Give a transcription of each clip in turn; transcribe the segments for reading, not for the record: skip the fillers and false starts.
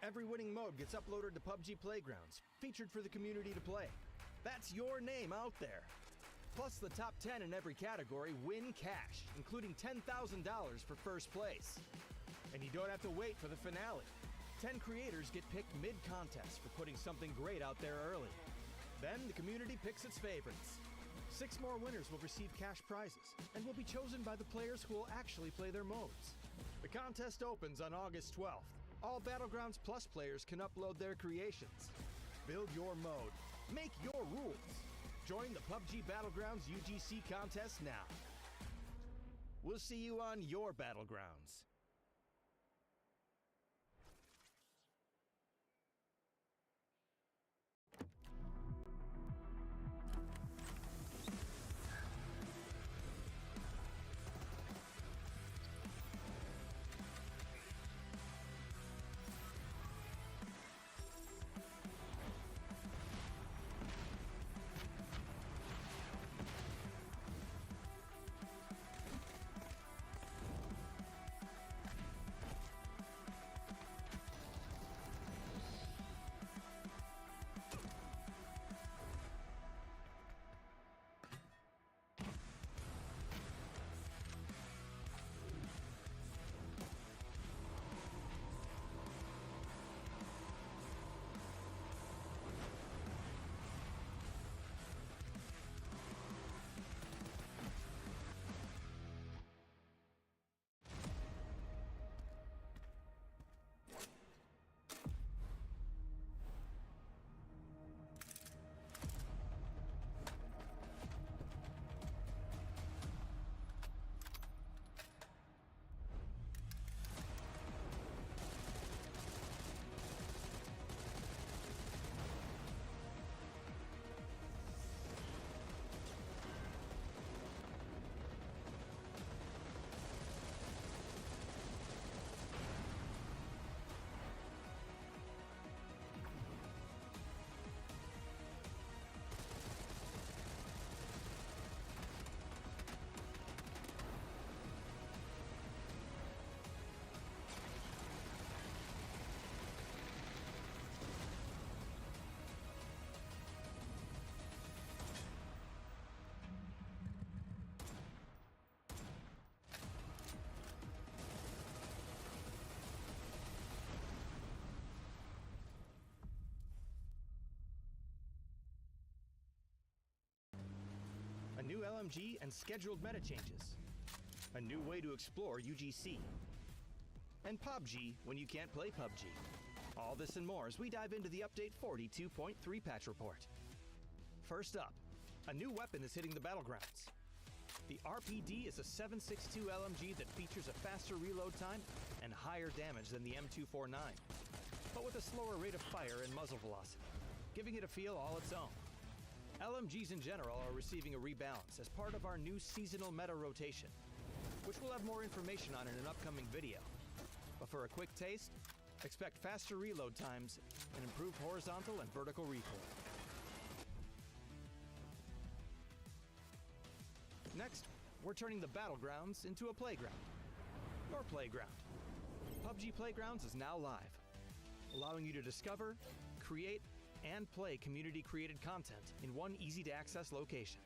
Every winning mode gets uploaded to PUBG Playgrounds, featured for the community to play. That's your name out there. Plus, the top 10 in every category win cash, including $10,000 for first place. And you don't have to wait for the finale. 10 creators get picked mid-contest for putting something great out there early. Then the community picks its favorites. 6 more winners will receive cash prizes and will be chosen by the players who will actually play their modes. The contest opens on August 12th. All Battlegrounds Plus players can upload their creations. Build your mode. Make your rules. Join the PUBG Battlegrounds UGC contest now. We'll see you on your Battlegrounds. A new LMG and scheduled meta changes. A new way to explore UGC. And PUBG when you can't play PUBG. All this and more as we dive into the Update 42.3 patch report. First up, a new weapon is hitting the Battlegrounds. The RPD is a 7.62 LMG that features a faster reload time and higher damage than the M249, but with a slower rate of fire and muzzle velocity, giving it a feel all its own. LMGs in general are receiving a rebalance as part of our new seasonal meta rotation, which we'll have more information on in an upcoming video. But for a quick taste, expect faster reload times and improved horizontal and vertical recoil. Next, we're turning the Battlegrounds into a playground. Your playground. PUBG Playgrounds is now live, allowing you to discover, create, and play community-created content in one easy-to-access location.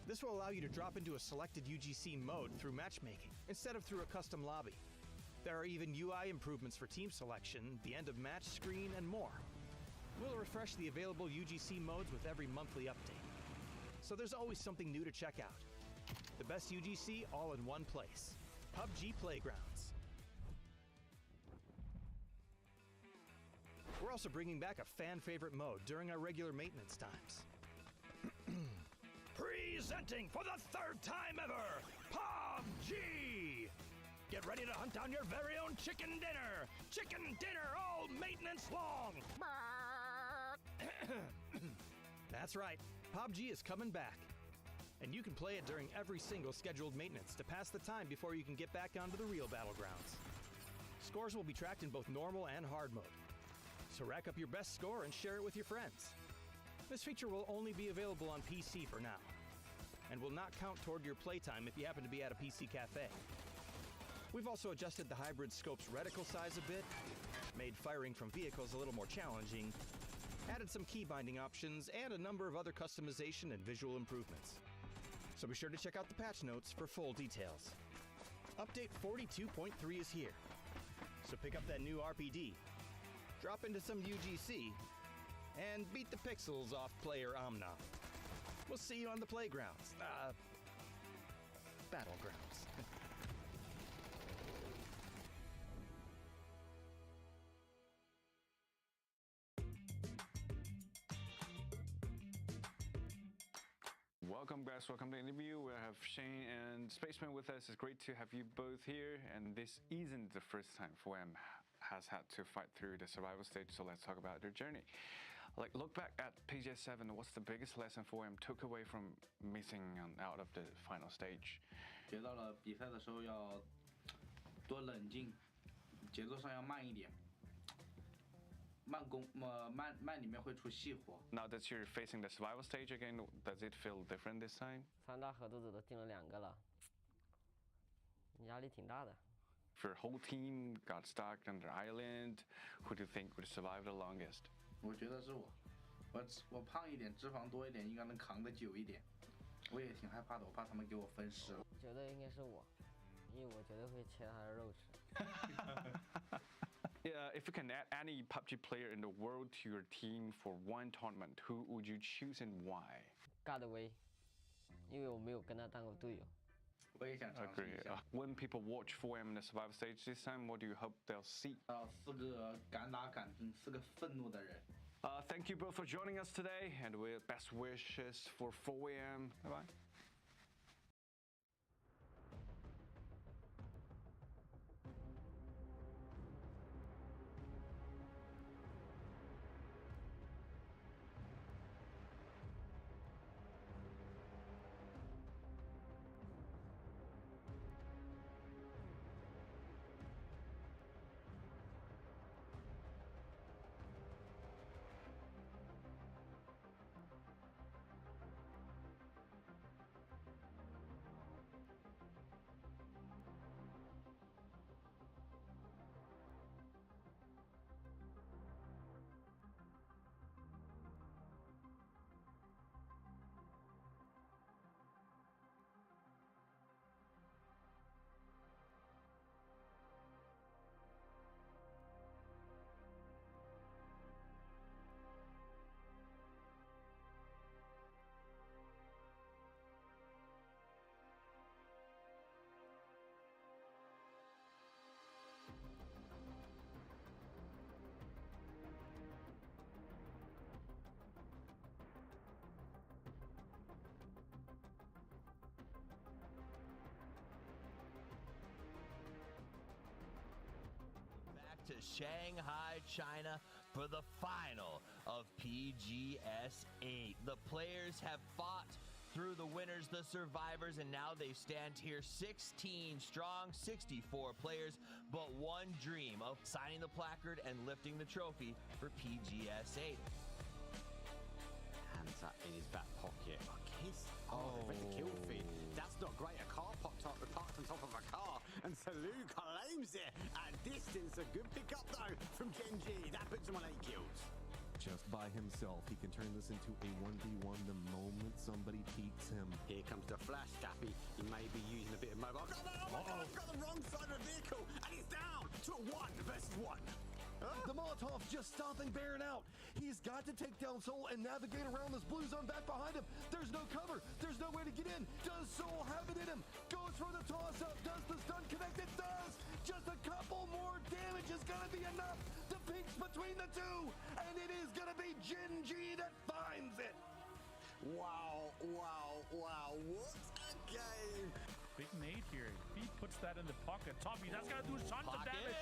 This will allow you to drop into a selected UGC mode through matchmaking, instead of through a custom lobby. There are even UI improvements for team selection, the end-of-match screen, and more. We'll refresh the available UGC modes with every monthly update, so there's always something new to check out. The best UGC all in one place. PUBG Playgrounds. We're also bringing back a fan-favorite mode during our regular maintenance times. Presenting for the 3rd time ever, PUBG! Get ready to hunt down your very own chicken dinner! Chicken dinner all maintenance long! That's right, PUBG is coming back. And you can play it during every single scheduled maintenance to pass the time before you can get back onto the real Battlegrounds. Scores will be tracked in both normal and hard mode. So rack up your best score and share it with your friends. This feature will only be available on PC for now, and will not count toward your playtime if you happen to be at a PC cafe. We've also adjusted the hybrid scope's reticle size a bit, made firing from vehicles a little more challenging, added some key binding options, and a number of other customization and visual improvements. So be sure to check out the patch notes for full details. Update 42.3 is here. So pick up that new RPD, drop into some UGC, and beat the pixels off player Omnom. We'll see you on the playgrounds. Battlegrounds. Welcome guys, welcome to the interview. We have Shane and Spaceman with us. It's great to have you both here, and this isn't the first time 4M has had to fight through the survival stage, so let's talk about their journey. Like, look back at PGS 7, what's the biggest lesson 4M took away from missing out of the final stage? 学到了比赛的时候要多冷静，节奏上要慢一点。慢里面会出细活。Now that you're facing the survival stage again, does it feel different this time? 3大合作者都进了2个了，压力挺大的。If your whole team got stuck on the island, who do you think would survive the longest? 我觉得是我，我胖一点，脂肪多一点，应该能扛得久一点。我也挺害怕的，我怕他们给我分尸。觉得应该是我，因为我绝对会切他的肉吃。Yeah, if you can add any PUBG player in the world to your team for one tournament, who would you choose and why? Godway，因为我没有跟他当过队友。我也想尝试一下。When people watch 4M in the survival stage this time, what do you hope they'll see? 4个敢打敢拼，4个愤怒的人。Thank you both for joining us today, and with best wishes for 4AM. Bye bye. To Shanghai, China for the final of PGS 8. The players have fought through the winners, the survivors, and now they stand here 16 strong, 64 players, but one dream of signing the placard and lifting the trophy for PGS 8. Hands up in his back pocket. A kiss? Oh, they went to kill feed. That's not great. A car parked on top of a car, and Salu claims it at distance. A good pickup though from Genji. That puts him on 8 kills. Just by himself, he can turn this into a 1v1 the moment somebody peeks him. Here comes the flash, Dappy. He may be using a bit of mobile. Oh my God, I've got the wrong side of the vehicle, and it's down to a 1 versus 1. The Molotov just stopping Baron out. He's got to take down Soul and navigate around this blue zone back behind him. There's no cover. There's no way to get in. Does Soul have it in him? Goes for the toss-up. Does the stun connect? It does. Just a couple more damage is going to be enough. The pinks between the two. And it is going to be Genji that finds it. Wow, wow, wow. What a game. Big nade here. If he puts that in the pocket, Tommy, that's going to do tons of damage.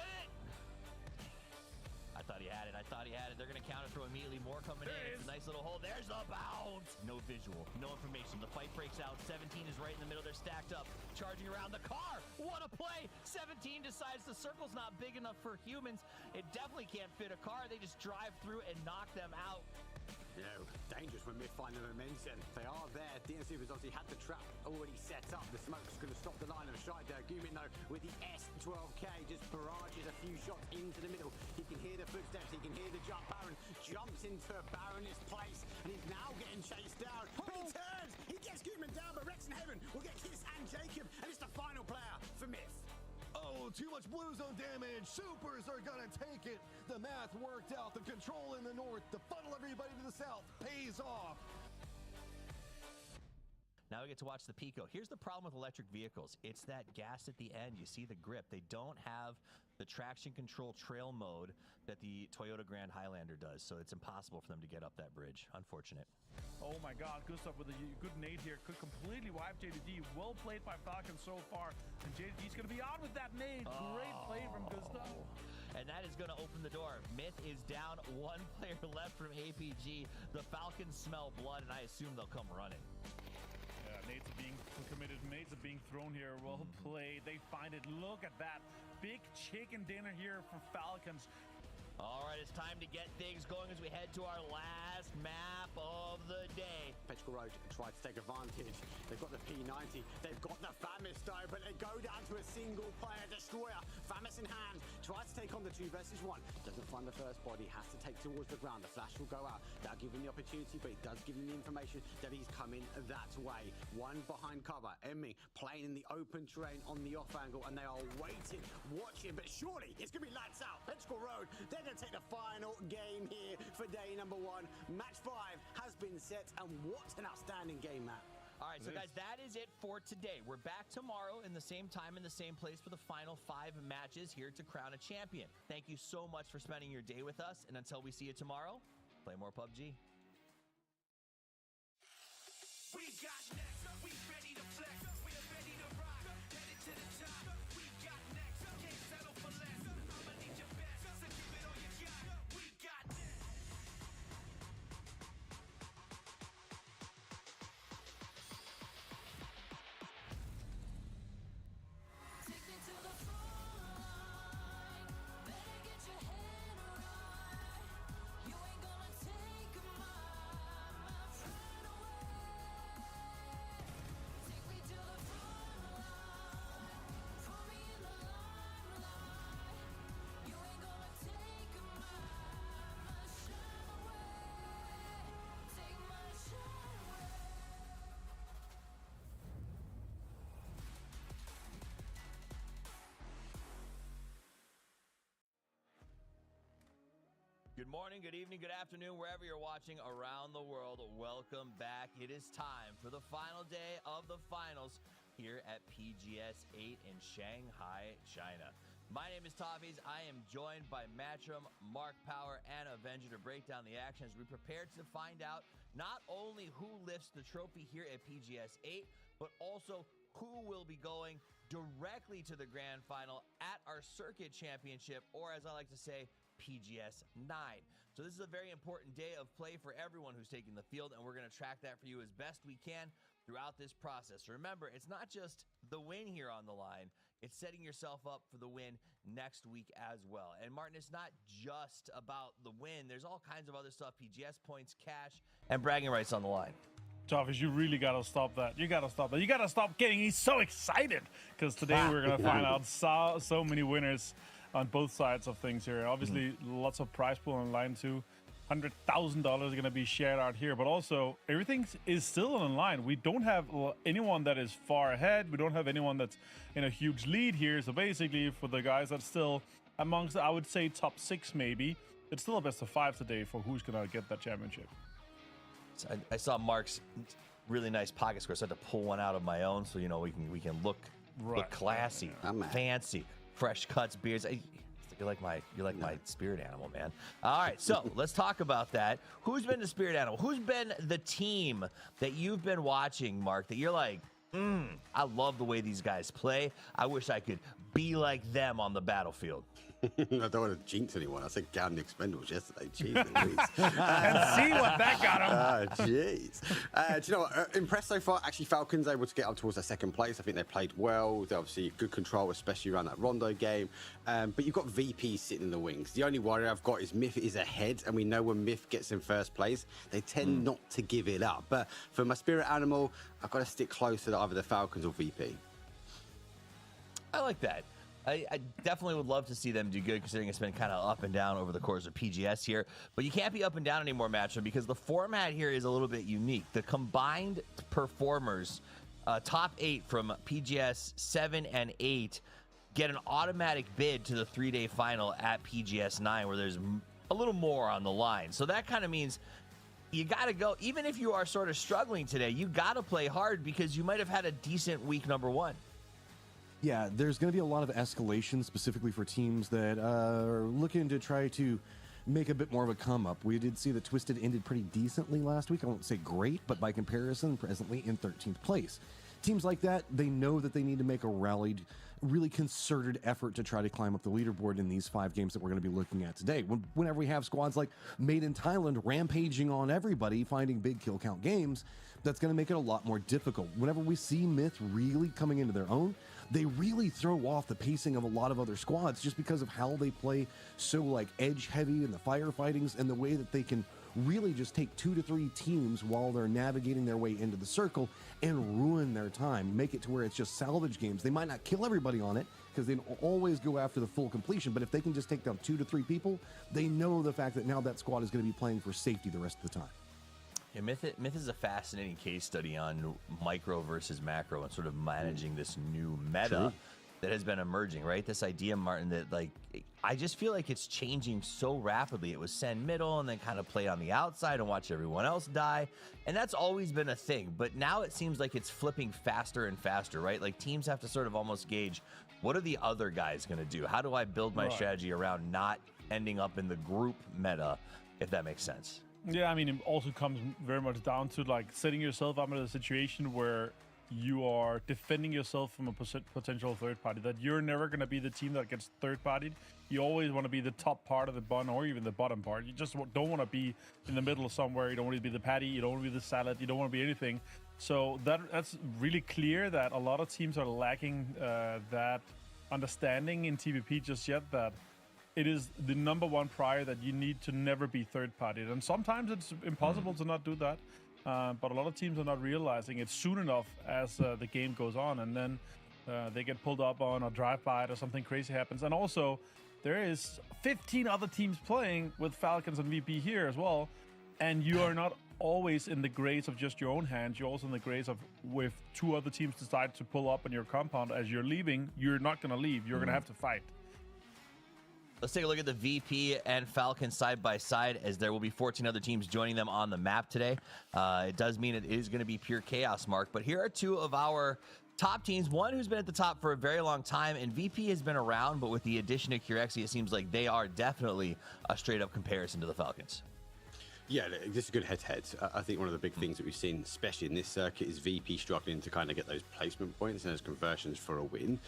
I thought he had it I thought he had it. They're going to counter throw immediately. More coming in. It's a nice little hole. There's the bounce. No visual, no information. The fight breaks out. 17 is right in the middle. They're stacked up, charging around the car. What a play. 17 decides the circle's not big enough for humans. It definitely can't fit a car. They just drive through and knock them out. You know, dangerous when we find the momentum. They are there. DNC has obviously had the trap already set up. The smoke's going to stop the line of sight there. Gumin, though, with the S12K, just barrages a few shots into the middle. He can hear the footsteps. He can hear the jump. Baron jumps into Baron's place, and he's now getting chased down. But he turns. He gets Gumin down, but Rex and Heaven will get Kiss and Jacob, and it's the final player for Myth. Oh, too much blue zone damage. Supers are gonna take it. The math worked out. The control in the north, the funnel everybody to the south pays off. Now we get to watch the Pico. Here's the problem with electric vehicles. It's that gas at the end. You see the grip. They don't have the traction control trail mode that the Toyota Grand Highlander does, so it's impossible for them to get up that bridge. Unfortunate. Oh my God, Gustav with a good nade here. Could completely wipe JDD. Well played by Falcon so far. And JDD's going to be on with that nade. Great play from Gustav. And that is going to open the door. Myth is down. One player left from APG. The Falcons smell blood, and I assume they'll come running. Yeah, nades are being committed. Nades are being thrown here. Well played. They find it. Look at that. Big chicken dinner here for Falcons. All right, it's time to get things going as we head to our last map of the day. Petrol Road tried to take advantage. They've got the P90, they've got the Famis though, but they go down to a single player destroyer. Famis in hand, tries to take on the 2 versus 1. Doesn't find the first body, has to take towards the ground. The flash will go out. That'll give him the opportunity, but it does give him the information that he's coming that way. One behind cover. Emmy playing in the open terrain on the off angle, and they are waiting, watching, but surely it's going to be lights out. Petrol Road, they're going to take the final game here for day number 1. Match 5 has been set, and what an outstanding game, Matt. All right, so guys, that is it for today. We're back tomorrow in the same time in the same place for the final 5 matches here to crown a champion. Thank you so much for spending your day with us, and until we see you tomorrow, play more PUBG. We got next, we ready to flex, we are ready to rock, headed to the top. We got next, can't settle for less. I'ma need your best, so give it all you got. We got next. Take me to the front line, better get your head right. You ain't gonna take my pride away. Take me to the front line, put me in the limelight. You ain't gonna take my shine away. Take my shine away. Good morning, good evening, good afternoon, wherever you're watching around the world. Welcome back. It is time for the final day of the finals here at PGS 8 in Shanghai, China. My name is Toffees. I am joined by Matchroom, Mark Power, and Avenger to break down the action as we prepare to find out not only who lifts the trophy here at PGS 8, but also who will be going directly to the grand final at our circuit championship, or as I like to say, PGS 9. So this is a very important day of play for everyone who's taking the field, and we're going to track that for you as best we can throughout this process. Remember, it's not just the win here on the line, it's setting yourself up for the win next week as well. And Martin, it's not just about the win. There's all kinds of other stuff, PGS points, cash, and bragging rights on the line. Toffees, you really gotta stop that. You gotta stop that. You gotta stop getting so excited, because today we're gonna find out so many winners on both sides of things here. Obviously, lots of prize pool on line too. $100,000 are going to be shared out here, but also everything is still on line. We don't have anyone that is far ahead. We don't have anyone that's in a huge lead here. So basically, for the guys that's still amongst, I would say, top 6 maybe, it's still a best of 5 today for who's going to get that championship. So I saw Mark's really nice pocket square, so I had to pull one out of my own, so you know we can look classy, fancy, fresh cuts, beards. You're like my spirit animal, man. All right, so let's talk about that. Who's been the spirit animal? Who's been the team that you've been watching, Mark, that you're like, I love the way these guys play. I wish I could be like them on the battlefield. I don't want to jinx anyone. I said Gavin Expendables yesterday. Jeez Louise. And see what that got him. Jeez. Do you know what? Impressed so far. Actually, Falcons able to get up towards their second place. I think they played well. They obviously good control, especially around that Rondo game. But you've got VP sitting in the wings. The only worry I've got is Myth is ahead, and we know when Myth gets in first place, they tend not to give it up. But for my spirit animal, I've got to stick closer to either the Falcons or VP. I like that. I definitely would love to see them do good, considering it's been kind of up and down over the course of PGS here. But you can't be up and down anymore, Matcham, because the format here is a little bit unique. The combined performers, top 8 from PGS 7 and 8, get an automatic bid to the 3-day final at PGS 9, where there's a little more on the line. So that kind of means you got to go. Even if you are sort of struggling today, you got to play hard, because you might have had a decent week number 1. Yeah, there's going to be a lot of escalation specifically for teams that are looking to try to make a bit more of a come up. We did see that Twisted ended pretty decently last week. I won't say great, but by comparison, presently in 13th place. Teams like that, they know that they need to make a rallied, really concerted effort to try to climb up the leaderboard in these 5 games that we're going to be looking at today. Whenever we have squads like Made in Thailand rampaging on everybody, finding big kill count games, that's going to make it a lot more difficult. Whenever we see Myth really coming into their own, they really throw off the pacing of a lot of other squads just because of how they play so like edge heavy in the firefightings, and the way that they can really just take 2 to 3 teams while they're navigating their way into the circle and ruin their time, make it to where it's just salvage games. They might not kill everybody on it because they always go after the full completion, but if they can just take down 2 to 3 people, they know the fact that now that squad is going to be playing for safety the rest of the time. Yeah, Myth is a fascinating case study on micro versus macro and sort of managing this new meta that has been emerging, right? This idea, Martin, that like, I just feel like it's changing so rapidly. It was send middle and then kind of play on the outside and watch everyone else die. And that's always been a thing. But now it seems like it's flipping faster and faster, right? Like teams have to sort of almost gauge, what are the other guys going to do? How do I build my strategy around not ending up in the group meta, if that makes sense? Yeah, I mean, it also comes very much down to like setting yourself up in a situation where you are defending yourself from a potential third party, that you're never going to be the team that gets third partied. You always want to be the top part of the bun, or even the bottom part. You just don't want to be in the middle of somewhere. You don't want to be the patty. You don't want to be the salad. You don't want to be anything. So that's really clear that a lot of teams are lacking that understanding in TVP just yet, that it is the number 1 prior that you need to never be third-partied. And sometimes it's impossible to not do that. But a lot of teams are not realizing it soon enough as the game goes on. And then they get pulled up on a drive-by or something crazy happens. And also, there is 15 other teams playing with Falcons and VP here as well. And you are not always in the grace of just your own hands. You're also in the grace of, if 2 other teams decide to pull up on your compound as you're leaving, you're not going to leave. You're going to have to fight. Let's take a look at the VP and Falcons side by side, as there will be 14 other teams joining them on the map today. It does mean it is going to be pure chaos, Mark. But here are 2 of our top teams. One who's been at the top for a very long time, and VP has been around, but with the addition of Curexi, it seems like they are definitely a straight-up comparison to the Falcons. Yeah, this is a good head-to-head. I think one of the big things that we've seen, especially in this circuit, is VP struggling to kind of get those placement points and those conversions for a win.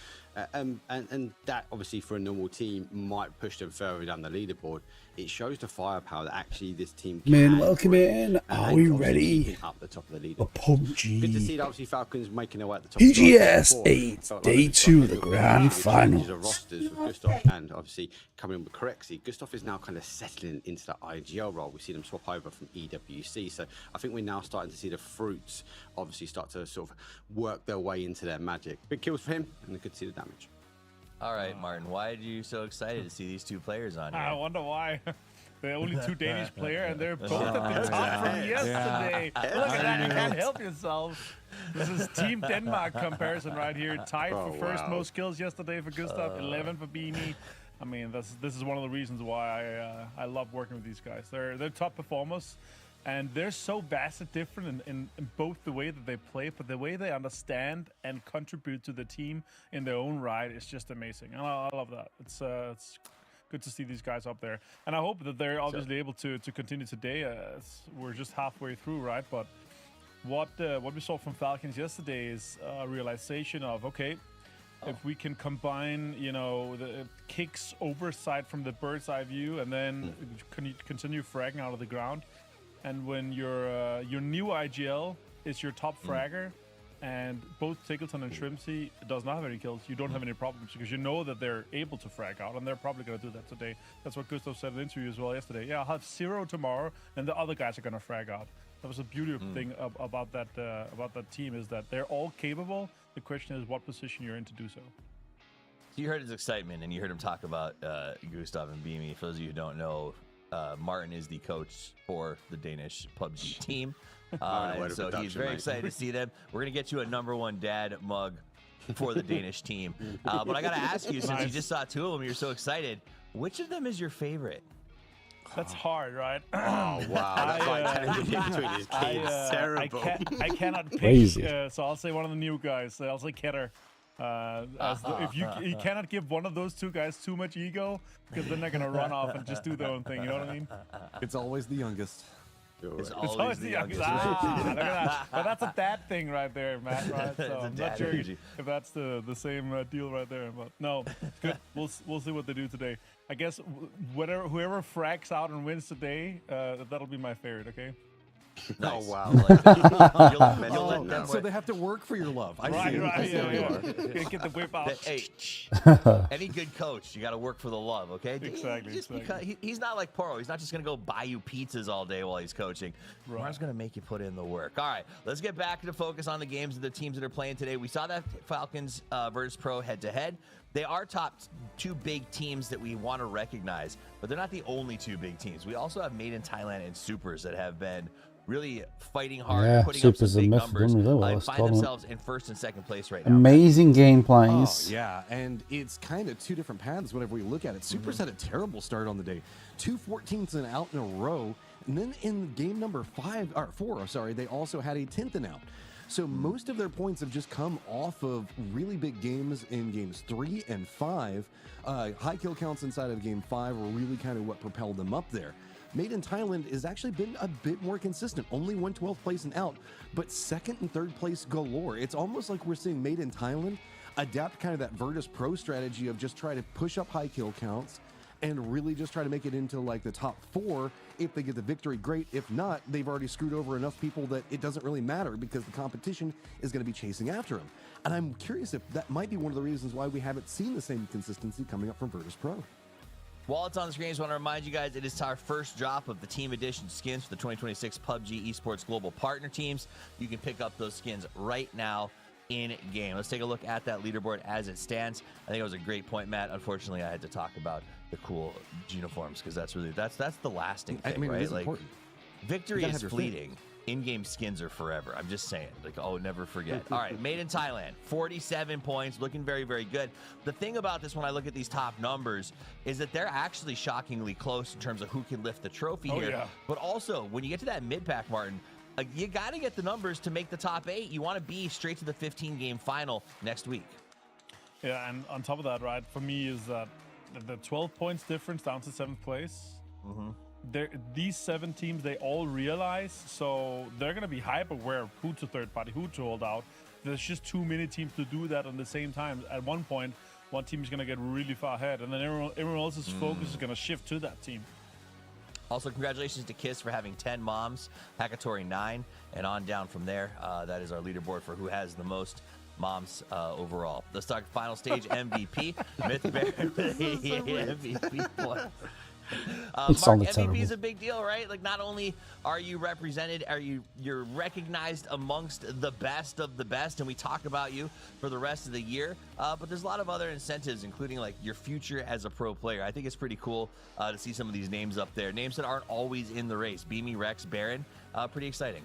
And that, obviously, for a normal team, might push them further down the leaderboard. It shows the firepower that actually this team can. Man, welcome in. Are we ready up the top of the for leaderboard? PUBG? Good to see that, obviously, Falcons making their way at the top. PGS 8, day 2 of the grand finals. Rosters with Gustav and obviously coming in with Corexi. Gustav is now kind of settling into that IGL role. We've seen him swap over from EWC. So I think we're now starting to see the fruits obviously start to sort of work their way into their magic. Big kills for him, and good to see the damage. All right, Martin, why are you so excited to see these 2 players on here? I wonder why. They're only 2 Danish players, and they're both at the top from yesterday. Look at that, you can't help yourself. This is Team Denmark comparison right here. Tied for first most kills yesterday for Gustav, 11 for Beanie. I mean, this is one of the reasons why I love working with these guys. They're top performers, and they're so vastly different in both the way that they play, but the way they understand and contribute to the team in their own right is just amazing. And I love that. It's good to see these guys up there, and I hope that they're obviously able to continue today. We're just halfway through, right? But what we saw from Falcons yesterday is a realization of, okay, If we can combine, the kicks oversight from the bird's eye view, and then continue fragging out of the ground, and when your new IGL is your top fragger, and both Tickleton and Shrimpsy does not have any kills, you don't have any problems because you know that they're able to frag out, and they're probably going to do that today. That's what Gustav said in the interview as well yesterday. Yeah, I'll have 0 tomorrow, and the other guys are going to frag out. That was the beautiful thing about that team, is that they're all capable. The question is what position you're in to do so. You heard his excitement, and you heard him talk about Gustav and Beamy. For those of you who don't know, Martin is the coach for the Danish PUBG team. And so he's very excited to see them. We're going to get you a #1 dad mug for the Danish team. But I got to ask you, since you just saw 2 of them, you're so excited, which of them is your favorite? That's hard, right? Oh, wow. That's like telling the difference between his kids. Terrible. I cannot pick, Crazy. so I'll say one of the new guys. I'll say Ketter. If you cannot give one of those 2 guys too much ego, because then they're going to run off and just do their own thing. You know what I mean? It's always the youngest. It's It's always the youngest. Look at that. But that's a dad thing right there, Matt. Right? So I'm not sure if that's the same deal right there. But no, it's good. We'll see what they do today. I guess whoever frags out and wins today, that'll be my favorite. Okay. Nice. Oh, wow. You'll let them So they have to work for your love. I see. Right. I see how you are. Get the whip out. Hey, any good coach, you got to work for the love, okay? Exactly. Because he's not like Poro. He's not just going to go buy you pizzas all day while he's coaching. Right. Mar's going to make you put in the work. All right, let's get back to focus on the games of the teams that are playing today. We saw that Falcons Virtus Pro head-to-head. They are top 2 big teams that we want to recognize, but they're not the only 2 big teams. We also have Made in Thailand and Supers that have been really fighting hard, Yeah, putting up some Supers are big messed numbers, with them, and let's find call them. themselves in 1st and 2nd place right now. Amazing Oh, gameplays. yeah, and it's kind of 2 different paths whenever we look at it. Supers had a terrible start on the day. 2 14ths and out in a row. And then in game number 4, they also had a 10th and out. So most of their points have just come off of really big games in games 3 and 5. High kill counts inside of game 5 were really kind of what propelled them up there. Made in Thailand has actually been a bit more consistent. Only 12th place and out, but 2nd and 3rd place galore. It's almost like we're seeing Made in Thailand adapt kind of that Virtus Pro strategy of just try to push up high kill counts and really just try to make it into like the top 4. If they get the victory, great. If not, they've already screwed over enough people that it doesn't really matter because the competition is going to be chasing after them. And I'm curious if that might be one of the reasons why we haven't seen the same consistency coming up from Virtus Pro. While it's on the screen, I just want to remind you guys, it is our first drop of the Team Edition skins for the 2026 PUBG Esports Global Partner Teams. You can pick up those skins right now in game. Let's take a look at that leaderboard as it stands. I think it was a great point, Matt. Unfortunately, I had to talk about the cool uniforms because that's the lasting thing, right? It is important. Victory is fleeting. In-game skins are forever. I'm just saying. Never forget. All right, Made in Thailand, 47 points, looking very, very good. The thing about this when I look at these top numbers is that they're actually shockingly close in terms of who can lift the trophy here. Yeah. But also, when you get to that mid-pack, Martin, you got to get the numbers to make the top 8. You want to be straight to the 15-game final next week. Yeah, and on top of that, right, for me is that the 12 points difference down to 7th place. These 7 teams, they all realize, so they're going to be hyper aware of who to third party, who to hold out. There's just too many teams to do that at the same time. At one point, one team is going to get really far ahead, and then everyone else's focus is going to shift to that team. Also, congratulations to Kiss for having 10 moms, Hackatory 9, and on down from there. That is our leaderboard for who has the most moms overall. Let's talk final stage MVP. Myth Bear MVP play. Mark, MVP is a big deal, right? Like, not only are you represented, you're recognized amongst the best of the best, and we talk about you for the rest of the year, but there's a lot of other incentives, including like your future as a pro player. I think it's pretty cool to see some of these names up there, names that aren't always in the race. Beamy, Rex, Baron, pretty exciting.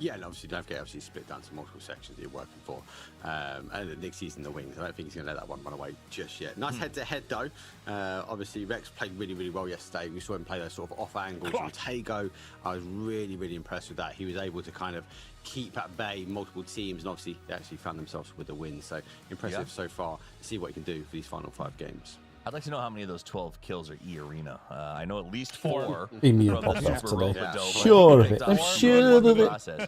Yeah, and obviously don't forget, split down to multiple sections that you're working for. And then Nick's using the wings. I don't think he's going to let that one run away just yet. Nice head-to-head, though. Obviously, Rex played really, really well yesterday. We saw him play those sort of off angles. And Tago, I was really, really impressed with that. He was able to kind of keep at bay multiple teams, and obviously they actually found themselves with the win. So impressive so far. See what he can do for these final 5 games. I'd like to know how many of those 12 kills are E-Arena. I know at least 4. Immediate from the pop off Super today. Robodope. Sure of it. I'm sure of it. Process.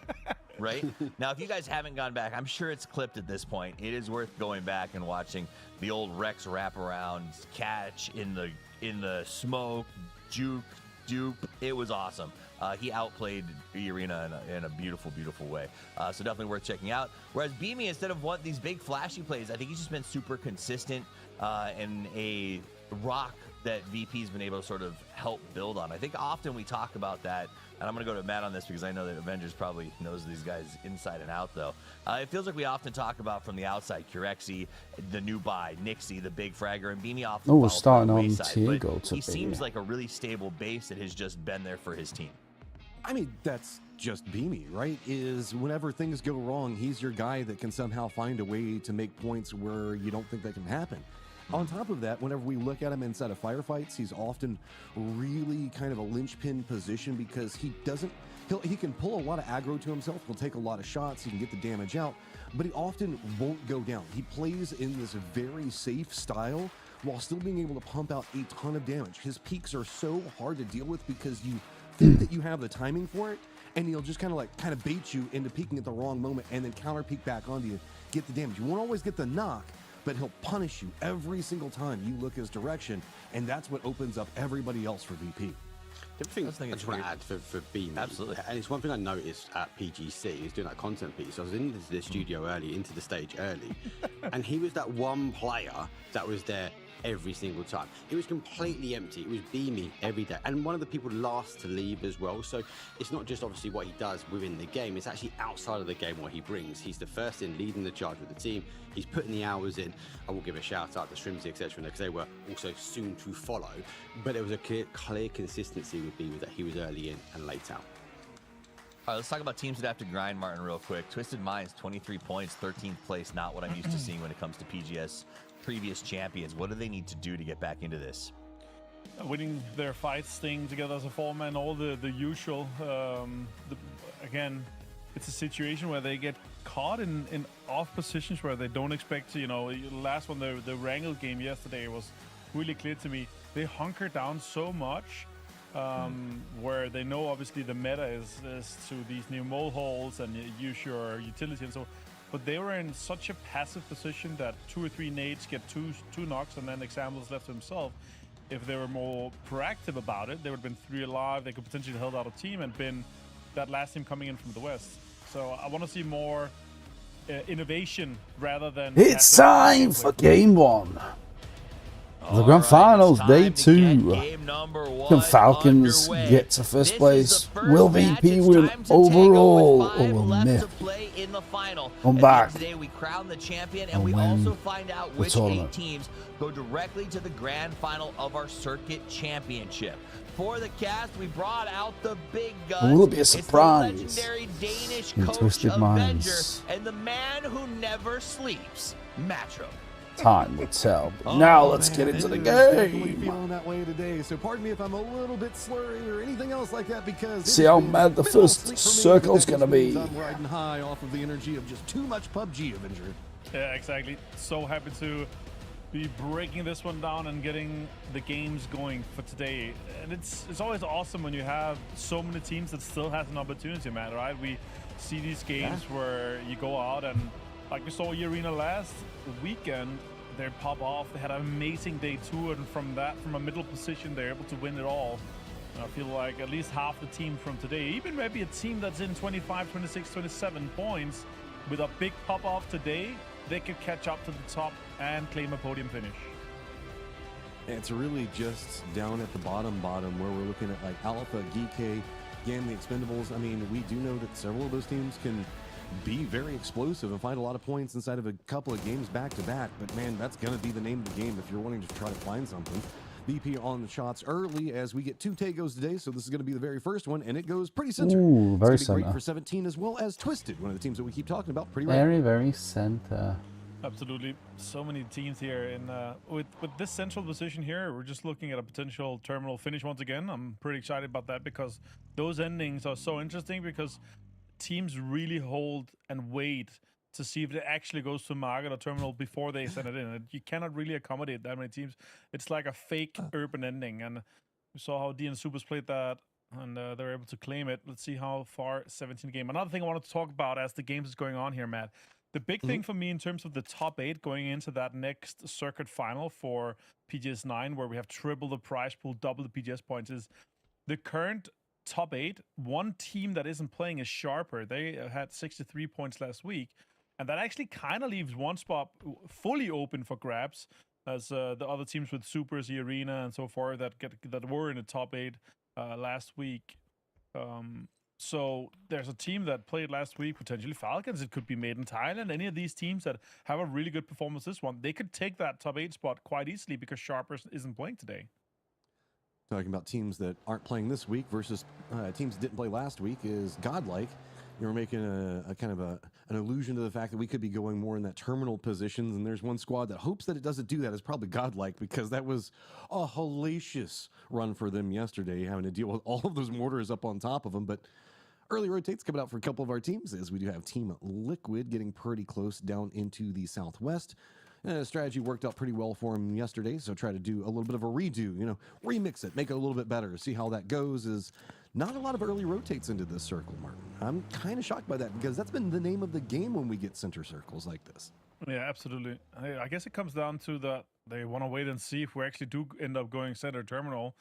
right? Now, if you guys haven't gone back, I'm sure it's clipped at this point. It is worth going back and watching the old Rex wraparound catch in the smoke, juke, dupe. It was awesome. He outplayed Irina in a beautiful, beautiful way. So definitely worth checking out. Whereas Beamy, instead of these big flashy plays, I think he's just been super consistent and a rock that VP's been able to sort of help build on. I think often we talk about that, and I'm going to go to Matt on this because I know that Avengers probably knows these guys inside and out, though. It feels like we often talk about from the outside, Curexy, the new buy, Nixie, the big fragger, and Beanie often Oh, we're falls by starting the on wayside, tier but goal to he be. seems like a really stable base that has just been there for his team. I mean, that's just Beamy, right? Is whenever things go wrong, he's your guy that can somehow find a way to make points where you don't think that can happen. On top of that, whenever we look at him inside of firefights, he's often really kind of a linchpin position because he can pull a lot of aggro to himself. He'll take a lot of shots. He can get the damage out, but he often won't go down. He plays in this very safe style while still being able to pump out a ton of damage. His peaks are so hard to deal with because you think that you have the timing for it, and he'll just kind of bait you into peeking at the wrong moment and then counter peek back onto you, get the damage. You won't always get the knock, but he'll punish you every single time you look his direction, and that's what opens up everybody else for VP. The other thing I just want to add for Beamy, absolutely, and it's one thing I noticed at PGC, he's doing that content piece. I was into the studio early, into the stage early, and he was that one player that was there every single time. It was completely empty. It was Beamy every day, and one of the people last to leave as well. So it's not just obviously what he does within the game, it's actually outside of the game what he brings. He's the first in, leading the charge with the team. He's putting the hours in. I will give a shout out to Strimsy, etc., because they were also soon to follow, but there was a clear consistency with Beamy that he was early in and late out. All right, let's talk about teams that have to grind, Martin, real quick. Twisted Minds, 23 points, 13th place, not what I'm used to seeing when it comes to PGS previous champions. What do they need to do to get back into this? Winning their fights, staying together as a four-man, all the usual. Again, it's a situation where they get caught in off positions where they don't expect to. You know, last one, the Wrangle game yesterday was really clear to me. They hunker down so much where they know obviously the meta is to these new mole holes and use your utility and so. But they were in such a passive position that 2 or 3 nades get two knocks, and then Example is left to himself. If they were more proactive about it, they would have been 3 alive. They could potentially held out a team and been that last team coming in from the west. So I want to see more innovation rather than. It's time for game 1. The grand finals, day 2. Can Falcons get to first place? Will VP win overall, or will Myth come back Today we crown the champion, and and we win also find out the which 8 tournament? teams go directly to the grand final of our circuit championship. For the cast, we brought out the big guns. Will it be a It's the surprise legendary Danish in coach Twisted Avenger Minds? and the man who never sleeps, Matro. Time will tell. But now let's get into the Definitely game. feeling that way today, so pardon me if I'm a little bit slurry or anything else like that because See how mad the first circle's gonna be. I'm riding high off of the energy of just too much PUBG, Avenger. Yeah, exactly. So happy to be breaking this one down and getting the games going for today. And it's always awesome when you have so many teams that still has an opportunity, man, right? We see these games where you go out and like we saw Arena last weekend, they pop off. They had an amazing day 2, and from a middle position, they're able to win it all. And I feel like at least half the team from today, even maybe a team that's in 25, 26, 27 points, with a big pop-off today, they could catch up to the top and claim a podium finish. It's really just down at the bottom where we're looking at like Alpha, GK, GAM, the Expendables. I mean, we do know that several of those teams can be very explosive and find a lot of points inside of a couple of games back to back, but man, that's going to be the name of the game if you're wanting to try to find something. VP on the shots early as we get 2 Tagos today, so this is going to be the very first one, and it goes pretty center. Ooh, very it's gonna be center. great for 17 as well as Twisted, one of the teams that we keep talking about pretty Very center. Absolutely, so many teams here, and with this central position here, we're just looking at a potential terminal finish once again. I'm pretty excited about that because those endings are so interesting because teams really hold and wait to see if it actually goes to market or terminal before they send it in. And you cannot really accommodate that many teams. It's like a fake urban ending, and we saw how DN Supers played that and they're able to claim it. Let's see how far 17 game. Another thing I wanted to talk about as the games is going on here, Matt. The big thing for me in terms of the top 8 going into that next circuit final for PGS 9, where we have triple the prize pool, double the PGS points, is the current top 8. One team that isn't playing is Sharper. They had 63 points last week, and that actually kind of leaves one spot fully open for grabs, as the other teams with Supers, the Arena, and so forth that were in the top 8 last week. So there's a team that played last week, potentially Falcons. It could be Made in Thailand. Any of these teams that have a really good performance this one, they could take that top 8 spot quite easily because Sharpers isn't playing today. Talking about teams that aren't playing this week versus teams that didn't play last week is Godlike. You were making a kind of an allusion to the fact that we could be going more in that terminal positions, and there's one squad that hopes that it doesn't do that. Is probably Godlike, because that was a hellacious run for them yesterday, having to deal with all of those mortars up on top of them. But early rotates coming out for a couple of our teams, as we do have Team Liquid getting pretty close down into the Southwest. Strategy worked out pretty well for him yesterday, so try to do a little bit of a redo, remix it, make it a little bit better, see how that goes. Is not a lot of early rotates into this circle, Martin. I'm kind of shocked by that, because that's been the name of the game when we get center circles like this. Yeah, absolutely. I guess it comes down to that they want to wait and see if we actually do end up going center terminal.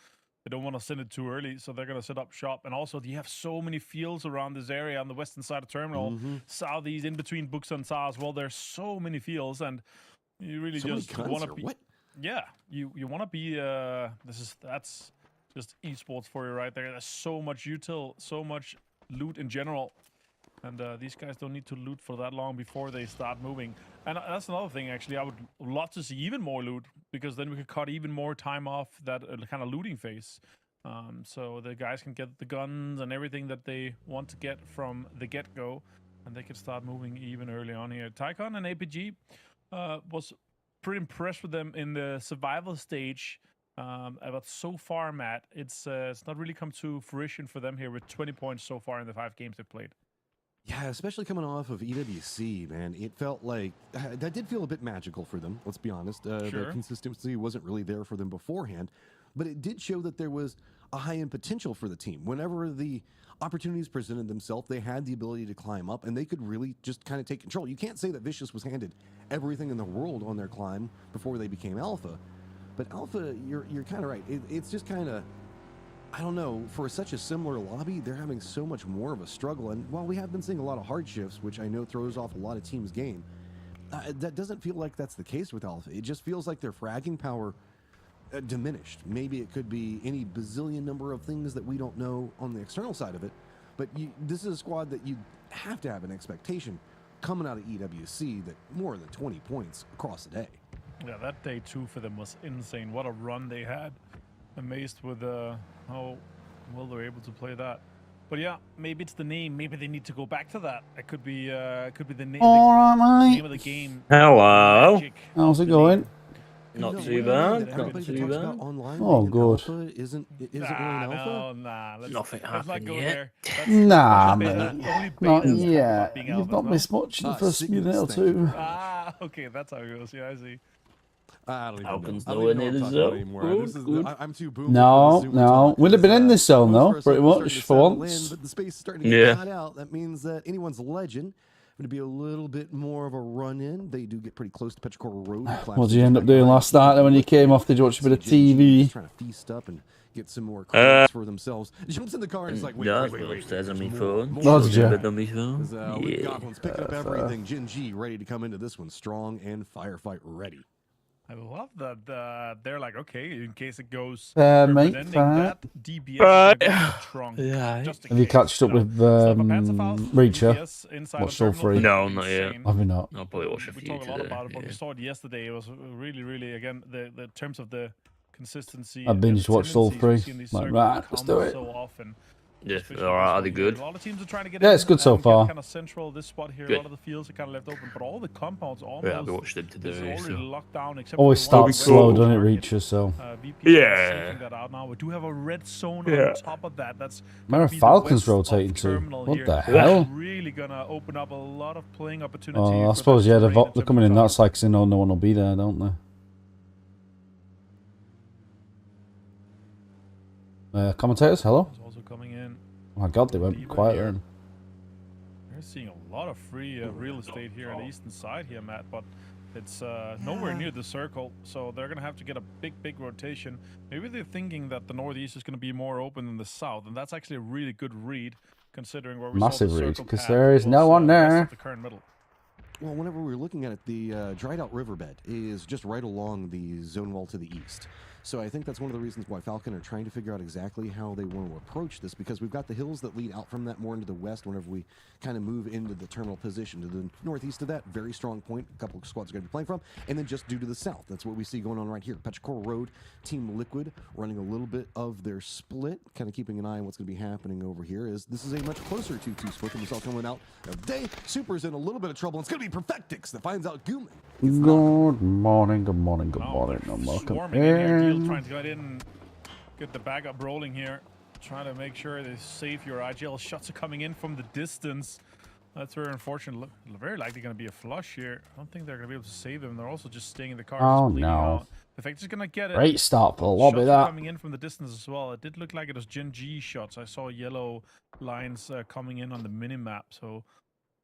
They don't want to send it too early, so they're going to set up shop. And also, you have so many fields around this area on the western side of terminal, southeast, in between Books and Sa as well. There's so many fields, and you really just want to be. What? Yeah, you want to be. That's just esports for you right there. There's so much util, so much loot in general, and these guys don't need to loot for that long before they start moving. And that's another thing. Actually, I would love to see even more loot, because then we could cut even more time off that kind of looting phase. So the guys can get the guns and everything that they want to get from the get-go, and they can start moving even early on here. Tycon and APG was pretty impressed with them in the survival stage. But so far, Matt, it's not really come to fruition for them here with 20 points so far in the 5 games they've played. Yeah, especially coming off of EWC, man. It felt like that did feel a bit magical for them, let's be honest. The consistency wasn't really there for them beforehand, but it did show that there was a high-end potential for the team. Whenever the opportunities presented themselves, they had the ability to climb up, and they could really just kind of take control. You can't say that Vicious was handed everything in the world on their climb before they became Alpha, but Alpha, you're kind of right. It's just kind of, I don't know, for such a similar lobby, they're having so much more of a struggle. And while we have been seeing a lot of hardships, which I know throws off a lot of teams' game, that doesn't feel like that's the case with Alpha. It just feels like their fragging power diminished. Maybe it could be any bazillion number of things that we don't know on the external side of it. But this is a squad that you have to have an expectation coming out of EWC that more than 20 points across the day. Yeah, that day 2 for them was insane. What a run they had. Amazed with how well they're able to play that. But yeah, maybe it's the name. Maybe they need to go back to that. It could be the name. All right, mate. Name of the game. Hello. Magic. How's it going? Not too bad. Not too bad. Oh, good. Isn't really an alpha? Nah. Nothing let's not happened go yet. there. Nah, Only mate. betas Not talk yet. about being You've alpha, not no? missed much in the first minute or Signals, two. Okay, that's how it goes. Yeah, I see. I don't even Falcons know. I nowhere don't even near know the what I'm talking zone. about anymore. Good, This is good. I'm too boomer No, for the Zoom no. talk. We'd have been in this zone, though, Most of us pretty are much, starting to for settle once. in, but the space is starting to get Yeah. cut out. That means that anyone's legend going to be a little bit more of a run-in. They do get pretty close to Petrichor Road. What did you end up doing last night then when you came off? Did you watch a bit of TV? Trying to feast up and get some more credits for themselves. He jumps in the car and is like, wait, Yeah, I wait, went wait, upstairs on my there's phone. more. Oh, did you? Bed on my phone. We've Yeah. got one's picking up everything. Jin G ready to come into this one strong and firefight ready. I love that they're like, okay, in case it goes mate, permanent, fair. that DBS is gonna be strong. Yeah. Just in Have you case, catched up know. with So if a Panzerfaust Reacher? DBS inside Watched the all terminal three? No, is not yet. insane. Have you not? I'll probably watch a We few talk a lot today. about it, but we Yeah. saw it yesterday. It was really again the terms of the consistency. I and binged the watched all tendencies we three. see in these Like, circles right, that let's come do it. So often. Yeah, Especially all right, this are one they here. good? A lot of teams are trying to get Yeah, in it's good and so get far. kind of central. This spot here, a Good. lot of the fields are kind of left open, but all the compounds almost Yeah, we watched them is today. already So. locked down. Except Always for the one starts where slow, the doesn't it, target, Reacher? So VP Yeah. is taking that out now. We do have a red zone Yeah. on top of that. That's where gonna are be the Falcons west of rotating to? terminal What here. the That's hell? really gonna open up a lot of playing opportunity. Oh, I for suppose that yeah, terrain they're terms coming of in that cover. side because they know no one will be there, don't they? Commentators, hello. Is also coming my God, they went quiet then. We're seeing a lot of free real estate here on the eastern side here, Matt, but it's nowhere near the circle, so they're going to have to get a big rotation. Maybe they're thinking that the northeast is going to be more open than the south, and that's actually a really good read, considering where we Massive saw the read, circle because path there is was, no one west there. of the current middle. Well, whenever we were looking at it, the dried out riverbed is just right along the zone wall to the east. So I think that's one of the reasons why Falcon are trying to figure out exactly how they want to approach this, because we've got the hills that lead out from that more into the west whenever we kind of move into the terminal position. To the northeast of that, very strong point, a couple of squads are going to be playing from, and then just due to the south, that's what we see going on right here. Petrichor Road, Team Liquid running a little bit of their split, kind of keeping an eye on what's going to be happening over here, as this is a much closer 2-2 split than we saw coming out of day. Super's in a little bit of trouble, and it's going to be Perfectix that finds out Gooman. Good morning, good morning, good morning, and welcome Swarming in here, Deal in. trying to get in and get the backup rolling here. Trying to make sure they save your IGL. Shots are coming in from the distance. That's very unfortunate. Very likely going to be a flush here. I don't think they're going to be able to save them. They're also just staying in the car. Oh, just bleeding no. out. The fact is going to get it. Great start for the lobby, Shots that. coming in from the distance as well. It did look like it was Gen G shots. I saw yellow lines coming in on the mini-map. So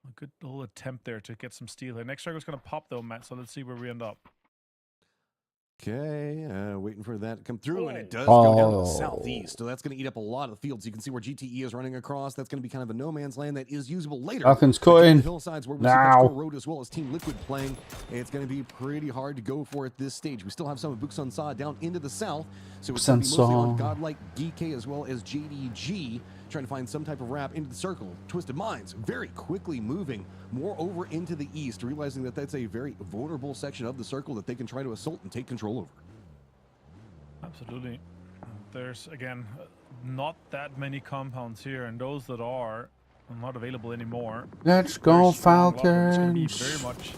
a good little attempt there to get some steal here. Next circle is going to pop though, Matt. So let's see where we end up. Okay, waiting for that to come through, and it does go down to the southeast. So that's going to eat up a lot of the fields. You can see where GTE is running across. That's going to be kind of a no man's land that is usable later. Falcons cutting. The hillsides where we see Now. Petrichor Road as well as Team Liquid playing. It's going to be pretty hard to go for at this stage. We still have some of Buxun Sa down into the south, so it's going to be mostly on Godlike, DK, as well as JDG, trying to find some type of wrap into the circle. Twisted Minds very quickly moving more over into the east, realizing that that's a very vulnerable section of the circle that they can try to assault and take control over. Absolutely. There's, again, not that many compounds here, and those that are not available anymore. Let's go, It's going to be Falcons. very much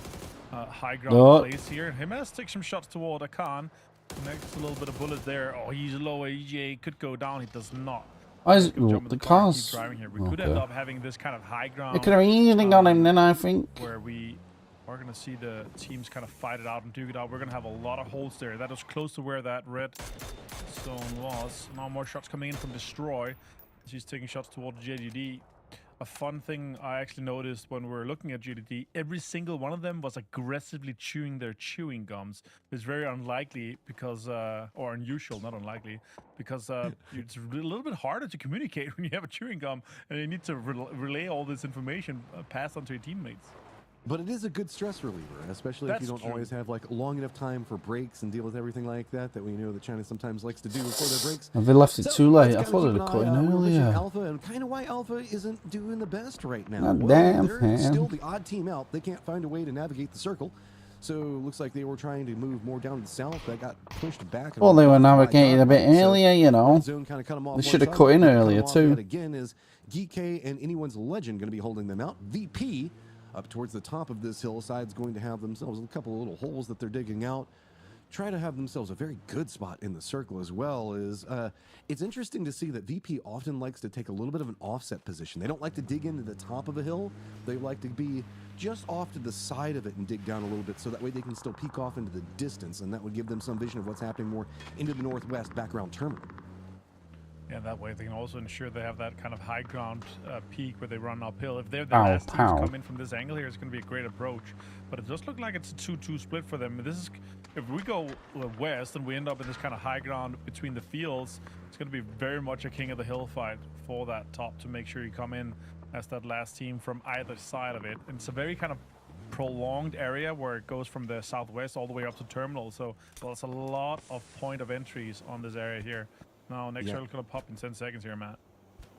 high ground Oh. place here. Jimenez takes some shots toward Akan. Connects a little bit of bullet there. Oh, he's low. EJ could go down. He does not. Why is Good job with the car. Keep cars? driving here. We could end up having this kind of high ground. They could have easily got him then, I think. Where we are going to see the teams kind of fight it out and duke it out. We're going to have a lot of holes there. That was close to where that red zone was. Now more shots coming in from Destroy. She's taking shots toward JDD. A fun thing I actually noticed when we were looking at JDD, every single one of them was aggressively chewing their chewing gums. It's very unlikely because, or unusual, not unlikely, because it's a little bit harder to communicate when you have a chewing gum and you need to relay all this information passed on to your teammates. But it is a good stress reliever, especially if you don't always have like long enough time for breaks and deal with everything like that we know that China sometimes likes to do before their breaks. Have they left it too late? I let's thought kinda they'd have keep cut an in eye, we're mentioning earlier. Alpha, and kind of why Alpha isn't doing the best right now. God Well, damn, they're man. still the odd team out. They can't find a way to navigate the circle. So looks like they were trying to move more down to the south. That got pushed back. Well, they were navigating a bit earlier, you know. Zone kind of cut them off. They one should have side, cut in cut them earlier off too. yet again is GK and anyone's legend going to be holding them out. VP up towards the top of this hillside is going to have themselves a couple of little holes that they're digging out. Try to have themselves a very good spot in the circle as well. It's interesting to see that VP often likes to take a little bit of an offset position. They don't like to dig into the top of a hill. They like to be just off to the side of it and dig down a little bit so that way they can still peek off into the distance, and that would give them some vision of what's happening more into the northwest background terminal. Yeah, that way they can also ensure they have that kind of high ground peak where they run uphill. If they're the Ow, last team to pow. come in from this angle here, it's going to be a great approach. But it does look like it's a 2-2 split for them. This is, if we go west and we end up in this kind of high ground between the fields, it's going to be very much a king of the hill fight for that top to make sure you come in as that last team from either side of it. And it's a very kind of prolonged area where it goes from the southwest all the way up to terminal. So there's a lot of point of entries on this area here. Now, next shuttle going to pop in 10 seconds here, Matt.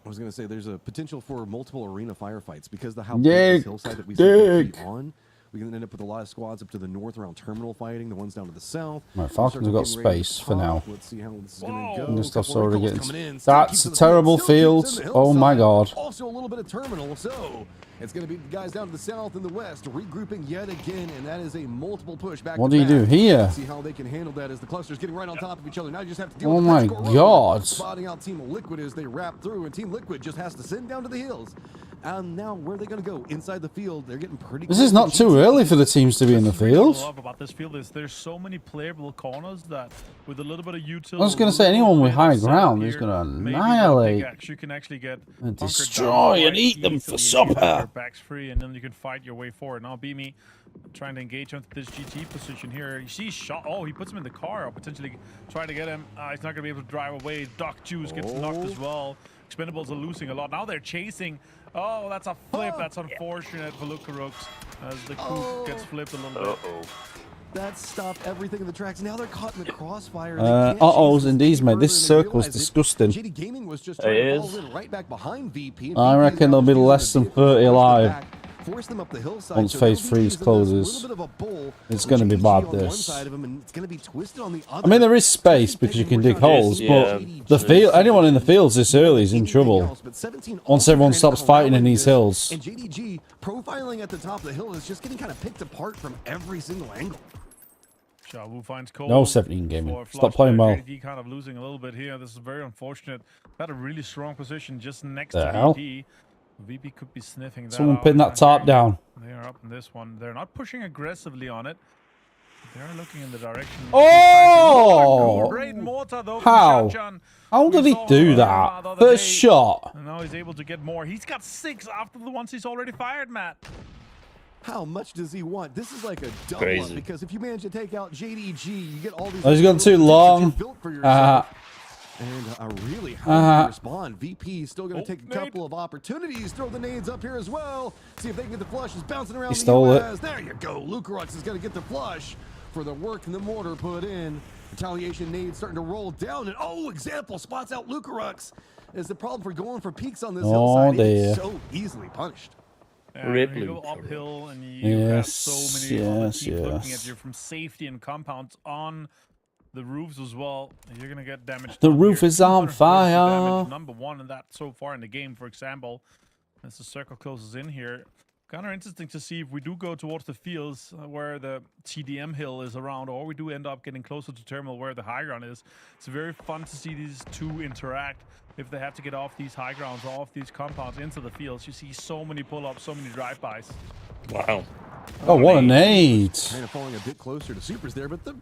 I was going to say there's a potential for multiple arena firefights because of how Dig, big this hillside that we see dig. VP on. We can end up with a lot of squads up to the north around terminal fighting, the ones down to the south. Right, Falcons have got space for now. Let's see how this is going to go. And this stuff's Couple already recalls getting... coming in. Still That's keeps a it terrible field, still keeps field. it in the Oh my hillside. god. Also a little bit of terminal, so it's going to be the guys down to the south and the west regrouping yet again, and that is a multiple push back. What to do you do back. here? See how they can handle that as the cluster's getting right on top of each other. Now you just have to deal Oh with my the Petrichor Road. god. Spotting out Team Liquid as they wrap through, and Team Liquid just has to send down to the hills. Now, where are they going to go? Inside the field, they're getting pretty This close is to not too GT. early for the teams to be in the What I really field. love about this field is there's so many playable corners that with a little bit of utility. I was going to say, anyone with high ground is going to annihilate You can actually get and bunkered destroy down and quite eat them for easily and you have your supper. backs free, and then you can fight your way forward. Now, Beamy trying to engage onto this GT position here. You see, shot. Oh, he puts him in the car. Or potentially try to get him. He's not going to be able to drive away. Doc Juice gets knocked as well. Expendables are losing a lot. Now they're chasing. Oh, that's a flip. That's unfortunate for Lucarux as the coup gets flipped a little bit. That stopped everything in the tracks. Now they're caught in the crossfire. Uh-ohs indeed, mate. This circle's disgusting. JD Gaming was just trying to fall in right back behind VP. I reckon there'll be less than 30 alive Force them up the hillside. once So phase LVP 3 is in this closes. little bit of a bowl. It's going to be JDG bad, on one this. side of him, and it's going to be twisted on the I other. mean, there is space because you can dig holes, but the field, anyone in the fields this early is in trouble. Once everyone stops fighting in these hills. And JDG profiling at the top of the hill is just getting kind of picked apart from every single angle. Wu finds Cole. No 17 gaming. for Stop flush playing there. well. JD kind of losing a little bit here. This is very unfortunate. Had a really strong position just next The to hell? VP. VP could be sniffing that Someone out. pin that top down. They are up in this one. They're not pushing aggressively on it. They're looking in the direction. Oh! Great mortar though. How? From Shachan. How We did he saw do him the that? other First day, shot. And now he's able to get more. He's got 6 after the ones he's already fired, Matt. How much does he want? This is like a double Crazy. up because if you manage to take out JDG, you get all these. Oh, he's gone too long. Built for yourself. And really how to respond. VP still going to take a couple of opportunities. Throw the nades up here as well. See if they can get the flush. Is bouncing around. He stole it. US. There you go. Lucarux is going to get the flush for the work and the mortar put in. Retaliation nades starting to roll down. And example spots out Lucarux. Is the problem for going for peaks on this hillside. dear. It's so easily punished. When you go uphill and you have so many other teams looking at you from safety and compounds on the roofs as well, you're gonna get damaged. The roof is on 240 fire. damage, number 1 in that so far in the game, for example. As the circle closes in here, kind of interesting to see if we do go towards the fields where the TDM hill is around, or we do end up getting closer to terminal where the high ground is. It's very fun to see these two interact. If they have to get off these high grounds, off these compounds into the fields, you see so many pull-ups, so many drive-bys. Wow. Oh, what a nade. Kind of falling a bit closer to Supers there, but the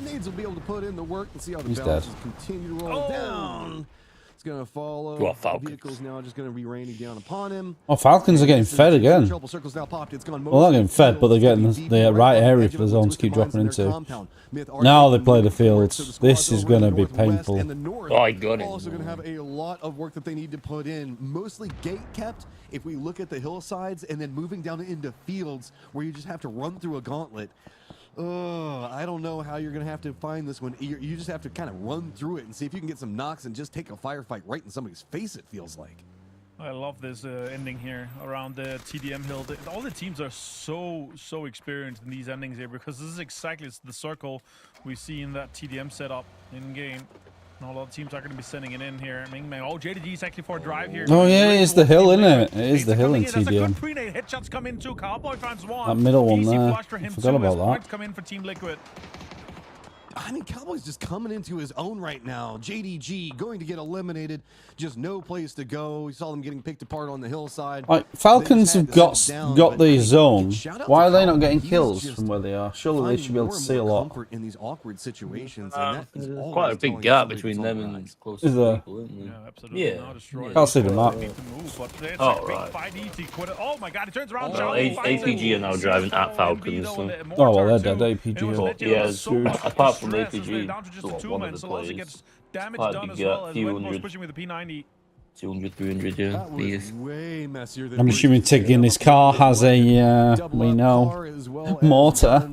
nades will be able to put in the work and see how the He's balances dead. continue to roll down. It's going to follow. Well, The Falcons. vehicle's now just going to be raining down upon him. Oh, Falcons are getting fed again. Trouble circles now popped. It's gone Well, not getting fed, but they're getting the right area for the zone to keep dropping into. Now they play the fields. This is going to be painful. Oh, I got it. Also going to have a lot of work that they need to put in. Mostly gate kept. If we look at the hillsides and then moving down into fields where you just have to run through a gauntlet. I don't know how you're going to have to find this one. You just have to kind of run through it and see if you can get some knocks and just take a firefight right in somebody's face, it feels like. I love this ending here around the TDM hill. All the teams are so experienced in these endings here because this is exactly the circle we see in that TDM setup in game. And a lot of teams are going to be sending it in here. Oh, JDG is actually for a drive here. Oh, yeah, it's the hill, isn't it? It is the hill in That's a good TDM. pre-nade. Headshots come in too. Cowboy finds one. That middle one Easy there. flush for him I forgot too, about as that. points come in for Team Liquid. I mean, Cowboy's just coming into his own right now. JDG going to get eliminated. Just no place to go. We saw them getting picked apart on the hillside. Like, Falcons have got the zone. Why are they not getting kills from where they are? Surely they should be able to see a lot. In these awkward situations. There's quite a big gap between them and closest Is there? people, isn't there? Yeah, absolutely. Yeah. Now destroyed. Can't see the map. Need to move, but it's Oh, a big right. fight. Easy quit it. Oh my god, he turns around. Well, Shadow finds APG it. are now driving at Falcons, so- Oh, well, they're dead. APG It was are- legit. It Yeah, was so much apart from stress as APG, they're down to just a one two-man. of the Salazar players. gets damage Quite a done big as gap, well as few Wentworth's hundred. pushing with the P90. 200, 300, yeah. That was These. way messier than I'm assuming Tig in his car has a, we know, mortar.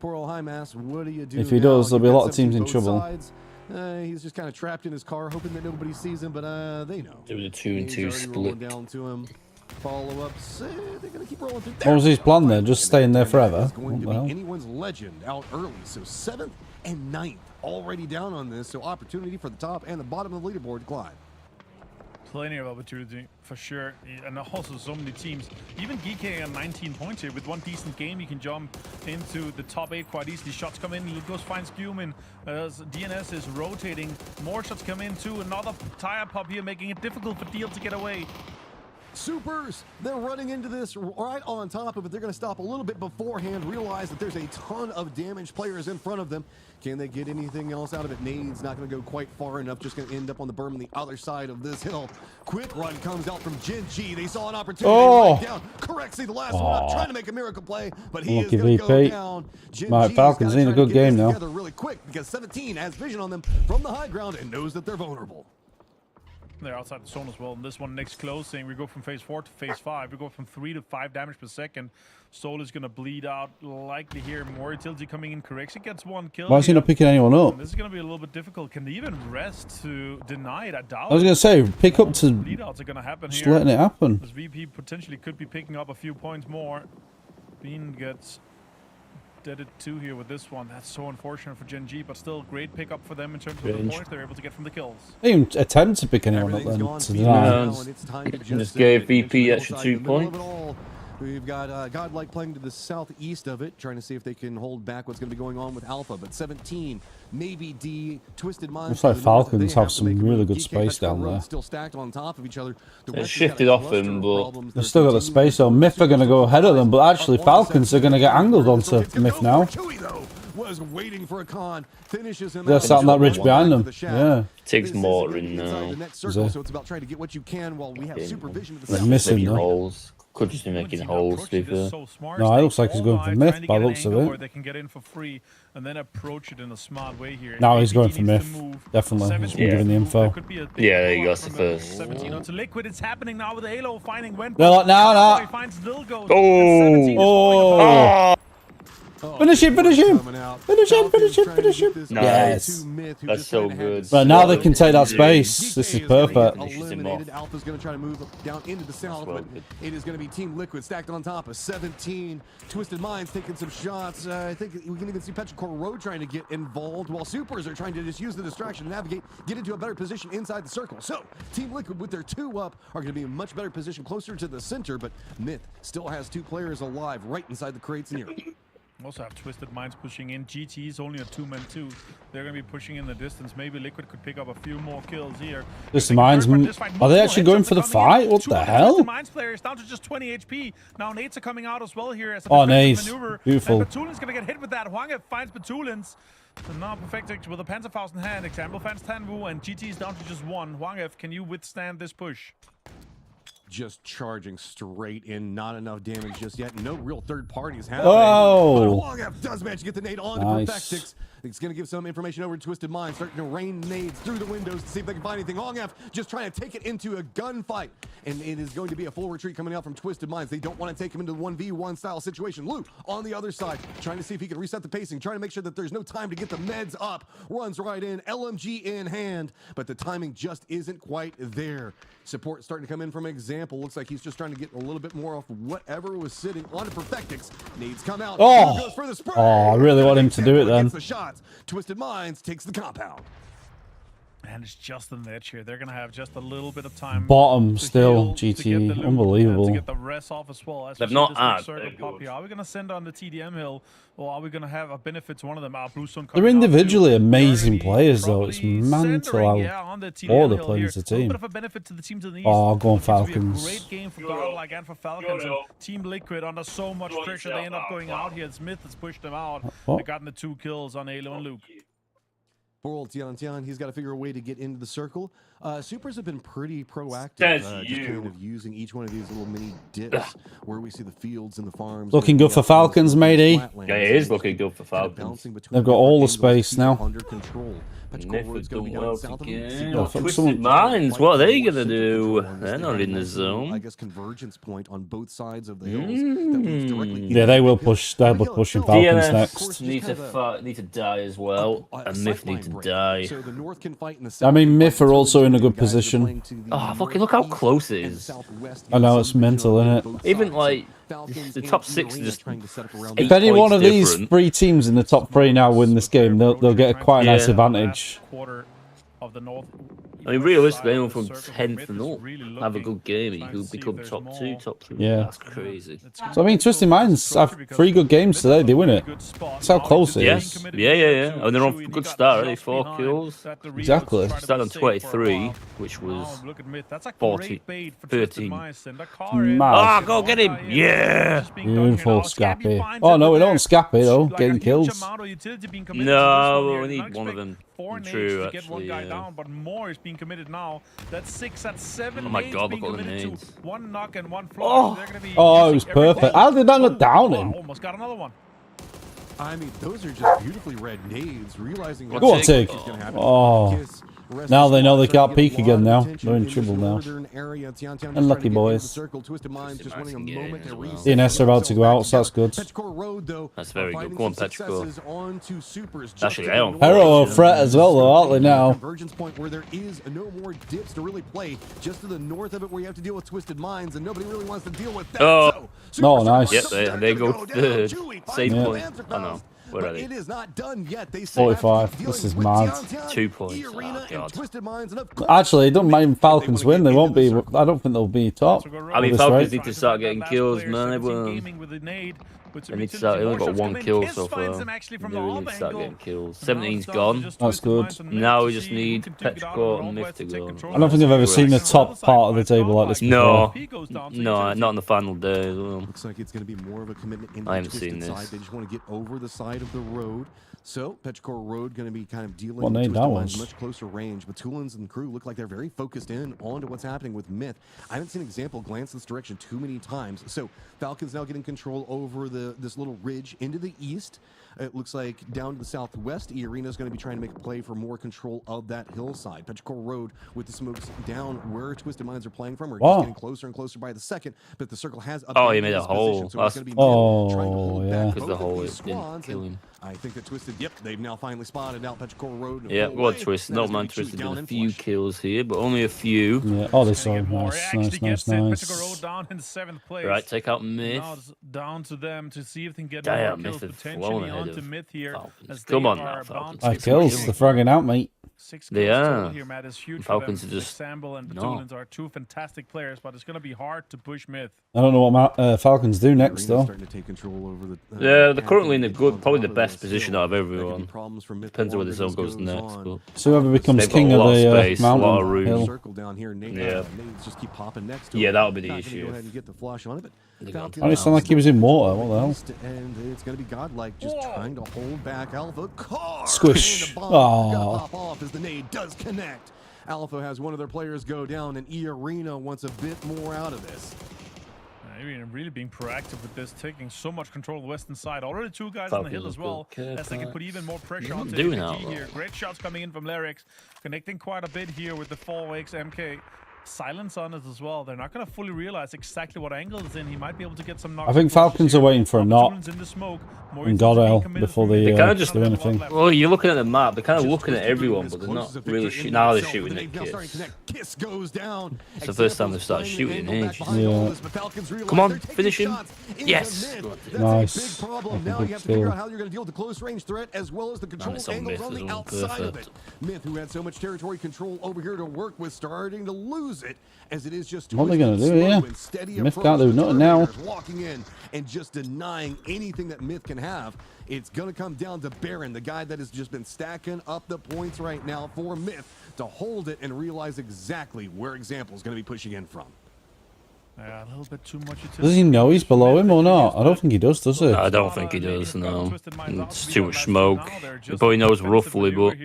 Poor old high mass, what do you do If he now? does, there'll be a lot of You've teams in got trouble. sides. He's just kind of trapped in his car, hoping that nobody sees him, but they know. There was a 2 and He's 2 already rolling split. down to him. Follow-ups, they're going to keep rolling through. What was his plan there? Just staying there forever? It's going What to the be hell? anyone's legend out early. So 7th and 9th already down on this. So opportunity for the top and the bottom of the leaderboard to climb. Plenty of opportunity for sure, and also so many teams. Even GK at 19 points here. With one decent game, you can jump into the top 8 quite easily. Shots come in, Lugos finds Spumin as DNS is rotating. More shots come in too. Another tire pop here, making it difficult for Deal to get away. Supers, they're running into this right on top of it. They're going to stop a little bit beforehand, realize that there's a ton of damaged players in front of them. Can they get anything else out of it? Nade's not going to go quite far enough, just going to end up on the berm on the other side of this hill. Quick run comes out from Gen G. They saw an opportunity right down. Correctly, the last one up, trying to make a miracle play, but he is going to go down. Gen My G's Falcons gotta in a try to good get game this now. together really quick because 17 has vision on them from the high ground and knows that they're vulnerable. They're outside the zone as well. And this one next closing, we go from phase 4 to phase 5. We go from 3 to 5 damage per second. Soul is going to bleed out likely here. More utility coming in. Correction gets 1 kill. Why is he not picking anyone up? And this is going to be a little bit difficult. Can they even rest to deny it? I doubt I was going to say, pick up to bleed outs are going to happen just here. letting it happen. This VP potentially could be picking up a few points more. Bean gets deaded 2 here with this one. That's so unfortunate for Gen G, but still great pickup for them in terms of the points they're able to get from the kills. They didn't even attempt to pick anyone up then. To deny. Just gave VP extra 2 points. We've got Godlike playing to the southeast of it, trying to see if they can hold back what's going to be going on with Alpha. But 17, maybe D, Twisted Minds. Looks like Falcons have some really good space down there. Still stacked on top of each other. They shifted off them, but they've still got the space. So Myth are going to go ahead of them, but actually Falcons are going to get angled onto Myth now. Was waiting for a con, finishes him. They're sat on that ridge behind them. Yeah. Takes more in now. So it's about trying to get what you can while we have supervision of the They're missing though. Holes. Could just be making holes, to be fair. No, it looks like he's going for Myth by the looks of Where it. they can get in for free and then approach it in a smart way here. No, he's going for Myth. Definitely. He's been given the info. Yeah, there you go. That's the first. 17 onto Liquid. It's happening now with the Halo finding Went. They're like, no. He finds Dilgo. Oh. Finish him, finish him! Finish him, finish him, finish him! Yes! That's so good. But now they can take that space. This is perfect. Alpha's going to try to move down into the south, but it is going to be Team Liquid stacked on top of 17. Twisted Minds taking some shots. I think we can even see Petrichor Road trying to get involved, while Supers are trying to just use the distraction to navigate, get into a better position inside the circle. So, Team Liquid with their 2 up are going to be in a much better position closer to the center, but Myth still has 2 players alive right inside the crates near. Also have Twisted Minds pushing in. GT is only a 2-man 2. They're going to be pushing in the distance. Maybe Liquid could pick up a few more kills here. Twisted Minds, are they actually going for the fight? What the hell? Twisted Minds players down to just 20 HP. Now Nades are coming out as well here as a Nades. maneuver. Beautiful. And Batulin's going to get hit with that. Hwang finds Batulins. And now Perfectix with a Panzerfaust in hand. Example finds Tanwu, and GT is down to just 1. Hwang, can you withstand this push? Just charging straight in, not enough damage just yet. No real third parties happening. Oh! But Wongef does manage to get the nade on to Perfectix. It's going to give some information over to Twisted Minds, starting to rain nades through the windows to see if they can find anything. Wongef just trying to take it into a gunfight, and it is going to be a full retreat coming out from Twisted Minds. They don't want to take him into the 1v1 style situation. Luke on the other side, trying to see if he can reset the pacing, trying to make sure that there's no time to get the meds up. Runs right in, LMG in hand, but the timing just isn't quite there. Support starting to come in from Example. Looks like he's just trying to get a little bit more off whatever was sitting on Perfectix. Nades come out. Goes for the spray. Oh, I really want him to do it then. The shots. Twisted Minds takes the compound. And it's just an edge here. They're going to have just a little bit of time. Bottom still, GT. Unbelievable. To get the rest off as well. As They've not Are we going to send on the TDM hill, or are we going to have a benefit to one of them? Bluestone They're individually amazing players, though. It's mental how all the players the team. A bit of a benefit to the teams in the east. Oh, go on Falcons. Great game for Godlike and for Falcons. And Team Liquid under so much pressure, they end up going out here. Smith has pushed them out. They've gotten the 2 kills on Halo and Luke. Poor old Tian, he's got to figure a way to get into the circle. Supers have been pretty proactive, just kind of using each one of these little mini dips where we see the fields and the farms. Looking good for Falcons, matey. Yeah, it is looking good for Falcons. They've got all the space now. Under control. Twisted Minds, what are they gonna do? They're not in the zone. I guess convergence point on both sides of the hills. Yeah, they will push. They'll be pushing Falcons next. Need to die as well, and Myth need to die. So the north can fight in the I mean, Myth are also in a good position. Oh, fucking look how close it is. I know, it's mental, isn't it? Even like the top 6 are just if any one of these 3 teams in the top 3 now win this game, they'll get quite a nice advantage. Quarter of the north. I mean, realistically, anyone from 10th and up have a good game, and you could become top 2, top 3. Yeah. That's crazy. So I mean, Twisted Minds have 3 good games today. They win it. That's how close it is. Yes. Yeah. And they're on a good start, right? 4 kills. Exactly. Started on 23, which was 40, 13. Mad. Ah, go get him! Yeah! Beautiful, Scappy. Oh no, we don't Scappy though. Getting kills. No, we need one of them. 4 nades True, to get one actually, guy yeah. down, but more is being committed now. That's 6, that's 7 Oh my nades God, being look at all the committed nades. to 1 knock and 1 flush. Oh, They're gonna be oh, it was using every perfect. ball. How did that not down Wow, him? almost got another one. I mean, those are just beautifully read nades. Realizing Go on, Tig. Oh. Now they know they can't peek again now. They're in trouble now. Unlucky boys. DNS are about to go out, so that's good. That's very good. Go on, Petrichor. Actually, I don't. Hero are threat as well, though, aren't they now? Convergence point where there is no more dips to really play. Just to the north of it, where you have to deal with Twisted Minds, and nobody really wants to deal with that. Oh. No, nice. Yep, they go third. Save point. Oh no. Where are they? It is not done yet. They 45. This is mad. 2 points. Oh, God. Actually, it doesn't mind Falcons win. They won't be. I don't think they'll be top. I mean, This Falcons rate. need to start getting kills, man. Everyone. They need to start. They only got 1 kill so far. They really need to start getting kills. 17's gone. That's good. Now we just need Petrichor and Myth to go. I don't think I've ever seen the top part of the table like this No, before. no, not on the final day as well. Looks like it's going to be more of a commitment in the I haven't Twisted seen this. side. They just want to get over the side of the road. So, Petrichor Road going to be kind of dealing What with name Twisted that Minds was? much closer range. But Tulins and crew look like they're very focused in onto what's happening with Myth. I haven't seen Example glance this direction too many times. So, Falcons now getting control over this little ridge into the east. It looks like down to the southwest, E-Arena is going to be trying to make a play for more control of that hillside. Petrichor Road with the smokes down where Twisted Minds are playing from. We're just getting closer and closer by the second, but the circle has updated. Oh, he made a his hole. position, so it's gonna be Oh, trying to hold yeah. back Because the both of hole these is didn't squads, kill and him. I think that Twisted, yep, they've now finally spotted out Petrichor Road. and Yeah, pull well, away. Twist. That Not is gonna man be Twist chewed did down a in few flush. kills here, but only a few. Yeah. Oh, this Gonna one. get more. Nice, Actually nice, gets nice, it. nice. Petrichor Road down in 7th place. Right, take out Myth. Now it's down to them to see if they can get Damn, more Myth kills have flown potentially ahead onto of Myth here. Falcons. As Come they on are now, bound Falcons. to I get kills. kills. They're fragging out, mate. 6 They kills are. total here, Matt, is huge Falcons for are them. just- Samble and No. Batulins are 2 fantastic players, but it's going to be hard to push Myth. I don't know what Falcons do next, E-Arena's though. starting to take control over the, Yeah, they're currently in the path good, on probably top the of best this position hill. out of There could be everyone. problems for Myth Depends on where the before zone this goes next. on. But So whoever becomes They've got king a of lot of the space, a lot of mountain room. hill. Circle down here. Yeah. Nades just keep popping next to Yeah, him. that would be the Not gonna issue. Go ahead and get the flush on it, but They got Falcons Oh, it sounded like he was in water. What the hell? east, and it's going to be godlike, just trying to hold back Alpha. Car Squish. and the bomb Aw. gonna pop off as the nade does connect. Alpha has one of their players go down, and E-Arena wants a bit more out of this. Really being proactive with this, taking so much control of the western side. Already 2 guys on the hill Falcons as well, good as they can put even more pressure What onto are they doing APG now, here. though? Great shots coming in from Larix, connecting quite a bit here with the 4x MK. Silence on it as well. They're not going to fully realize exactly what angle is in. He might be able to get some knocks. I think Falcons are waiting for a knock In the smoke. and Godel before they They kind of just do anything. Well, you're looking at the map. They're kind of looking at Just everyone, as but they're close not as a really victory shooting. in Now they're itself, shooting but at they've now started to Kiss. connect. Kiss goes down. It's the first time they've started Examples shooting in playing ages. behind Yeah. all this, but Falcons realize Come on, they're taking finish him. shots into Yes. mid. Good. That's Nice. a big problem. That's a Now good you have to figure steal. out how you're going to deal with the close range threat as well as the control it's on angles Myth on as the well. outside of it. Perfect. Myth, who had so much territory control over here to work with, starting to lose it as it is just What are they gonna twisted, do slow, here? and steady Myth approach can't do to nothing now. Terminators walking in and just denying anything that Myth can have. It's going to come down to Baron, the guy that has just been stacking up the points right now for Myth to hold it and realize exactly where Example is going to be pushing in from. Yeah, a little bit too much. Does he know he's below him or not? I don't think he does he? I don't think he does, no. It's too much smoke. He probably knows roughly, but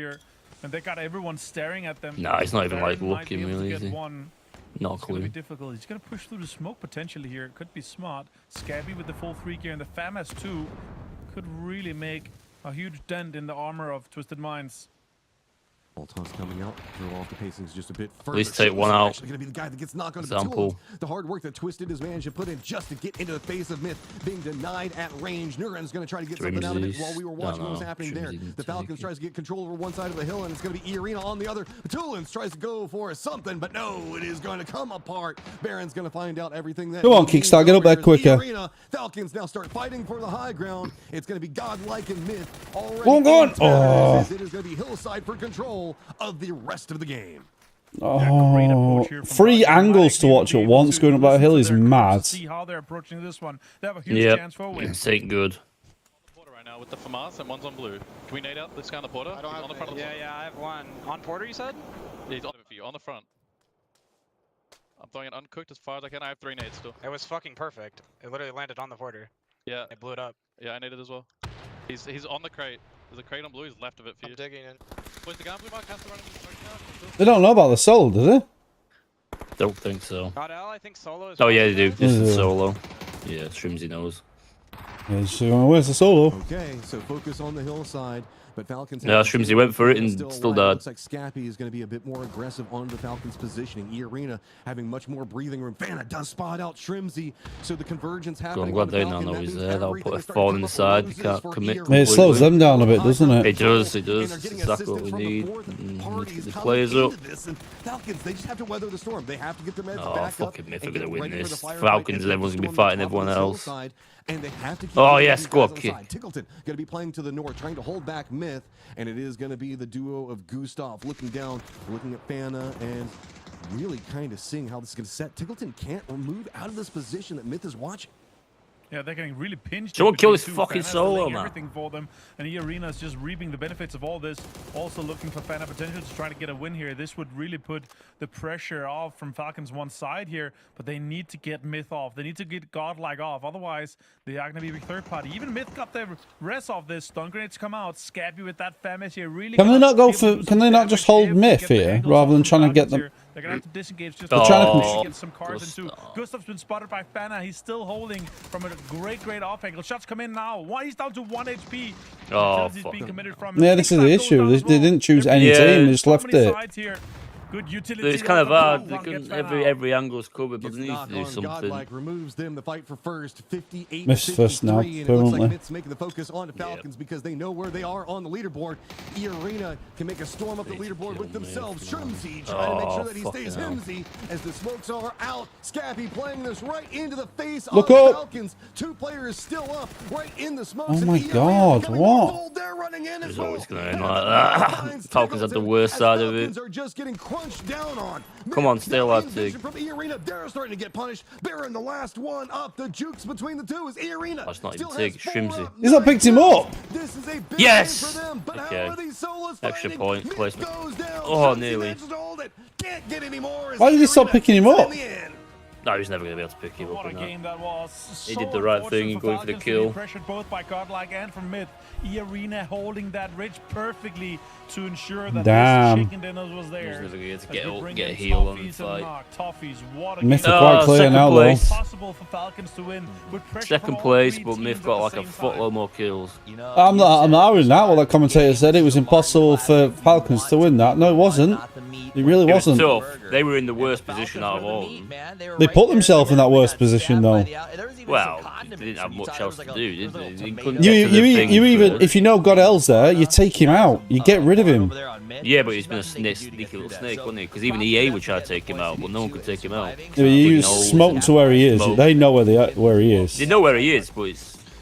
And they got everyone staring at them. Nah, he's not even, like, Baron might be looking, able to really, get is he? one. not a It's going to clue. be difficult. He's going to push through the smoke potentially here. It could be smart. Scabby with the full 3 gear and the FAMAS 2 could really make a huge dent in the armor of Twisted Minds. Bolton's coming out, throw off the pacings just a bit further. least take Shows one is out. Actually going to be the guy that gets knocked on the Example. tools. The hard work that Twisted has managed to put in just to get into the face of Myth, being denied at range. Nuren's going to try to get something out of it while we were watching what was happening there. The Falcons tries to get control over one side of the hill, and it's going to be E-Arena on the other. Tulins tries to go for something, but no, it is going to come apart. Baron's going to find out everything that. Come on, he needs Kickstart, get up over there here. quicker. E-Arena, Falcons now start fighting for the high ground. It's going to be godlike and Myth already. Go on, go on. in tatters, as It is going to be Hillside for control of the rest of the game. Oh, three angles to watch at once going up that hill is mad. See how they're approaching this one. They have a huge Yep, chance for a win. this ain't good. Porter right now with the FAMAS and one's on blue. Can we nade out this guy on the Porter? I don't have on the front of the yeah, I have one. On Porter, you said? Yeah, he's on it for you, on the front. I'm throwing it uncooked as far as I can. I have 3 nades still. It was fucking perfect. It literally landed on the Porter. Yeah. It blew it up. Yeah, I naded as well. He's on the crate. There's a crate on blue. He's left of it for you. I'm digging in. Where's the guy on blue mark? Has to run him right now. They don't know about the soul, do they? Don't think so. God L, I think solo is. Oh yeah, they do. This is Yeah. solo. Yeah, Shrimsy knows. Yeah, so where's the solo? Okay, so focus on the hillside. But Falcons. Yeah, Shrimsy went for it and still died. Looks like Scappy is going to be a bit more aggressive on the Falcons' positioning. E-Arena having much more breathing room. Fana does spot out Shrimsy, so the convergence happening. I'm glad they now know he's there. They'll put a thorn in the side. They can't commit. It slows them down a bit, doesn't it? It does. It does. It's exactly what we need. The players up. Falcons, they just have to weather the storm. They have to get their meds Oh, back fucking up Myth are and gonna get win ready for this. the firefight Falcons and and everyone's gonna be storm fighting on top everyone of the else. hillside, and they have to keep Oh, these yeah, guys squad on kick. side. Tickleton going to be playing to the north, trying to hold back Myth, and it is going to be the duo of Gustav looking down, looking at Fana, and really kind of seeing how this is going to set. Tickleton can't move out of this position that Myth is watching. Yeah, they're getting really pinched. Someone kill between his two. fucking Fana's solo, delaying man. everything for them, and E-Arena is just reaping the benefits of all this. Also looking for Fana potential to try to get a win here. This would really put the pressure off from Falcons one side here, but they need to get Myth off. They need to get Godlike off. Otherwise, they are going to be a big third party. Even Myth got their rest off this. Stun grenades come out. Scappy with that Famis here. Really. Can they not go for? Can they not just hold Myth here rather than trying to get them? They're gonna have to disengage just They're trying to get some cards into. Gustav's been spotted by Fana. He's still holding from a great off angle. Shots come in now. He's down to 1 HP. Oh, He's fuck. being committed from. Yeah, this is the issue. They didn't choose any team. They just left it. Good utility. It's kind of hard. They couldn't, every angle's covered, but they need to do something. Godlike removes them. The fight for first, 58 Myth's first now, and it looks like permanently. Myth's making the focus on the Falcons because they know where they are on the leaderboard. E-Arena can make a storm up the leaderboard with themselves. Shrimsy trying to make sure that he stays himsy as the smokes are out. Scappy playing this right into the face Look of the up. Falcons. 2 players still up right in the smokes. Oh and my E-Arena God, coming what? gold. They're running in as It's well. always going to end like that. Falcons had the worst side of it. Falcons are just getting crunched down on. Come on, stay alive, Tig. From E-Arena, they're starting to get punished. Baron, the last one up. The jukes between the two is E-Arena. That's not even Still Tig, has 4 Shrimsy. up. He's not picked him up. This is a big Yes! game for them, but Okay. how are these solos Extra fighting? point Myth placement. goes down. Oh, Shrimsy nearly. manages to hold it. Can't get any more as Why did he stop E-Arena picking him gets it up? in the end. No, he's never going to be able to pick him up What a in game that. that was. He So did the right thing in unfortunate going for the Falcons to be kill. Pressured both by Godlike and from Myth. E-Arena holding that ridge perfectly to ensure that Damn. this chicken dinners was there. He's never going to As get we up, bring get a in heal on the Toffees and fight. Knock. Toffees, what a Myth game. are quite clear second now, though. place. Possible for Falcons to win with pressure from Second all place, 3 but teams Myth at got the like a same time. footload more kills. I'm not arguing that. What that commentator said, it was impossible for Falcons to win that. No, it wasn't. It really It was wasn't. tough. They were in the worst position out of all of them. They put themselves in that worst position, though. Well, they didn't have much else to do, did they? They couldn't You, get to the thing you even first. if you know Godel's there, you take him out. You get rid of him. Yeah, but he's been a sneaky little snake, wasn't he? Because even EA would try to take him out, but no one could take him out. Yeah, you smoke to where he is. Smoke. They know where he is. They know where he is, but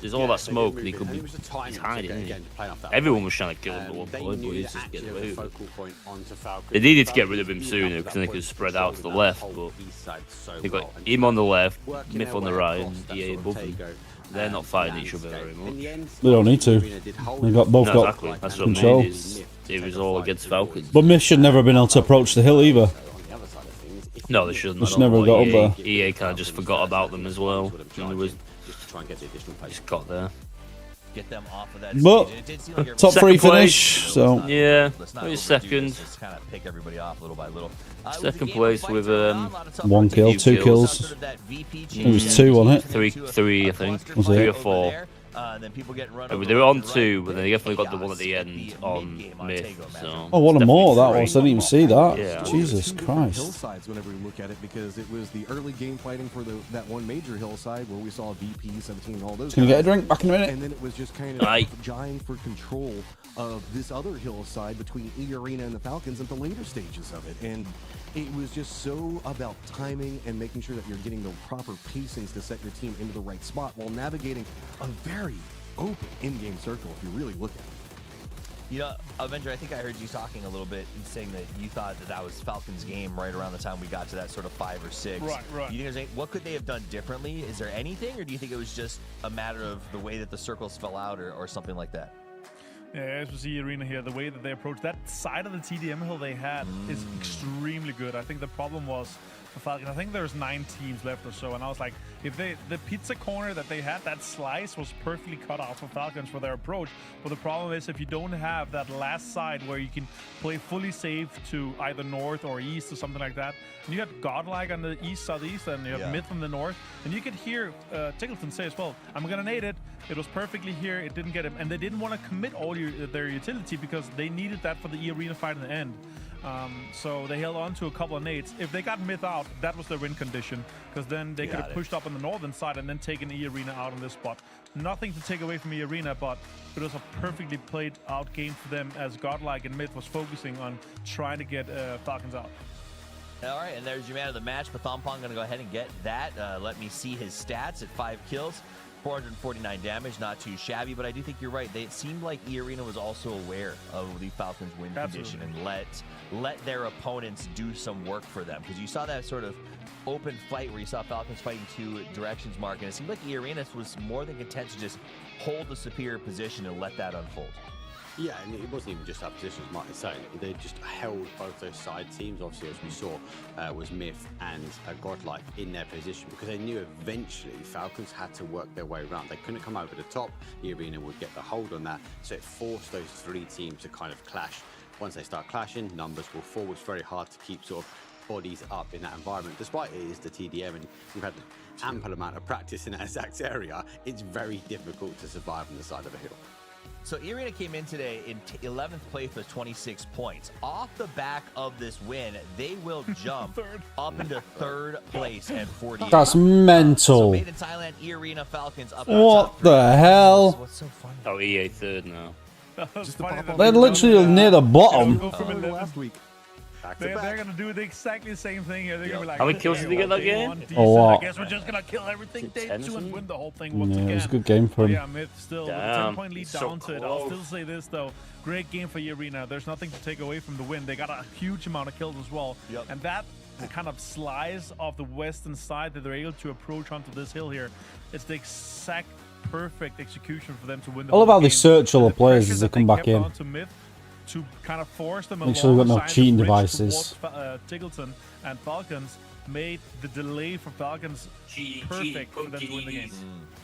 there's all that smoke and he could be It was a tiny he's hiding, bit isn't he? again to play off that Everyone point. was trying to kill him at one They point, but knew he's that just getting actually away was a with it. focal point onto Falcons. They needed to get rid of him Falcons sooner knew because then they that could point spread to out to the hold left, the but east side so they got well. And him on the left, working Myth their on the way right, across and that EA sort of above them. Tego, They're not fighting each other landscape. very In the much. end, They don't need to. Arena did hold They got it. both No, got exactly. That's what I control. mean. It was all against Falcons. But Myth should never have been able to approach the hill either. On the other side of things, if No, you they look shouldn't. They I should don't know never why have got up EA kind of just forgot about them as well. And they was just to try and get the additional pace. just got there. Get them off of that But stage. And it did seem like top everybody- 3 Second place. finish. So Yeah, Let's not maybe overdo second. this. Just kind of pick everybody off little by little. It was a Second game of place fights with, around, a lot of tough 1 kill, rotations. 2 kills. Sort of that VP It was change 2 on it. Three, I think. cluster Was fight it? 3 or over 4. there. Then people getting run They over were on left and 2, right. but then they definitely got the one at the Chaos end at on mid-game on Myth. Tego, So man. oh, what a it's more that definitely was. I didn't even see that. Yeah. Jesus Two different Christ. hillsides whenever we look at it, because it was the early game fighting for that one major hillside where we saw VP 17 and all those Can you get a guys. drink? Back in a minute. And then it was just kind of Aye. vying for control of this other hillside between E-Arena and the Falcons at the later stages of it. And it was just so about timing and making sure that you're getting the proper pacings to set your team into the right spot while navigating a very open in-game circle if you really look at it. You know, Avenger, I think I heard you talking a little bit and saying that you thought that was Falcons' game right around the time we got to that sort of 5 or 6. Right. You think what could they have done differently? Is there anything, or do you think it was just a matter of the way that the circles fell out or something like that? Yeah, as we see Arena here, the way that they approach that side of the TDM hill they had is extremely good. I think the problem was for Falcon, I think there's 9 teams left or so, and I was like, if the pizza corner that they had, that slice was perfectly cut out for Falcons for their approach. But the problem is if you don't have that last side where you can play fully safe to either north or east or something like that, and you had Godlike on the east, southeast, and you have Myth from the north, and you could hear Tiggleton say as well, I'm gonna nade it. It was perfectly here, it didn't get him, and they didn't want to commit all their utility because they needed that for the E-Arena fight in the end. So they held on to a couple of nades. If they got Myth out, that was their win condition, because then they could have pushed up on the northern side and then taken E-Arena out on this spot. Nothing to take away from E-Arena, but it was a perfectly played out game for them as Godlike and Myth was focusing on trying to get Falcons out. All right, and there's your man of the match. Pathompong going to go ahead and get that. Let me see his stats at 5 kills. 449 damage, not too shabby, but I do think you're right. It seemed like E-Arena was also aware of the Falcons' win condition and let their opponents do some work for them. Because you saw that sort of open fight where you saw Falcons fighting 2 directions, Mark, and it seemed like E-Arena was more than content to just hold the superior position and let that unfold. Yeah, and it wasn't even just our positions, Martin saying. They just held both those side teams, obviously, as we saw, was Myth and Godlike in their position, because they knew eventually Falcons had to work their way around. They couldn't come over the top. E-Arena would get the hold on that, so it forced those 3 teams to kind of clash. Once they start clashing, numbers will fall. It's very hard to keep sort of bodies up in that environment. Despite it is the TDM and we've had an ample amount of practice in that exact area, it's very difficult to survive on the side of a hill. So E-Arena came in today in 11th place with 26 points. Off the back of this win, they will jump up into 3rd place at 48. That's mental. So made in Thailand, E-Arena Falcons up. What the hell? What's so funny? Oh, EA 3rd now. They're literally near the bottom. Last week. They're going to do exactly the same thing here. They're going to be like, how many kills did they get that game? A lot. I guess we're just going to kill everything day 2 and win the whole thing once again. It was a good game for him. Yeah, Myth still with a 10-point lead down to it. I'll still say this, though. Great game for E-Arena. There's nothing to take away from the win. They got a huge amount of kills as well. And that kind of slice of the western side that they're able to approach onto this hill here, it's the exact perfect execution for them to win the I love whole how they game. search all the And players pressure as they that come back in. kept onto Myth to kind of force them Make sure they've got no along the cheating side of the bridge devices. towards, Tiggleton and Falcons made the delay for Falcons perfect for them to win the game.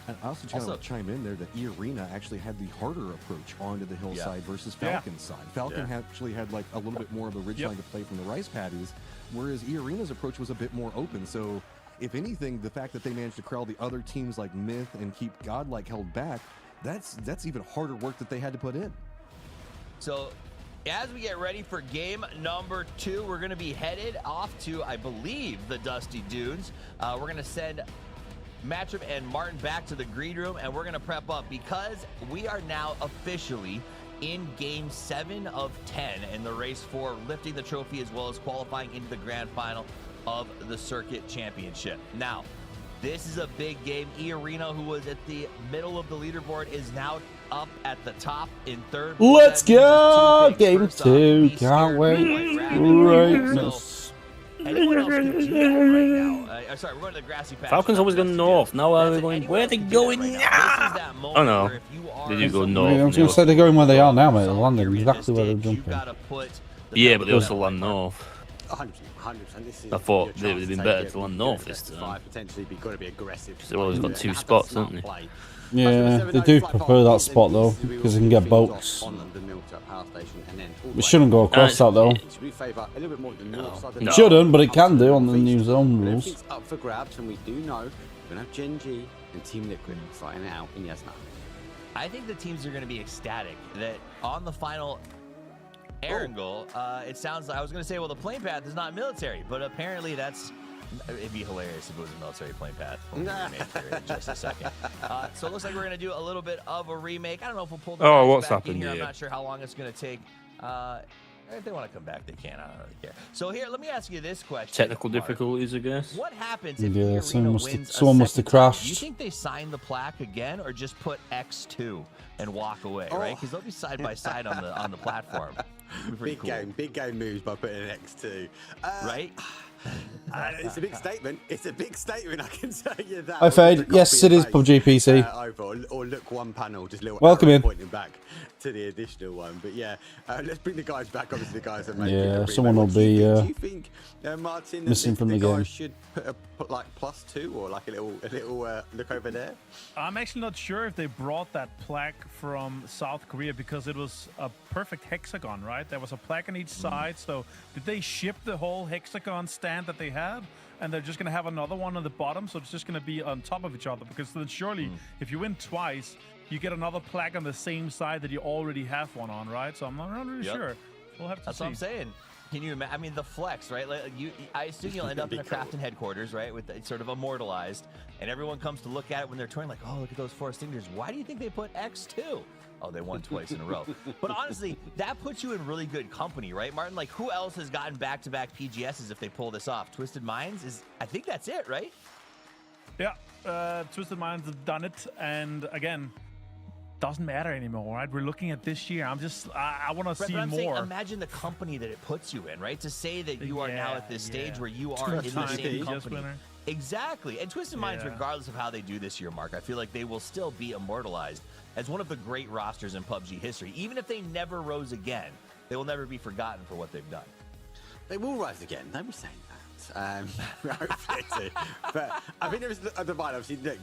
And I also just want to chime in there that E-Arena actually had the harder approach onto the hillside versus Falcon's side. Falcon actually had like a little bit more of a ridgeline to play from the rice paddies, whereas E-Arena's approach was a bit more open. So if anything, the fact that they managed to corral the other teams like Myth and keep Godlike held back, that's even harder work that they had to put in. So as we get ready for game number 2, we're going to be headed off to, I believe, the Dusty Dunes. We're going to send Matchup and Martin back to the green room, and we're going to prep up because we are now officially in game 7 of 10 in the race for lifting the trophy as well as qualifying into the grand final of the Circuit Championship. Now, this is a big game. E-Arena, who was at the middle of the leaderboard, is now up at the top in 3rd. Let's go! Game 2. Can't wait. Greatness. Anyone else can do that right now? Sorry, we're going to the grassy patch. Falcons always go north. Now are they going? Where are they going now? Oh no, they do go north. I was going to say they're going where they are now, mate. They're landing exactly where they're jumping. Yeah, but they also land north. 100%. I thought they would have been better to land north this time. Potentially, be got to be aggressive. Because they've always got 2 spots, haven't they? Yeah, they do prefer that spot though, because they can get boats. We shouldn't go across that though. It shouldn't, but it can do on the new zone rules. It's up for grabs, and we do know we're going to have Gen G and Team Liquid fighting it out in Yasna. I think the teams are going to be ecstatic that on the final Erangel, it sounds like, I was going to say, well, the plane path is not military, but apparently that's, it'd be hilarious if it was a military plane path. We'll remake here in just a second. So it looks like we're going to do a little bit of a remake. I don't know if we'll pull the what's back happened in here. here? I'm not sure how long it's going to take. If they want to come back, they can. I don't really care. So here, let me ask you this question. Technical Mark. difficulties, I guess. What happens if Yeah, the someone arena must have- wins someone a must have second time? Do you crashed. think they sign the plaque again, or just put X2 and walk away, right? Because they'll be side by side on the platform. It'll be pretty Big game moves by putting an X2. Right? It's a big statement. It's a big statement, I can tell you that. Hi, Fade. Yes, it is PUBG PC. Over, or look one panel, just little Welcome arrow in. pointing back to the additional one. But yeah, let's bring the guys back. Obviously, the guys are making Yeah, a someone rematch. will be Do you think Martin, missing from the game. guys should put like +2 or like a little look over there? I'm actually not sure if they brought that plaque from South Korea because it was a perfect hexagon, right? There was a plaque on each side. So did they ship the whole hexagon stand that they had? And they're just going to have another one on the bottom, so it's just going to be on top of each other. Because then surely, if you win twice, you get another plaque on the same side that you already have one on, right? So I'm not really sure. We'll have to That's see. what I'm saying. Can you imagine? I mean, the flex, right? Like I assume you'll end up in a Crafton headquarters, right? With it's sort of immortalized, and everyone comes to look at it when they're touring, like, oh, look at those 4 extinguishers. Why do you think they put X2? Oh, they won twice in a row. But honestly, that puts you in really good company, right, Martin? Like, who else has gotten back-to-back PGSs if they pull this off? Twisted Minds is, I think that's it, right? Yeah, Twisted Minds have done it, and again, doesn't matter anymore, right? We're looking at this year. I want to see But I'm more. saying, imagine the company that it puts you in, right? To say that you are now at this stage where you are in the Two-time same PGS company. winner. Exactly. And Twisted Minds, Yeah. regardless of how they do this year, Mark, I feel like they will still be immortalized as one of the great rosters in PUBG history. Even if they never rose again, they will never be forgotten for what they've done. They will rise again. Don't be saying that. Hopefully too. But I think there is the divide. Obviously, look,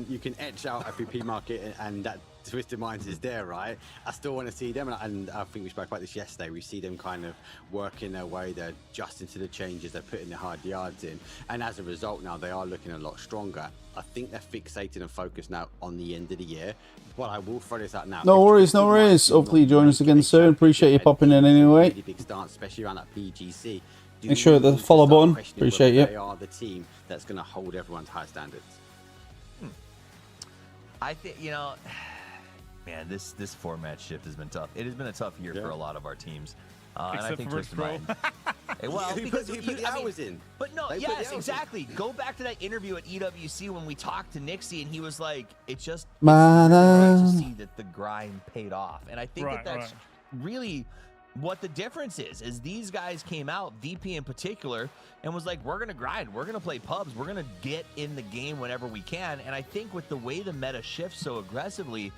you can etch out a PP market, and that Twisted Minds is there, right? I still want to see them, and I think we spoke about this yesterday. We see them kind of working their way. They're adjusting to the changes. They're putting their hard yards in, and as a result, now they are looking a lot stronger. I think they're fixated and focused now on the end of the year. But I will throw this out now. No worries, no worries. Hopefully you join us again soon. Appreciate you popping in anyway. Really big stance, especially around that PGC. Make sure you hit the follow button. Appreciate you. They are the team that's going to hold everyone to high standards. I think, man, this format shift has been tough. It has been a tough year for a lot of our teams. And I think Twisted Minds. Well, who because put the hours in? But no, They put the yes, hours in. exactly. Go back to that interview at EWC when we talked to Nixie, and he was like, "It's just Man, to see that the grind paid off." And I think that's really what the difference is these guys came out, VP in particular, and was like, we're going to grind. We're going to play pubs. We're going to get in the game whenever we can. And I think with the way the meta shifts so aggressively,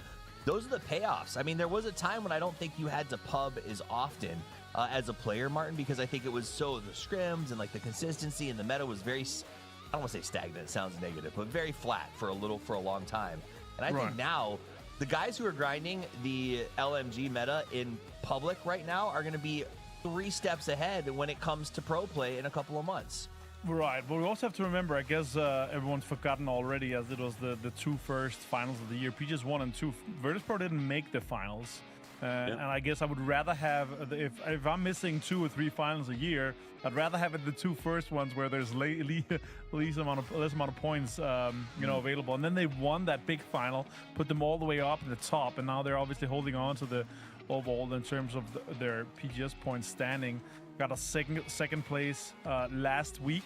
those are the payoffs. I mean, there was a time when I don't think you had to pub as often as a player, Martin, because I think it was so the scrims and like the consistency and the meta was very, I don't want to say stagnant, it sounds negative, but very flat for a long time. And I think now the guys who are grinding the LMG meta in public right now are going to be 3 steps ahead when it comes to pro play in a couple of months. Right, but we also have to remember, I guess everyone's forgotten already, as it was the 2 first finals of the year. PGS 1 and 2. Virtus.pro didn't make the finals. And I guess I would rather have, if I'm missing 2 or 3 finals a year, I'd rather have it the 2 first ones where there's less amount of points available. And then they won that big final, put them all the way up in the top, and now they're obviously holding on to the overall in terms of their PGS points standing. Got a second place last week.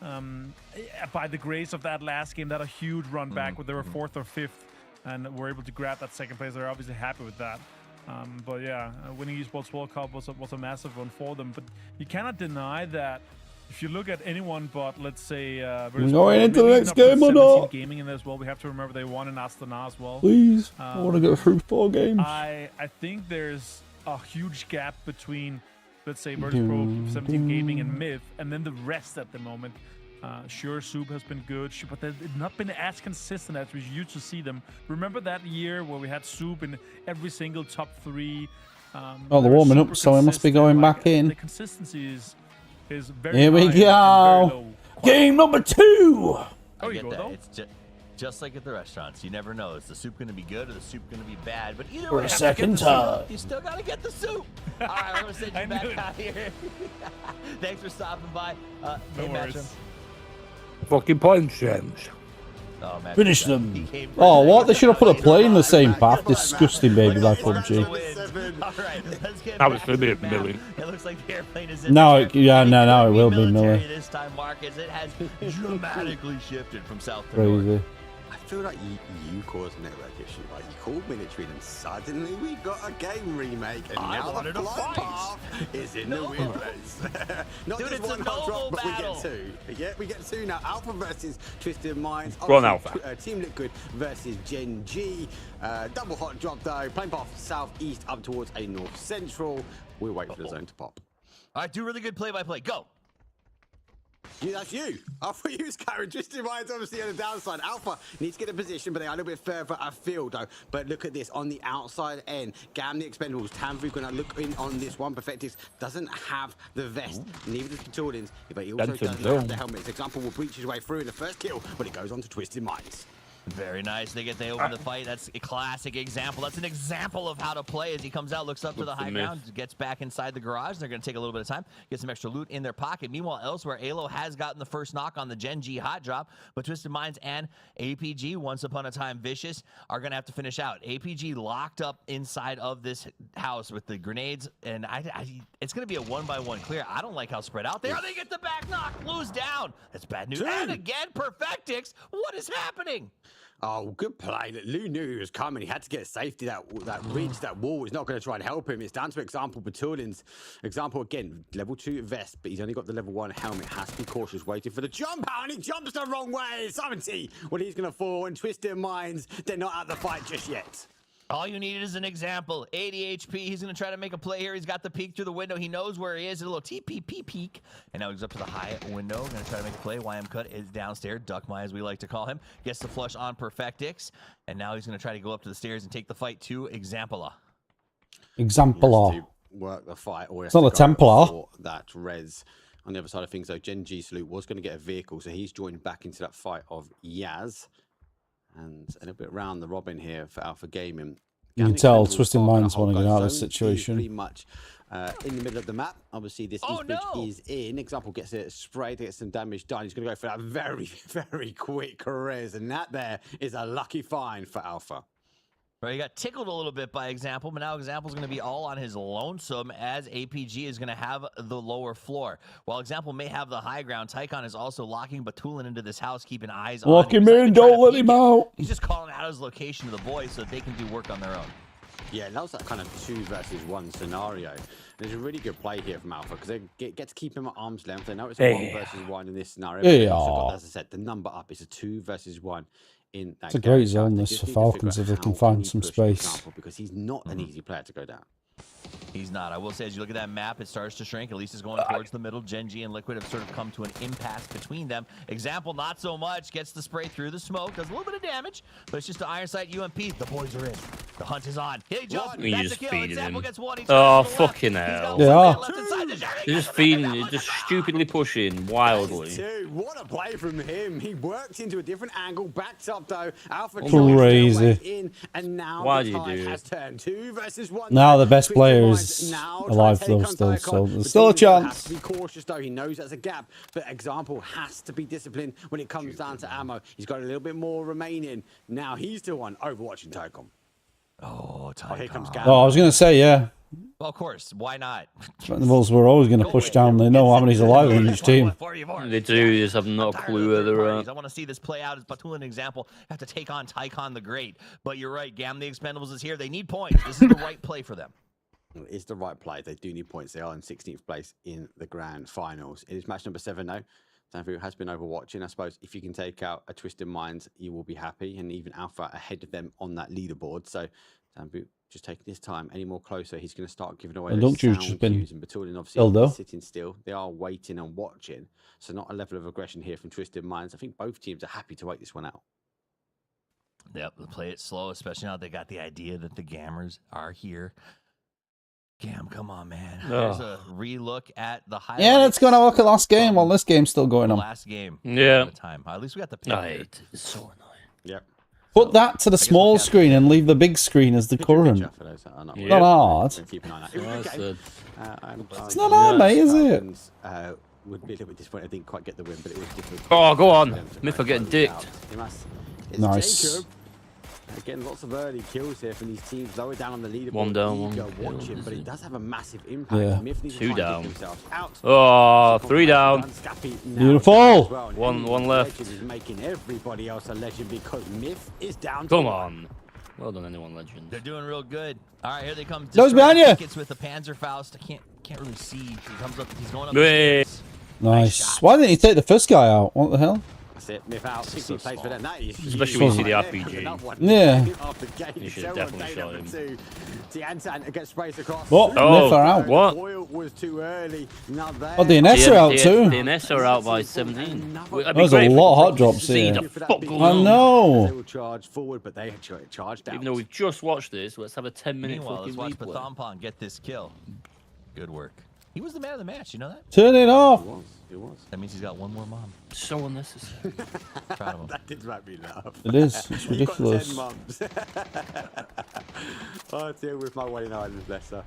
By the grace of that last game, that a huge run back where they were 4th or 5th and were able to grab that second place. They're obviously happy with that. But yeah, winning Esports World Cup was a massive one for them. But you cannot deny that if you look at anyone but, let's say, we're going into the next game or not? Gaming in there as well. We have to remember they won in Astana as well. Please, I want to go through 4 games. I think there's a huge gap between, let's say, Virtus.pro, 17 Gaming, and Myth, and then the rest at the moment. Sure, Soup has been good, but they've not been as consistent as we used to see them. Remember that year where we had Soup in every single top 3? Oh, they're warming up, so I must be going back in. The consistency is very Here we go. Game number 2. I get that. It's just like at the restaurants. You never know. Is the soup going to be good or the soup going to be bad? But either For way, a second time. You still got to get the soup. All right, I'm going to send you back out here. Thanks for stopping by. No worries. Fucking point change. Oh, man, Finish them. Oh, what? They should have put a plane in the same path. Disgusting, baby, like PUBG. husband. All right, let's get That back was to for the me, map. Millie. It looks like the airplane is in No, the air. yeah, no, it will be military Millie. this time, Marcus. It has dramatically shifted from south to Crazy. north. I feel like you caused network issue. Like you called military, and suddenly we got a game remake, and I now wanted the a flight fight. path is in the weird place. Not Dude, just it's a one hot noble drop, but battle. we get two. Yeah, we get two now. Alpha versus Twisted Minds. Go on, Obviously, Alpha. Team Liquid versus Gen G. Double hot drop though. Plane path southeast up towards a north central. We're waiting for the zone to pop. All right, do really good play-by-play. Go. Yeah, that's you. I thought you was Karen. Twisted Minds obviously on the downside. Alpha needs to get a position, but they are a little bit further afield though. But look at this on the outside end. Gam the Expendables. Tanvu gonna look in on this one. Perfectix doesn't have the vest. Neither does Patordins, but he also doesn't have the helmet. This example will breach his way through in the first kill, but it goes on to Twisted Minds. Very nice. They open the fight. That's a classic example. That's an example of how to play as he comes out, looks up to the high ground, gets back inside the garage. They're going to take a little bit of time, get some extra loot in their pocket. Meanwhile, elsewhere, Alo has gotten the first knock on the Gen G hot drop, but Twisted Minds and APG, once upon a time Vicious, are going to have to finish out. APG locked up inside of this house with the grenades, and it's going to be a one-by-one clear. I don't like how spread out they are. They get the back knock. Blue's down. That's bad news. And again, Perfectix. What is happening? Oh, good play. Lou knew he was coming. He had to get safety. That ridge, that wall is not going to try and help him. It's down to example Paturdin's. Example again, level 2 vest, but he's only got the level 1 helmet. Has to be cautious, waiting for the jump out, and he jumps the wrong way. 70 when he's going to fall. And Twisted Minds, they're not at the fight just yet. All you need is an example. 80 HP. He's going to try to make a play here. He's got the peek through the window. He knows where he is. A little TPP peek. And now he's up to the high window. Going to try to make a play. YM Cut is downstairs. Duck My, as we like to call him. Gets the flush on Perfectix. And now he's going to try to go up to the stairs and take the fight to Example. Work the fight. Or It's not a Templar. for that res. On the other side of things, though, Gen G Salute was going to get a vehicle, so he's joined back into that fight of Yaz. And a little bit round the robin here for Alpha Gaming. You can tell Twisted Minds want to get out of this He's situation. pretty much in the middle of the map. Obviously, this East Bridge is in. Example gets it sprayed to get some damage done. He's going to go for that very, very quick res. And that there is a lucky find for Alpha. Right, he got tickled a little bit by Example, but now Example's going to be all on his lonesome as APG is going to have the lower floor. While Example may have the high ground, Tycon is also locking Batulin into this house, keeping eyes on him. Lock him in, don't let him out. He's just calling out his location to the boys so that they can do work on their own. Yeah, that was that kind of 2 versus 1 scenario. There's a really good play here from Alpha because they get to keep him at arm's length. They know it's a 1 versus 1 in this scenario. But they've also got, as I said, the number up. It's a 2 versus 1. In that It's a great zone, They this, just for need to figure Falcons, out if they how can find we some push space. Example, because he's not an easy player to go down. He's not. I will say, as you look at that map, it starts to shrink. At least it's going towards the middle. Gen G and Liquid have sort of come to an impasse between them. Example, not so much. Gets the spray through the smoke. Does a little bit of damage, but it's just an iron sight UMP. The boys are in. The hunt is on. Hey, jump. You That's just a kill. feeding Example him. gets 1. He Oh, turns to the left. fucking hell. They are. They're just feeding you, just stupidly pushing wildly. What a play from him. He worked into a different angle, backed up though. Alpha Crazy. in, and now Why the do you tide do has turned 2 versus 1. Now the best Twisted players Minds now alive trying to though take on still, Tycon. so there's But still a Dylan has chance. to be cautious though. He knows that's a gap, but Example has to be disciplined when it comes down to ammo. He's got a little bit more remaining. Now he's the one overwatching Tycon. Oh, Tycon. Here comes Gam. Oh, I was going to say, yeah. Well, of course. Why not? The Bulls were always going to push down. They know how many's alive in each team. They do, just have no clue where they're at. I want to see this play out as Batulin and Example have to take on Tycon the Great. But you're right, Gam the Expendables is here. They need points. This is the right play for them. It's the right play. They do need points. They are in 16th place in the grand finals. It is match number 7 now. Tanfu has been overwatching. I suppose if you can take out a Twisted Minds, you will be happy. And even Alpha ahead of them on that leaderboard. So Tanfu just taking his time. Any more closer, he's going to start giving away those sound just been cues. And Batulin obviously though. sitting still. They are waiting and watching. So not a level of aggression here from Twisted Minds. I think both teams are happy to wait this one out. Yep, they'll play it slow, especially now they got the idea that the Gammers are here. Gam, come on, man. There's a relook at the highlights. Yeah, let's go and have a look at last game while this game's still going on. Last game. Yeah. Time. At least we got the picture. It's so annoying. Yep. Put that to the small screen and leave the big screen as the current. Not hard. It's not hard, mate, is it? Would be a little bit disappointed. I didn't quite get the win, but it was difficult. Oh, go on. Mytha getting dicked. Nice. Jacob. Again, lots of early kills here from these teams lower down on the leaderboard. One down, Eager one watch kill, it, but is it it? does have a massive impact. Yeah. Myth needs to Two try and down. dig themselves out. Oh, three down. Scappy now Beautiful. down as well, and One anyone left. Legend is making everybody else a legend because Myth is down. Come to on. Well done, anyone legend. They're doing real good. All right, here they come. Those behind you. Tickets with the Panzerfaust. I can't really see. He comes up. He's going up. The Wait. stairs. Nice. Why didn't he take the first guy out? What the hell? That's it. Myth out. 16 plays for them. That is Especially when you see the huge. RPG. Another one. Yeah. After game, You should Zero have on definitely day shot number him. 2. Tiantan gets sprayed across. What? Oh, Myth are out. what? Oil was too early. Now there. Oh, DNS are out too. DNS are out by 17. There's a lot of hot drops See here. the fuck going I on. know. They will charge forward, but they charged out. Even though we've just watched this, let's have a 10-minute Meanwhile, let's fucking watch replay. Pathampon get this kill. Good work. He was the man of the match. You know that? Turn it off. It was. That means he's got one more mom. So unnecessary. Proud of him. That did make me laugh. It is. It's He got 10 ridiculous. months. I deal with my Wayne Islands lesser.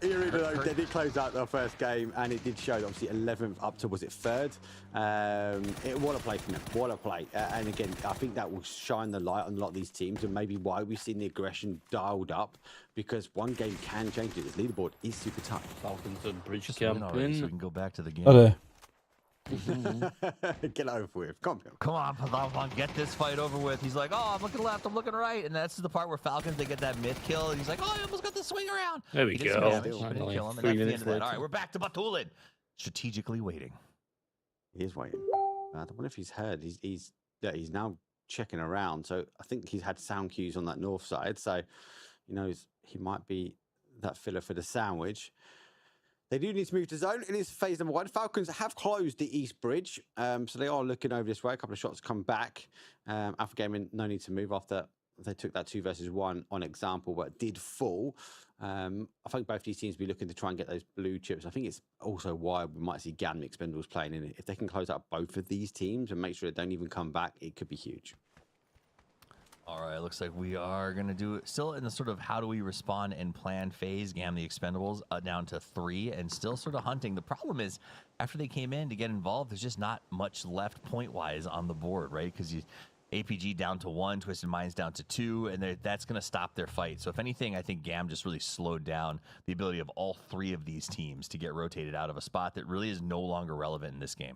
Eerie though, they did close out their first game, and it did show that obviously 11th up to, was it 3rd? What a play from them. What a play. And again, I think that will shine the light on a lot of these teams, and maybe why we've seen the aggression dialed up, because one game can change it. This leaderboard is super tough. Falcons are bridge Just win already so we camping. can go back to the game. Are they? Get it over with. Come on. Come on, Pathampon, get this fight over with. He's like, oh, I'm looking left, I'm looking right. And that's the part where Falcons, they get that myth kill. And he's like, oh, I almost got the swing around. There we He did some go. damage, but didn't Finally, kill him, and 3 that's the minutes end of that. later. All right, we're back to Batulin. Strategically waiting. He is waiting. I wonder if he's heard. He's now checking around. So I think he's had sound cues on that north side. So he knows he might be that filler for the sandwich. They do need to move to zone. It is phase number 1. Falcons have closed the east bridge, so they are looking over this way. A couple of shots come back. Alpha Gaming, no need to move after they took that 2 versus 1 on example, but did fall. I think both these teams will be looking to try and get those blue chips. I think it's also why we might see Gam Expendables playing in it. If they can close out both of these teams and make sure they don't even come back, it could be huge. All right, looks like we are going to do it still in the sort of how do we respond and plan phase. Gam the Expendables down to 3 and still sort of hunting. The problem is after they came in to get involved, there's just not much left point-wise on the board, right? Because APG down to 1, Twisted Minds down to 2, and that's going to stop their fight. So if anything, I think Gam just really slowed down the ability of all 3 of these teams to get rotated out of a spot that really is no longer relevant in this game.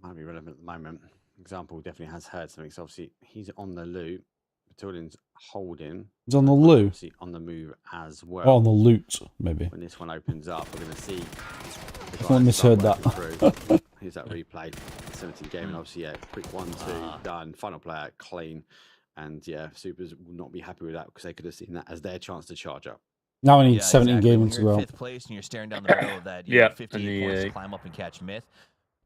Might be relevant at the moment. Example definitely has heard something. So obviously he's on the loot. Battalions holding. He's on the loo. Obviously on the move as well. Oh, on the loot, maybe. When this one opens up, we're going to see. I misheard that. Here's that replay. 17 game, and obviously, yeah, quick 1-2, done. Final player, clean. And yeah, Supers will not be happy with that because they could have seen that as their chance to charge up. Now I need 17 exactly. gaming When as you're well. in 5th place and you're staring down the middle of that, you Yeah, know, 58 and points the, to climb up and catch Myth.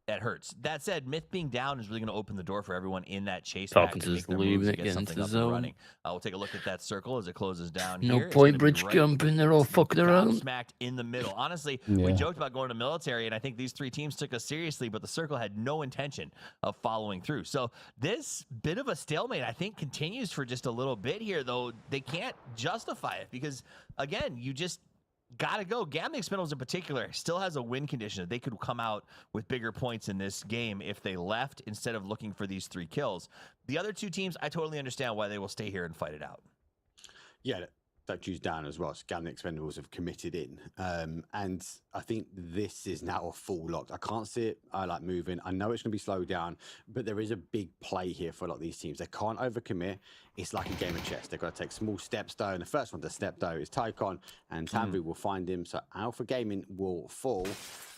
That hurts. That said, Myth being down is really going to open the door for everyone in that chase back Falcons to make is their leaving moves it, and get getting something into up the and zone. running. We'll take a look at that circle as it closes down No here. It's point gonna be bridge right jumping, they're all fucking around. smacked in the middle. Honestly, Yeah. we joked about going to military, and I think these 3 teams took us seriously, but the circle had no intention of following through. So this bit of a stalemate, I think, continues for just a little bit here, though they can't justify it because, again, you just gotta go. Gam the Expendables in particular still has a win condition. They could come out with bigger points in this game if they left instead of looking for these 3 kills. The other 2 teams, I totally understand why they will stay here and fight it out. Yeah, that choose down as well. So Gam the Expendables have committed in. And I think this is now a full lock. I can't see it like moving. I know it's going to be slowed down, but there is a big play here for a lot of these teams. They can't overcommit. It's like a game of chess. They've got to take small steps though. And the first one to step though is Tycon, and Tanvu will find him. So Alpha Gaming will fall.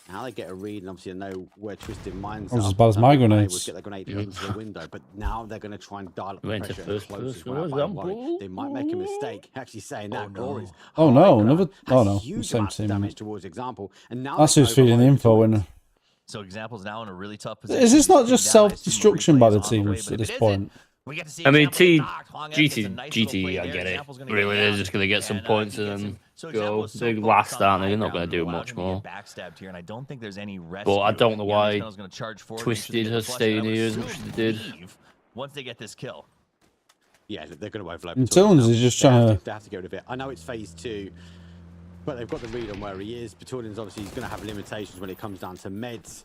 Now they get a read, and obviously I know where Twisted Minds That was are. as bad as my Able grenades. to get their grenade into the window, but now they're going to try and dial up the Went to pressure and first close person, this one out by was one. that They might make a mistake actually saying that. Glorious. Oh no, High another. ground Oh has no, huge same amounts of team. damage towards example, and now That's they who's feeding the overload info towards- in. So Example's now in a really tough position. Is this not He's just pinned down. I assume self-destruction by the replay's on way, teams but at if this it point? isn't, we get to see I mean, Example get knocked. Hwang Ed gets a nice little GT, play I there. get it. Example's gonna Really, get they're down, just going to get some and, points he and gets then him. So go. Example is so Big focused last on down, the they're high not going ground, to do it allows much him to more. get backstabbed here, and I don't think there's any rest. But I here. don't know Young why Expendables gonna charge forward, Twisted make sure they has get the flush, stayed and I would here as much as assume they did. leave once they get this kill. Yeah, they're going to overload. And Battalion Tillins now. is just They have trying They have to get rid of it. I know it's phase 2, but they've got the read on where he is. Battalion's obviously he's going to have limitations when it comes down to meds.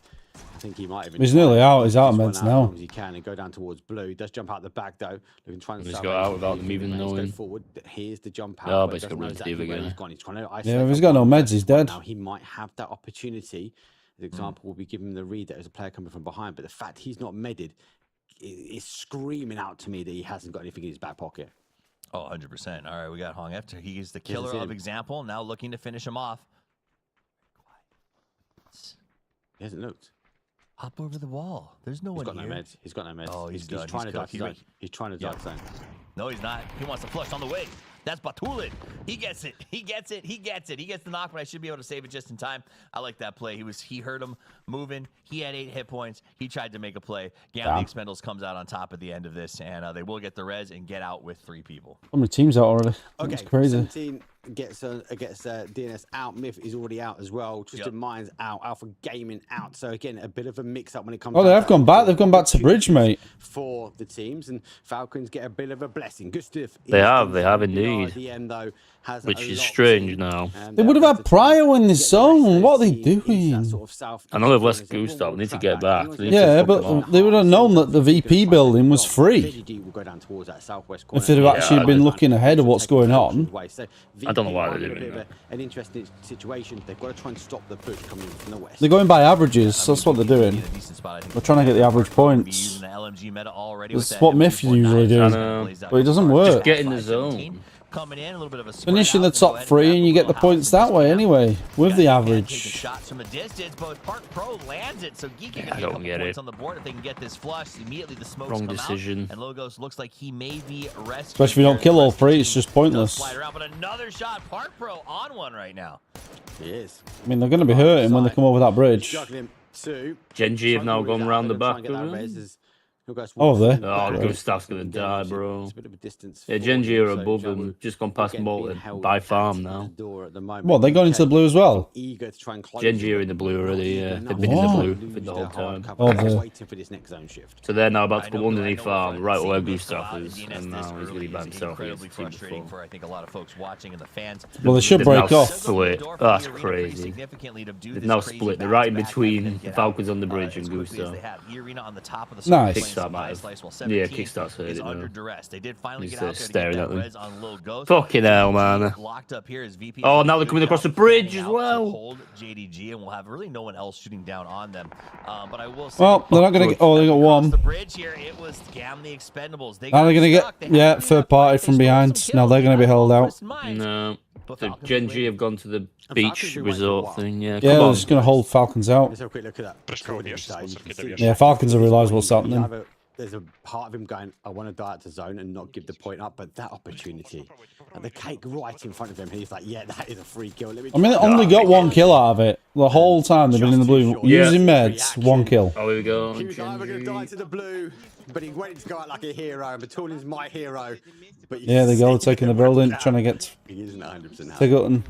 I think he might even. He's nearly out. He's out of Just meds run out as now. long as he can and go down towards blue. He does jump out the back though. Looking trying to He's salvage got out it. without He them even managed to go knowing. forward. Here's the jump out. Yeah, but but he's doesn't got know run exactly Steve where again. he's gone. He's trying to Yeah, isolate if he's that got no one meds, person he's spot dead. now. He might have that opportunity. The example will be giving him the read that there's a player coming from behind, but the fact he's not medded is screaming out to me that he hasn't got anything in his back pocket. Oh, 100%. All right, we got Hong after. He's the killer him. of example, now looking to finish him off. He hasn't looked. Hop over the wall. There's no He's one got here. no meds. He's got no meds. Oh, he's done. trying He's to cooked. dodge zone. He's trying to dodge zone. No, he's not. He wants to flush on the way. That's Batulin. He gets it. He gets it. He gets it. He gets the knock, but I should be able to save it just in time. I like that play. He heard him moving. He had 8 hit points. He tried to make a play. Gambling Expendables comes out on top at the end of this, and they will get the res and get out with 3 people. How many teams out already? Okay, That's crazy. 17 gets DNS out. Myth is already out as well. Twisted Minds out. Alpha Gaming out. So again, a bit of a mix-up when it comes. Oh, they down have to gone back. They've gone back to bridge, mate. For the teams, and Falcons get a bit of a blessing. Gustav. They have indeed. RDM, though, has Which a is lot strange to- now. They would have had Pryor in this zone. What are they doing? I know they've left Gustav. They need to get back. They need to Yeah, fuck him up. but they would have known that the VP building was free. JGG will go down towards that southwest If they'd have actually been looking ahead of what's going on. I don't know why VP they're are in a doing bit of an interesting situation. They've got to try and stop the push coming in from the west. They're going by averages. That's what they're doing. They're trying to get the average points. That's what Myth usually do. But it doesn't work. Just get in the zone. Coming in, a little bit of a Finish in the top 3 and you get the points that way anyway, with the average. Shots from a distance, but Park Pro lands it, so Geek can I get a don't couple get points it. on the board if they can get this flush. Immediately the smokes Wrong come decision. out, and Logos looks like he may be rescued. Especially if you don't kill all 3, it's just pointless. Slide around, but another shot. Park Pro on one right now. He is. I mean, they're going to be hurting when they come over that bridge. Juggling 2. Genji have now gone round the back of him. Oh, have they? Oh, Gustav's gonna die, bro. Yeah, Genji are above him. Just gone past Bolton by farm now. What, they gone into the blue as well? Genji are in the blue already, yeah. They've been in the blue for the whole time. Oh, they- Waiting for this next zone shift. So they're now about to come underneath farm, right where Gustav is, and now he's really by himself. Incredibly frustrating for I think a lot of folks watching and the fans. Well, they should They've break now off. Split. Oh, that's crazy. They've now split. They're right in between the Falcons on the bridge and Gustav. Nice. Kickstart might have. Yeah, Kickstart's heard it now. Duress. They did finally He's get out there to staring get at that them. res on Lil Ghost. Fucking hell, man. Locked up here is VP. Oh, now they're coming across the bridge as well. Hold JDG, and we'll have really no one else shooting down on them. But I will say, Well, they're not going to get... Oh, they got one. the bridge here, it was Gam the Expendables. Now they're going to stuck. get... Yeah, third party from behind. Now they're going to be held out. No. The Genji have gone to the beach resort thing, yeah. Yeah, Come they're on. just going to hold Falcons out. Let's have a quick look at that. Yeah, Falcons will realise what's happening. There's a part of him going, I want to die at the zone and not give the point up, but that opportunity, and the cake right in front of him, he's like, yeah, that is a free kill. Let me I mean, they only got 1 kill out of it. The whole time they've been in the blue. Yeah. Using meds, 1 kill. Oh, here we go. He was either going to die Genji. to the blue, but he wanted to go out like a hero, and Batulin's my hero. But Yeah, they go taking the building, trying to get... he isn't 100% happy. Take Utton.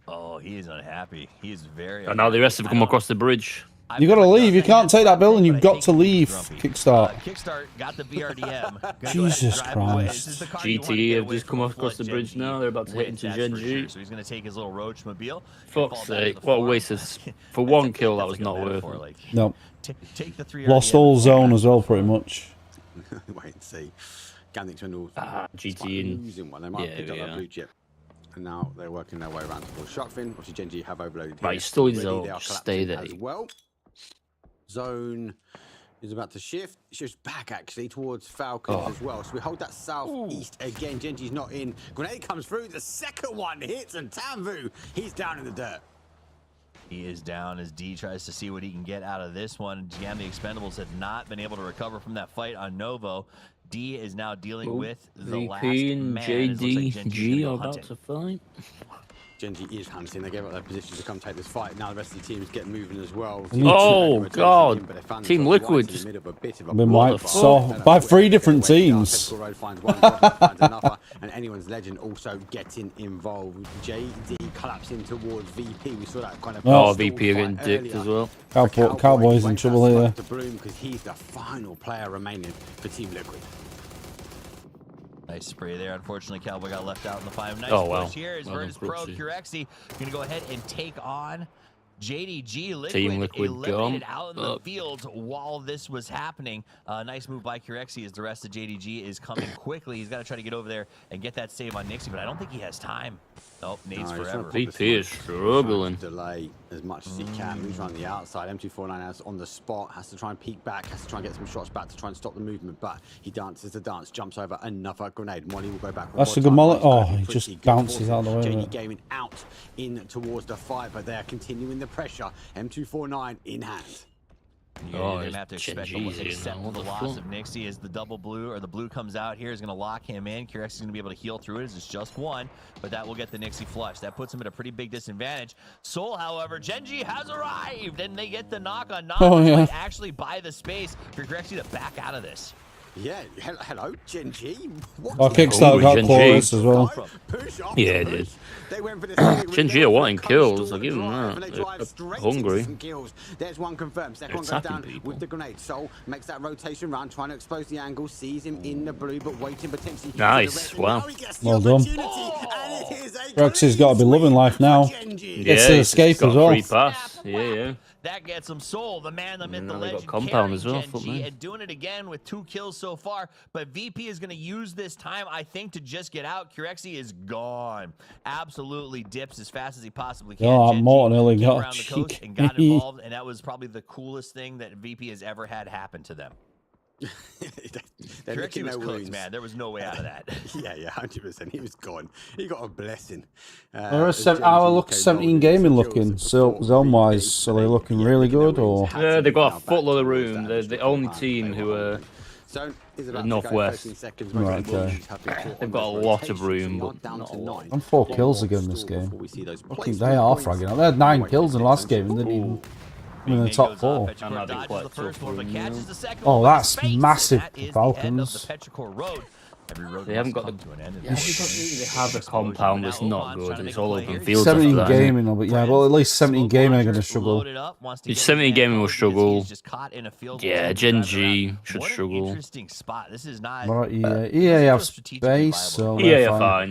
Oh, he is unhappy. He is very. And now the rest have come across the bridge. You got to leave. You can't take that building. You've got to leave. Kickstart. Kickstart got the BRDM. Jesus Christ. GTE have just come across the bridge now. They're about to hit into Genji. So he's going to take his little roach mobile. Fuck's sake. What a waste of... For 1 kill, that was not worth it. No. Take the 3 Lost all zone as well, pretty much. Wait and see. Gandix Swindles. GT in. Losing one. They might have picked up that blue chip. And now they're working their way around towards Sharkfin. Obviously, Genji have overloaded. Right, here. he's still in Already zone. they are Just stay collapsing there. As well. Zone is about to shift. Shifts back actually towards Falcons as well. So we hold that southeast again. Genji's not in. Grenade comes through. The second one hits, and Tamvu, he's down in the dirt. He is down as D tries to see what he can get out of this one. Gam the Expendables have not been able to recover from that fight on Novo. D is now dealing with the last VP and man. It looks like Genji's gonna JDG be are about hunting. to fight. Genji is hunting. They gave up their position to come take this fight. Now the rest of the teams get moving as well. Oh, God. Team Liquid just... Been wiped off by 3 different teams. And anyone's legend also getting involved. JD collapsing towards VP. We saw that kind of. Oh, VP are getting dicked as well. Cowboys in trouble here. To Bloom because he's the final player remaining for Team Liquid. Nice spray there. Unfortunately, Cowboy got left out in the 5. Nice Oh, wow. push here is Well Virtus done, Pro. Cripsy. Curexy going to go ahead and take on JDG Team Liquid Liquid eliminated gone. out in the fields while this was happening. Nice move by Kirexi as the rest of JDG is coming quickly. He's got to try to get over there and get that save on Nixie, but I don't think he has time. Nope, nades forever. VP is struggling. Delay as much as he can. Moves around the outside. M249 has on the spot. Has to try and peek back. Has to try and get some shots back to try and stop the movement. But he dances the dance. Jumps over another grenade. Molly will go back. That's a good molly. Oh, he just bounces out of the way. JD Gaming out in towards the fight, but they are continuing the pressure. M249 in hand. Yeah, Oh, they're gonna have to expect almost accept the loss of Nixie as the double blue or the blue comes out here is gonna lock him in. Kirex is gonna be able to heal through it as it's just one, but that will get the Nixie flush. That puts him at a pretty big disadvantage. Soul, however, Genji has arrived and they get the knock on knock. Oh, yeah. Actually buy the space for Kirexi to back out of this. Yeah, hello, Genji. Oh, Kickstarter got chorus as well. Yeah, it is. Genji are wanting kills. I'll give them that. They're hungry. There's one confirmed. Second one goes down with the grenade. Soul makes that rotation round, trying to expose the angle. Sees him in the blue, but waiting potentially. Nice. Wow. Well done. Rexy's got to be loving life now. Gets to escape as well. Free pass. Yeah. That gets him Soul, the man, the myth, the Now they got legend, compound as well, Genji, and doing it again with 2 kills so far. But VP is going to use this time, I think, to just get out. Kirexi is gone. Absolutely dips as fast as he possibly can. Oh, Genji Morton nearly came got around the coast cheek. and got involved, and that was probably the coolest thing that VP has ever had happen to them. Kirexi was cooked, man. There was no way out of that. Yeah, 100%. He was gone. He got a blessing. Our 17 gaming looking, so zone-wise, are they looking really good, or? Yeah, they've got a footload of room. They're the only team who are northwest. Right, okay. They've got a lot of room, but not a lot. I'm 4 kills again this game. Fucking, they are fragging out. They had 9 kills in the last game and didn't even come in the top 4. Oh, that's massive for Falcons. They haven't got the. They have a compound that's not good, and it's all open fields. 17 gaming, but yeah, well, at least 17 gaming are going to struggle. 17 gaming will struggle. Yeah, Genji should struggle. Right, EA have space, so EA are fine.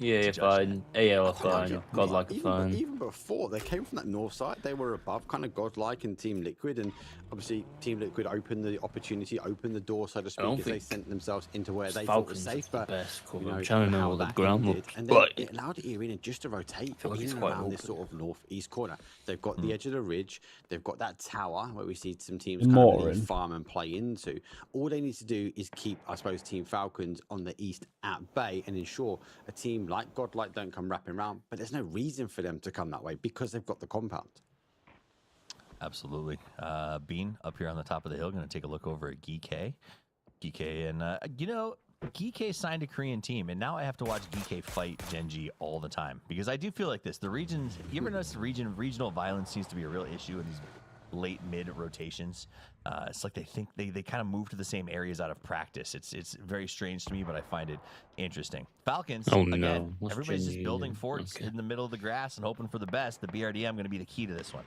EA are fine. AL are fine. Godlike are fine. Even before, they came from that north side. They were above kind of Godlike and Team Liquid, and obviously Team Liquid opened the opportunity, opened the door, so to speak, as they sent themselves into where they thought was safe. But you know, I'm trying to know what the ground looks like. It allowed Arena just to rotate in and around this sort of northeast corner. They've got the edge of the ridge. They've got that tower where we see some teams kind of farm and play into. All they need to do is keep, I suppose, Team Falcons on the east at bay and ensure a team like Godlike don't come wrapping around. But there's no reason for them to come that way because they've got the compound. Absolutely. Bean up here on the top of the hill, going to take a look over at Geek. And, you know, Geek signed a Korean team, and now I have to watch Geek fight Genji all the time because I do feel like this. The regions, you ever notice the regional violence seems to be a real issue in these late mid rotations. It's like they think they kind of move to the same areas out of practice. It's very strange to me, but I find it interesting. Falcons, again, everybody's just building forts in the middle of the grass and hoping for the best. The BRDM going to be the key to this one.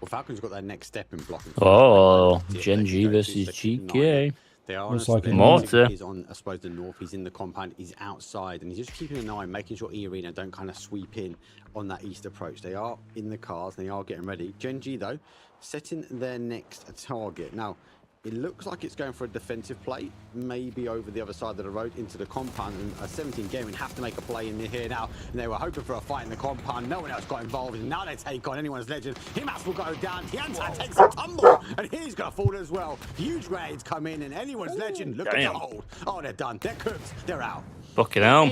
Well, Falcons got that next step in blocking. Oh, Genji versus GK. They are like Mortar. He's on, I suppose, the north. He's in the compound. He's outside, and he's just keeping an eye, making sure E-Arena don't kind of sweep in on that east approach. They are in the cars. They are getting ready. Genji, though, setting their next target. Now, it looks like it's going for a defensive play, maybe over the other side of the road into the compound. And 17 Gaming have to make a play in here now. And they were hoping for a fight in the compound. No one else got involved. And now they take on anyone's legend. Himas will go down. Tianta takes a tumble. And he's going to fall as well. Huge raids come in. And anyone's legend, look at the hold. Oh, they're done. They're cooked. They're out. Fucking hell.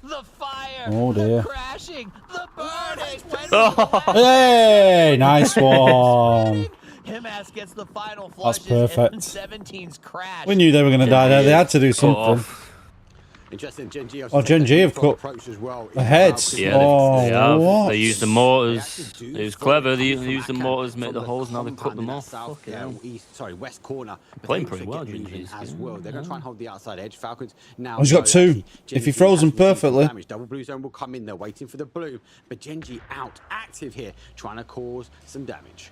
The fire, oh dear. the crashing, the burning. Hey, nice one. Himas gets the final flush. That's perfect. 17's crash. We knew they were going to die there. They had to do something. Interesting. Genji. Oh, Genji have cut the heads. Yeah, oh, they used the mortars. It was clever. They used the mortars, make the holes. Now they cut them off. West corner. Playing pretty well, Genji. As well. They're going to try and hold the outside edge. Falcons now. He's got 2. If he throws them perfectly. Double blue zone will come in. They're waiting for the blue, but Genji out, active here, trying to cause some damage.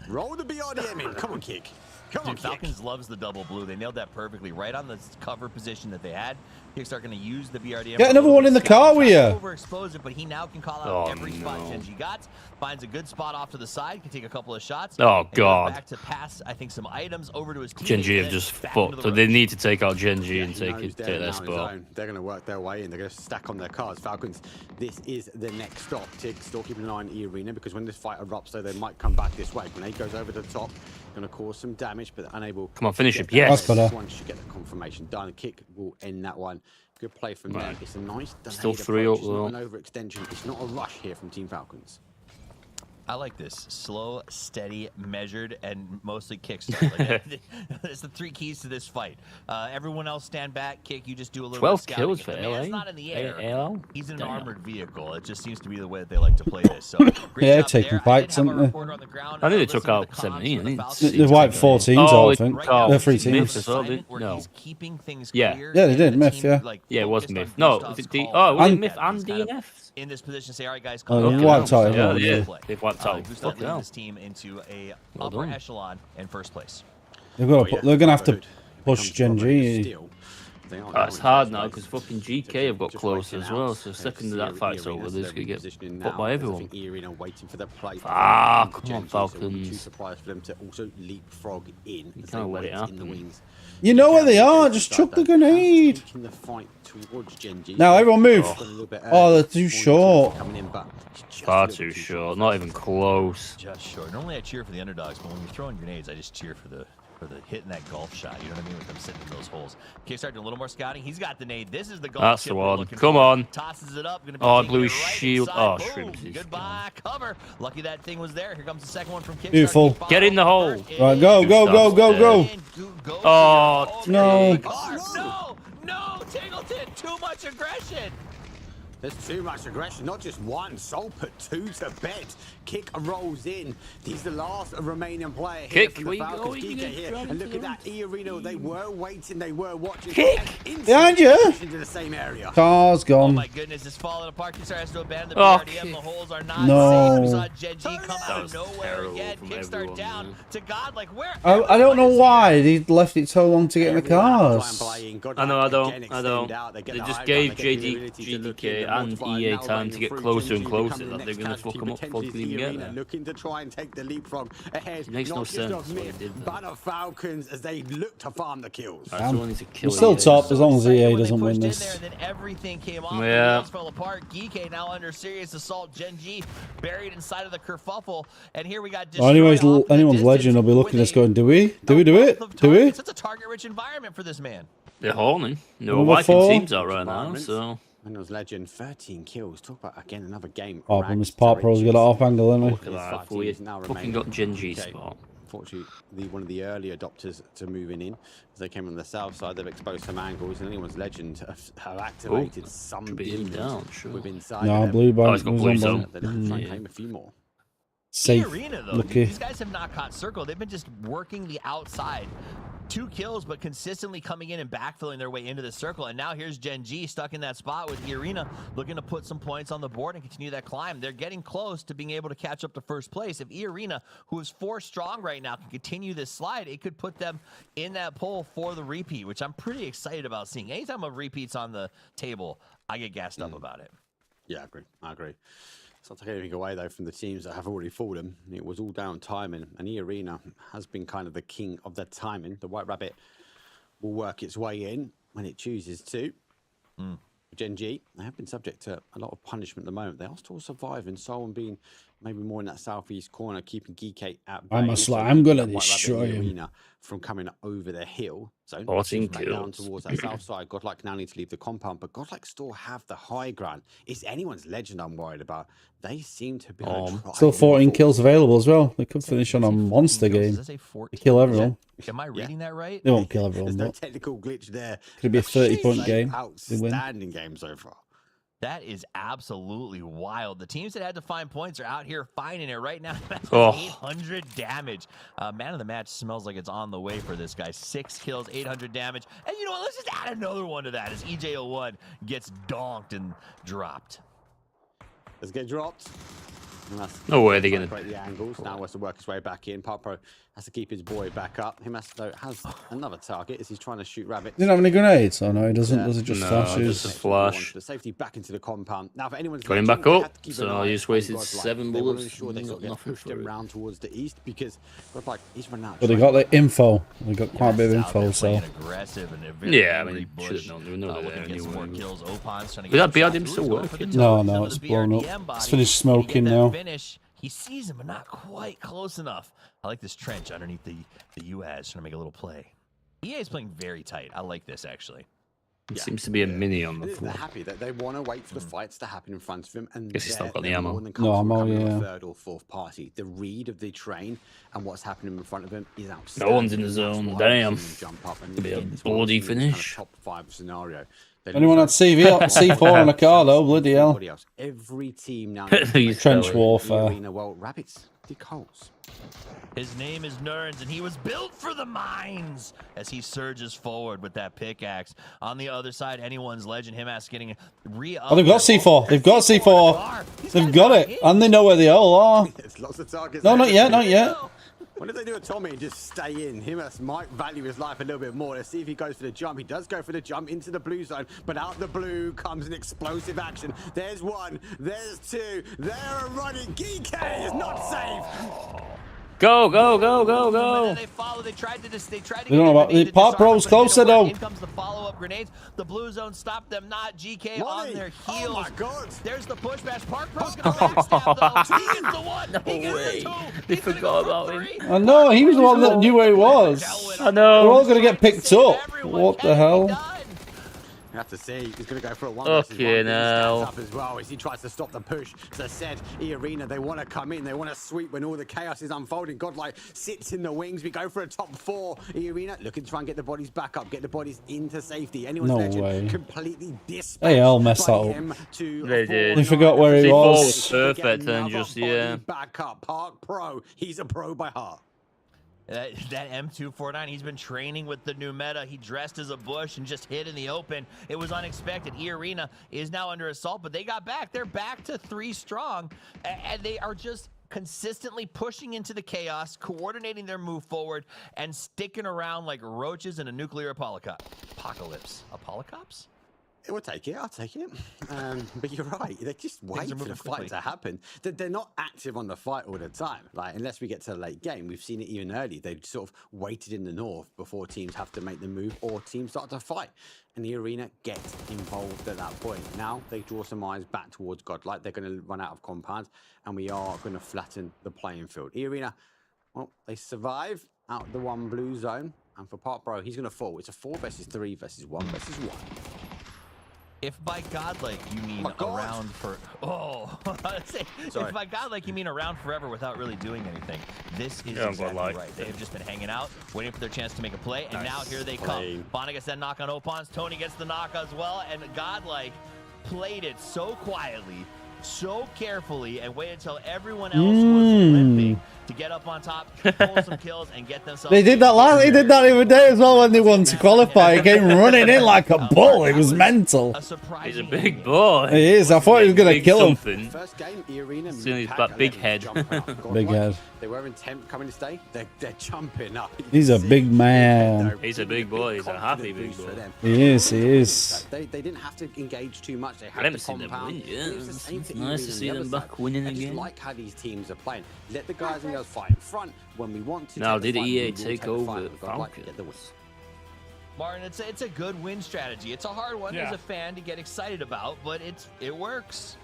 Roll the BRDM in. Come on, Kick. Come on, Dude, Falcons loves the double blue. They nailed that perfectly right on the cover position that they had. Kicks are going to use the BRDM. Get another one in the car with you. Overexpose it, but he now can call out every spot Genji got. Finds a good spot off to the side. Can take a couple of shots. Oh, God. Back to pass, I think, some items over to his team. Genji have just fucked. So they need to take out Genji and take their spot. They're going to work their way in. They're going to stack on their cars. Falcons, this is the next stop. Tig still keeping an eye on E-Arena because when this fight erupts, though, they might come back this way. Grenade goes over the top. Going to cause some damage, but unable. Come on, finish him. Yes. Once you get the confirmation done, Kick will end that one. Good play from them. It's a nice Still delayed 3 approach. up It's not though. an overextension. It's not a rush here from Team Falcons. I like this. Slow, steady, measured, and mostly kickstart. Like, there's the 3 keys to this fight. Everyone else stand back, Kick. You just do a little 12 bit of kills scouting. for If the LA. man's not in the air. AL? He's in an Damn. armored vehicle. It just seems to be the way that they like to play this. So, Yeah, taking fights, aren't they? I think they took out 17. They wiped 4 teams out, I think. They're 3 teams. Myth as well, didn't? No. Yeah, they did. Myth, yeah. Yeah, it was Myth. No, was it D? Oh, was it Myth and DNF? In this position, say, all right, guys, Oh, come they wiped out Yeah, everyone. yeah. Yeah. They've wiped out. Gustav Fuck leading hell. this team into a Well upper done. echelon in first place. They're gonna have to push Genji. Oh, it's hard now because fucking GK have got closer as well. So the second that fight's over, they're just gonna get fucked by everyone. Ah, come on, Falcons. Surprised for them to also leapfrog in. You can't let it happen. You know where they are. Just chuck the grenade. The fight towards Genji. Now everyone move. Oh, they're too short. Far too short. Not even close. Just short. Normally I cheer for the underdogs, but when you're throwing grenades, I just cheer for the hitting that golf shot. You know what I mean? With them sitting in those holes. Kickstart doing a little more scouting. He's got the nade. This is the golf. That's chip the we're one. looking Come for. on. Tosses it up. Gonna be Oh, taking blew it his right shield. inside. Oh, Boom. Shrimps. He's Goodbye, cover. Lucky that thing was there. Here comes the second one from Kickstart. Beautiful. Get in the hole. Right, go, go, go, go, go. Oh, No. No, Tingleton. Too much aggression. There's too much aggression. Not just one. Soul put 2 to bed. Kick rolls in. He's the last remaining player here Kick, from where the you Falcons. going? You Geeka get here. dragged And look into at that E-Arena. They were waiting. They were watching. Kick! Behind you. Into the same area. Car's Oh gone. my goodness, it's falling apart. Kickstart has to abandon the Oh, BRDM. kick. The holes are not No. safe. We saw Genji come That out was of nowhere terrible again. from Kickstart everyone, down man. to God. Like, where? I don't know why they left it so long to get in the cars. I know, I don't. They just gave GDK and EA time to get closer and closer that they're going to fuck them up before they can even get there. Looking to try and take the leapfrog ahead. It makes no Not just sense of what Myth, they did there. but of Falcons as they look to farm the kills. Alright, someone needs to kill We're still EA. top as long as EA When they doesn't win pushed in this. there, and then everything came off. Yeah. The wheels fell apart. Geeke now under serious assault. Genji buried inside of the kerfuffle. And here we got. Well, anyways, destroyed off in the anyone's distance legend will be looking at with this going, do we? Do we do wealth it? of Do we? targets. It's a target-rich environment for this man. They're horning. No Number wiping 4. teams out right now, so. Reynolds legend, 13 kills. Talk about again another game. Oh, but this Pop Pro's got it off angle, isn't Look at that. If we had fucking got Genji spot. Unfortunately, one of the early adopters to moving in, as they came on the south side, they've exposed some angles, and anyone's legend have activated some be him demons down, sure. within inside. No, of them. blue Oh, ball. he's got blue zone. They're trying to claim a few more. Safe. Arena, though, Lucky. these guys have not caught circle. They've been just working the outside. 2 kills, but consistently coming in and backfilling their way into the circle. And now here's Genji stuck in that spot with Arena, looking to put some points on the board and continue that climb. They're getting close to being able to catch up to first place. If Arena, who is 4 strong right now, can continue this slide, it could put them in that poll for the repeat, which I'm pretty excited about seeing. Anytime a repeat's on the table, I get gassed up about it. Yeah, I agree. It's not taking anything away, though, from the teams that have already fallen. It was all down timing, and E-Arena has been kind of the king of the timing. The White Rabbit will work its way in when it chooses to. Genji, they have been subject to a lot of punishment at the moment. They are still surviving. Someone being maybe more in that southeast corner, keeping Geeke at bay. I'm Also gonna White Rabbit destroy and him. Arena from coming over the hill. So 14 back down kills. towards that south side. Godlike now need to leave the compound, but Godlike still have the high ground. It's anyone's legend I'm worried about. They seem to be able to try Still and 14 move kills available as well. They could finish on a monster game. Does that say 14? They kill everyone. Am I reading that right? They won't kill There's everyone, no but technical glitch there. could be a 30-point game. They win. Outstanding game so far. That is absolutely wild. The teams that had to find points are out here finding it right now. That's Oh. 800 damage. Man of the match smells like it's on the way for this guy. 6 kills, 800 damage. And you know what? Let's just add another one to that as EJ01 gets donked and dropped. Let's get dropped. No way they're gonna break the angles. Now has to work his way back in. Parpro has to keep his boy back up. Him has another target as he's trying to shoot rabbits. Didn't have any grenades? Oh no, he doesn't. Does it just flashes? Just a flash. The safety back into the compound. Now, for anyone's Got him back up. So he just wasted 7 bullets. They sure they sort of Nothing pushed for him it. round towards the east because like he's run out. But they got the info. They got quite a bit of info, so. Aggressive and very Yeah, I mean, angry should have Bush, known. They were never looking there to get some more anyway. kills. Opan's trying to But get that some BRDM shots still through, going for the working. No, toes no, of it's the blown up. BRDM body. It's finished Can he get smoking that now. finish? He sees him, but not quite close enough. I like this trench underneath the UAS, trying to make a little play. EA is playing very tight. I like this, actually. It seems to be a mini on the They're floor. happy that they want to wait for the fights to happen in front of him, and Guess he's not got the they're ammo. more than No ammo, comfortable having a yeah. third or fourth party. The read of the train and what's happening in front of him is outstanding. No one's in the That's zone. why I've Damn. seen him jump up and Could be a it's one of bloody those kind of finish. top 5 scenario. They Anyone had lose C4 on a car though? Bloody hell. everybody else. Every team now. He's Trench telling. warfare. Arena, well, rabbits, dig holes. His name is Nerns, and he was built for the mines as he surges forward with that pickaxe. On the other side, anyone's legend, him ass getting Oh, they've got C4. They've got C4. They've got it. And they know where they all are. There's lots of targets. No, there. not yet, not yet. What if they do a Tommy and just stay in? Himas might value his life a little bit more. Let's see if he goes for the jump. He does go for the jump into the blue zone, but out the blue comes an explosive action. There's one, there's two, they're running. Geekay is not safe. Go, go, go, go, go. They follow. They tried to They don't know about the Pop Bro's closer though. In comes the follow-up grenades. The blue zone stopped them. Not GK on their heels. Oh my god. There's the push bash. Park Pro's gonna backstab though. He is the one. No He gets way. the two. They He's gonna forgot go about for him. three. I know, he was the one that knew where he was. I know. They're all going to get picked up. What the hell? You have to see. He's going to go for a 1 Okay, versus 1. He now. stands up as well as he tries to stop the push. As I said, E-Arena, they want to come in. They want to sweep when all the chaos is unfolding. Godlike sits in the wings. We go for a top 4. E-Arena looking to try and get the bodies back up, get the bodies into safety. Anyone's No legend way. completely dispatched. Hey, I'll mess by that up. him to They did. They forgot where he C4 was. was perfect and Another just, body yeah. back up. Park Pro. He's a pro by heart. That M249, he's been training with the new meta. He dressed as a bush and just hit in the open. It was unexpected. E-Arena is now under assault, but they got back. They're back to 3 strong, and they are just consistently pushing into the chaos, coordinating their move forward, and sticking around like roaches in a nuclear apocalypse. Apocalypse? We'll take it. I'll take it. But you're right. They just wait are for moving the fight quickly. to happen. They're not active on the fight all the time. Like unless we get to the late game, we've seen it even early. They've sort of waited in the north before teams have to make the move or teams start to fight. And the arena gets involved at that point. Now they draw some eyes back towards Godlike. They're going to run out of compounds, and we are going to flatten the playing field. E-Arena, well, they survive out the 1 blue zone, and for Park Bro, he's going to fall. It's a 4 versus 3 versus 1 versus 1. If by godlike you mean my God. around for Sorry. if by godlike you mean around forever without really doing anything, this is Yeah, exactly godlike. right. They have just been hanging out, waiting for their chance to make a play, and now here they Clean. come. Bonnie gets that knock on Opons, Tony gets the knock as well, and godlike played it so quietly, so carefully, and waited until everyone else was limping to get up on top, pull some kills, and get themselves. They did that last. They did that the other day as well when they won to qualify. He came running in like a bull. It was mental. A surprising He's a big boy. He is. I thought he was going to Big kill him. something. First game, E-Arena. Soon he's mid-pack, got big 11 head. jump out. Godlike, Big head. They were intent coming to stay. They're jumping up. You He's can a see big it. man. He's a big boy. He's a happy big boost for boy. them. He is. He is. They didn't have to engage too much. They had haven't the seen them compound. win, yeah. It was the same It's for nice to E-Arena see on the them other back side. winning I just again. like how these teams are playing. Let the guys and girls fight in front when we want to. Now, take the did fight, EA we will take the over fight. We've got to, like, Falcons? get the win. Martin, it's a good win strategy. It's a hard one Yeah. as a fan to get excited about, but it works.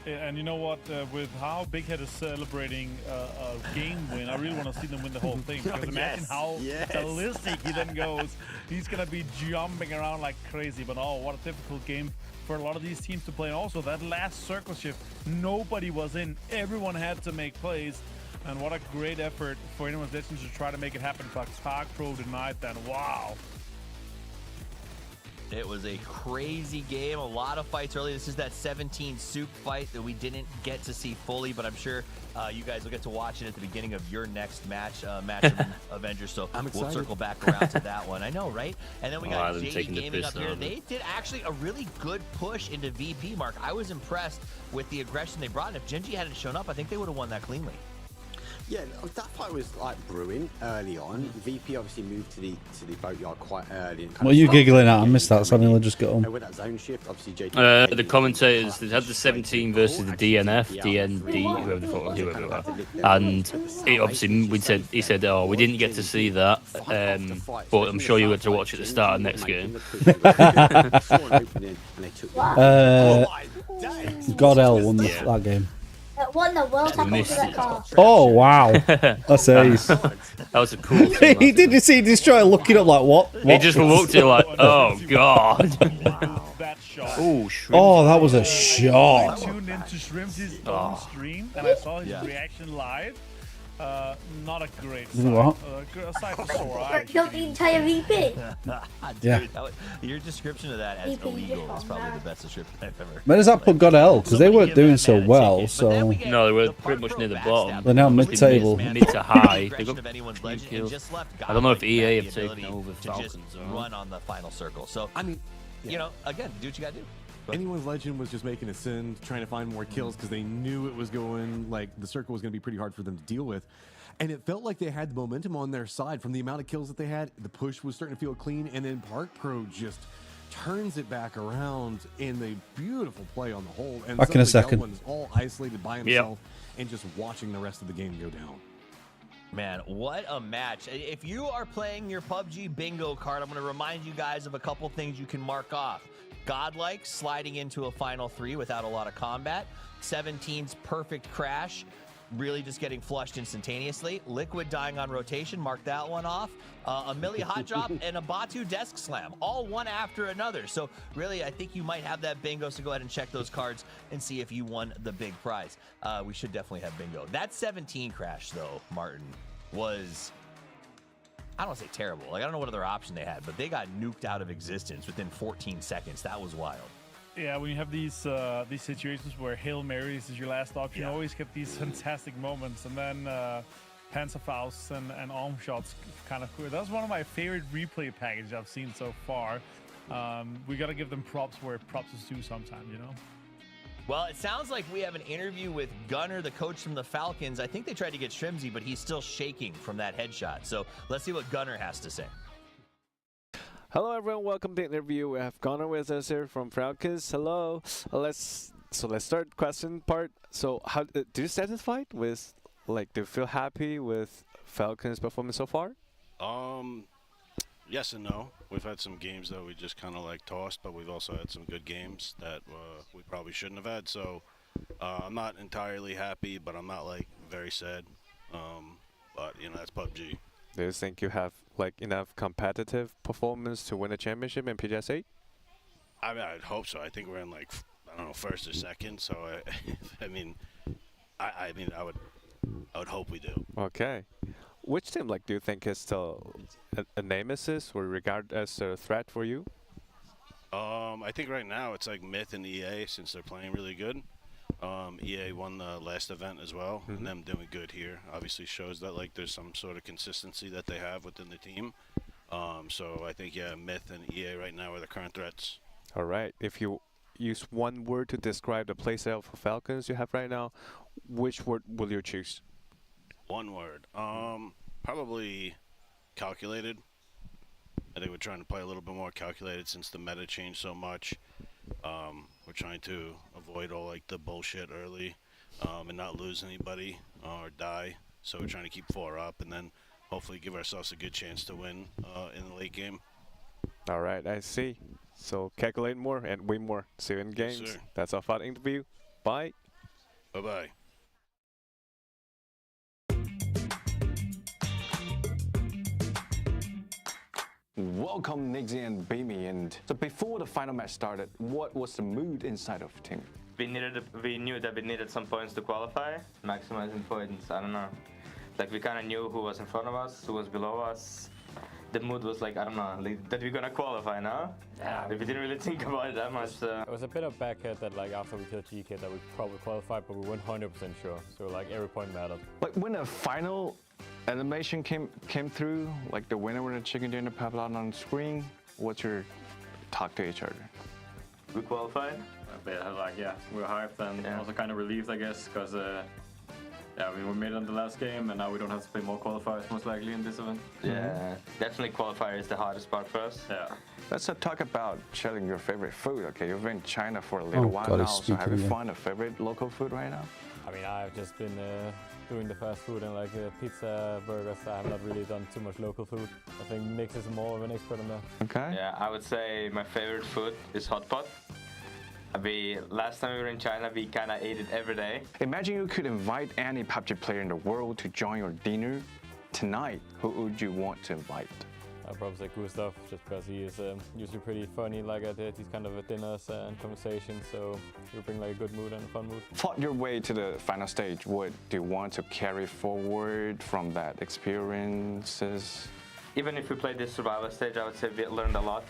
Yeah, and you know what? With how Big Head is celebrating a game win, I really want to see them win the whole thing. Because imagine how ballistic he then goes. He's going to be jumping around like crazy. But oh, what a difficult game for a lot of these teams to play. And also, that last circle shift, nobody was in. Everyone had to make plays. And what a great effort for anyone's legends to try to make it happen. But Park Pro denied that. Wow. It was a crazy game, a lot of fights early. This is that 17 soup fight that we didn't get to see fully, but I'm sure you guys will get to watch it at the beginning of your next match of Avengers. So we'll circle back around to that one. I know, right? And then we got JD Gaming up here. They did actually a really good push into VP, Mark. I was impressed with the aggression they brought, and if Genji hadn't shown up, I think they would have won that cleanly. Yeah, that fight was like brewing early on. VP obviously moved to the boatyard quite early. And What are you giggling at? I missed that. So I nearly just got on. With that zone shift, obviously the commentators, they had the 17 versus the DNF, DND, whoever the fuck, whoever they were. And it obviously, he said, oh, we didn't get to see that, but I'm sure you got to watch at the start of next game. God L won that game. Won the World Cup into that car. Oh wow, that's ace. That was a cool thing. He did you see this try looking up like what? He just looked at it like, oh god. That shot. Oh, that was a shot. I tuned into Shrimp's own stream and I saw his reaction live. Not a great sight. What? A sight for sore eyes. Killed the entire VP. Yeah. Dude, your description of that as illegal is probably the best description I've ever. Where does that put God L? Because they weren't doing so well, so. No, they were pretty much near the bottom. They're now mid-table. Mid to high. They got few kills. I don't know if EA have taken over Falcons. Run on the final circle. So I mean, you know, again, do what you gotta do. Anyone's Legend was just making a sin, trying to find more kills because they knew it was going, like, the circle was going to be pretty hard for them to deal with. And it felt like they had the momentum on their side from the amount of kills that they had. The push was starting to feel clean, and then Park Pro just turns it back around in the beautiful play on the whole. And Back in a second. One's all isolated by himself and just watching the rest of the game go down. Man, what a match. If you are playing your PUBG bingo card, I'm going to remind you guys of a couple things you can mark off. Godlike, sliding into a final 3 without a lot of combat. 17's perfect crash, really just getting flushed instantaneously. Liquid dying on rotation, mark that one off. A Millie hot drop and a Batu desk slam, all one after another. So really, I think you might have that bingo, so go ahead and check those cards and see if you won the big prize. We should definitely have bingo. That 17 crash, though, Martin, was... I don't want to say terrible. Like, I don't know what other option they had, but they got nuked out of existence within 14 seconds. That was wild. Yeah, when you have these situations where Hail Marys is your last option, you always get these fantastic moments. And then Panzerfaust and arm shots kind of cool. That's one of my favorite replay packages I've seen so far. We got to give them props where props is due sometimes, you know? Well, it sounds like we have an interview with Gunnar, the coach from the Falcons. I think they tried to get Shrimsy, but he's still shaking from that headshot. So let's see what Gunnar has to say. Hello everyone, welcome to the interview. We have Gunnar with us here from Falcons. Hello. Let's start question part. So how do you satisfied with, like, do you feel happy with Falcons' performance so far? Yes and no. We've had some games that we just kind of like tossed, but we've also had some good games that we probably shouldn't have had. So I'm not entirely happy, but I'm not like very sad. But you know, that's PUBG. Do you think you have like enough competitive performance to win a championship in PGS 8? I mean, I'd hope so. I think we're in like, I don't know, first or second. So I mean, I would hope we do. Okay. Which team, like, do you think is still a nemesis or regard as a threat for you? I think right now it's like Myth and EA, since they're playing really good. EA won the last event as well, and them doing good here obviously shows that like there's some sort of consistency that they have within the team. So I think, yeah, Myth and EA right now are the current threats. All right. If you use one word to describe the playstyle for Falcons you have right now, which word will you choose? One word. Probably calculated. I think we're trying to play a little bit more calculated since the meta changed so much. We're trying to avoid all like the bullshit early and not lose anybody or die. So we're trying to keep 4 up and then hopefully give ourselves a good chance to win in the late game. All right, I see. So calculate more and win more. See you in games. Yes, sir. That's our fun interview. Bye. Bye-bye. Welcome Nixie and Beamy, and so before the final match started, what was the mood inside of the team? We knew that we needed some points to qualify, maximizing points, I don't know. Like, we kind of knew who was in front of us, who was below us. the mood was like, I don't know, like, that we're gonna qualify now. Yeah. We didn't really think about it that much. It was a bit of backhead that like after we killed GK that we probably qualified, but we weren't 100% sure. So like every point mattered. Like when the final animation came through, like the winner with the chicken dinner popped out on screen, what's your talk to each other? We qualified? A bit, yeah, we were hyped and also kind of relieved, I guess, because yeah, we made it on the last game, and now we don't have to play more qualifiers most likely in this event. Yeah, definitely qualifier is the hardest part for us. Yeah. Let's talk about sharing your favorite food. Okay, you've been in China for a little while God, now, he's so have you speaking found a favorite local food right now? I mean, I've just been doing the fast food and like pizza, burgers. I have not really done too much local food. I think Nix is more of an expert on that. Okay. Yeah, I would say my favorite food is hot pot. Last time we were in China, we kind of ate it every day. Imagine you could invite any PUBG player in the world to join your dinner tonight. Who would you want to invite? I'd probably say Gustav, just because he is usually pretty funny like at these kind of dinners and conversations, so he'll bring like a good mood and a fun mood. Fought your way to the final stage. What do you want to carry forward from that experiences? Even if we played this survival stage, I would say we learned a lot.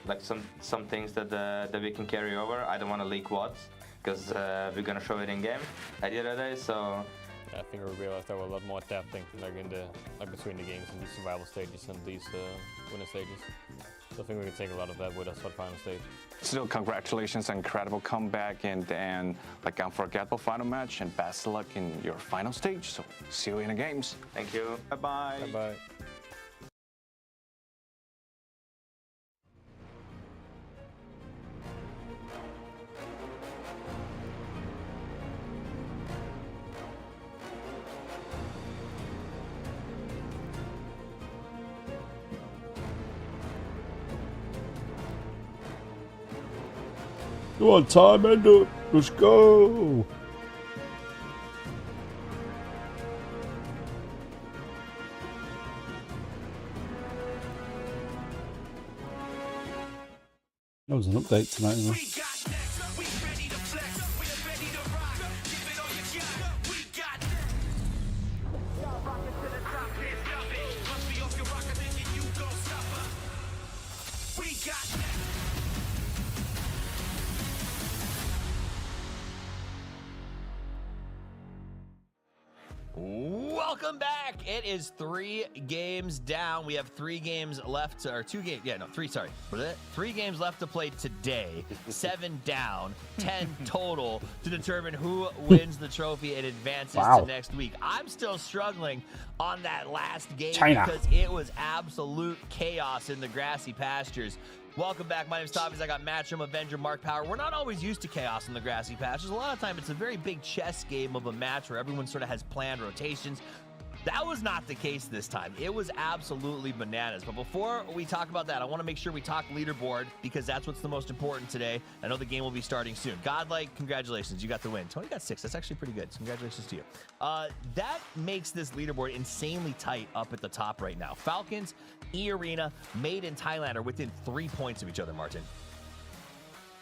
Like some things that we can carry over. I don't want to leak what, because we're gonna show it in game at the other day. So yeah, I think we realized there were a lot more adapting, like in the between the games and these survival stages and these winner stages. So I think we can take a lot of that with us for the final stage. Still, congratulations, incredible comeback, and like unforgettable final match, and best of luck in your final stage. So see you in the games. Thank you. Bye bye. Bye bye. Come on, time end up. Let's go. That was an update tonight. Isn't it? Welcome back. It is 3 games down. We have 3 games left, or 2 games. Yeah, no, 3. Sorry, 3 games left to play today. 7 down, 10 total to determine who wins the trophy and advances to next week. I'm still struggling on that last game because it was absolute chaos in the grassy pastures. Welcome back. My name is Tavis. I got Matchroom, Avenger, Mark Power. We're not always used to chaos in the grassy pastures. A lot of time it's a very big chess game of a match where everyone sort of has planned rotations. That was not the case this time. It was absolutely bananas. But before we talk about that, I want to make sure we talk leaderboard because that's what's the most important today. I know the game will be starting soon. Godlike, congratulations. You got the win. Tony got 6. That's actually pretty good. Congratulations to you. That makes this leaderboard insanely tight up at the top right now. Falcons, E-Arena, Made in Thailand are within 3 points of each other, Martin.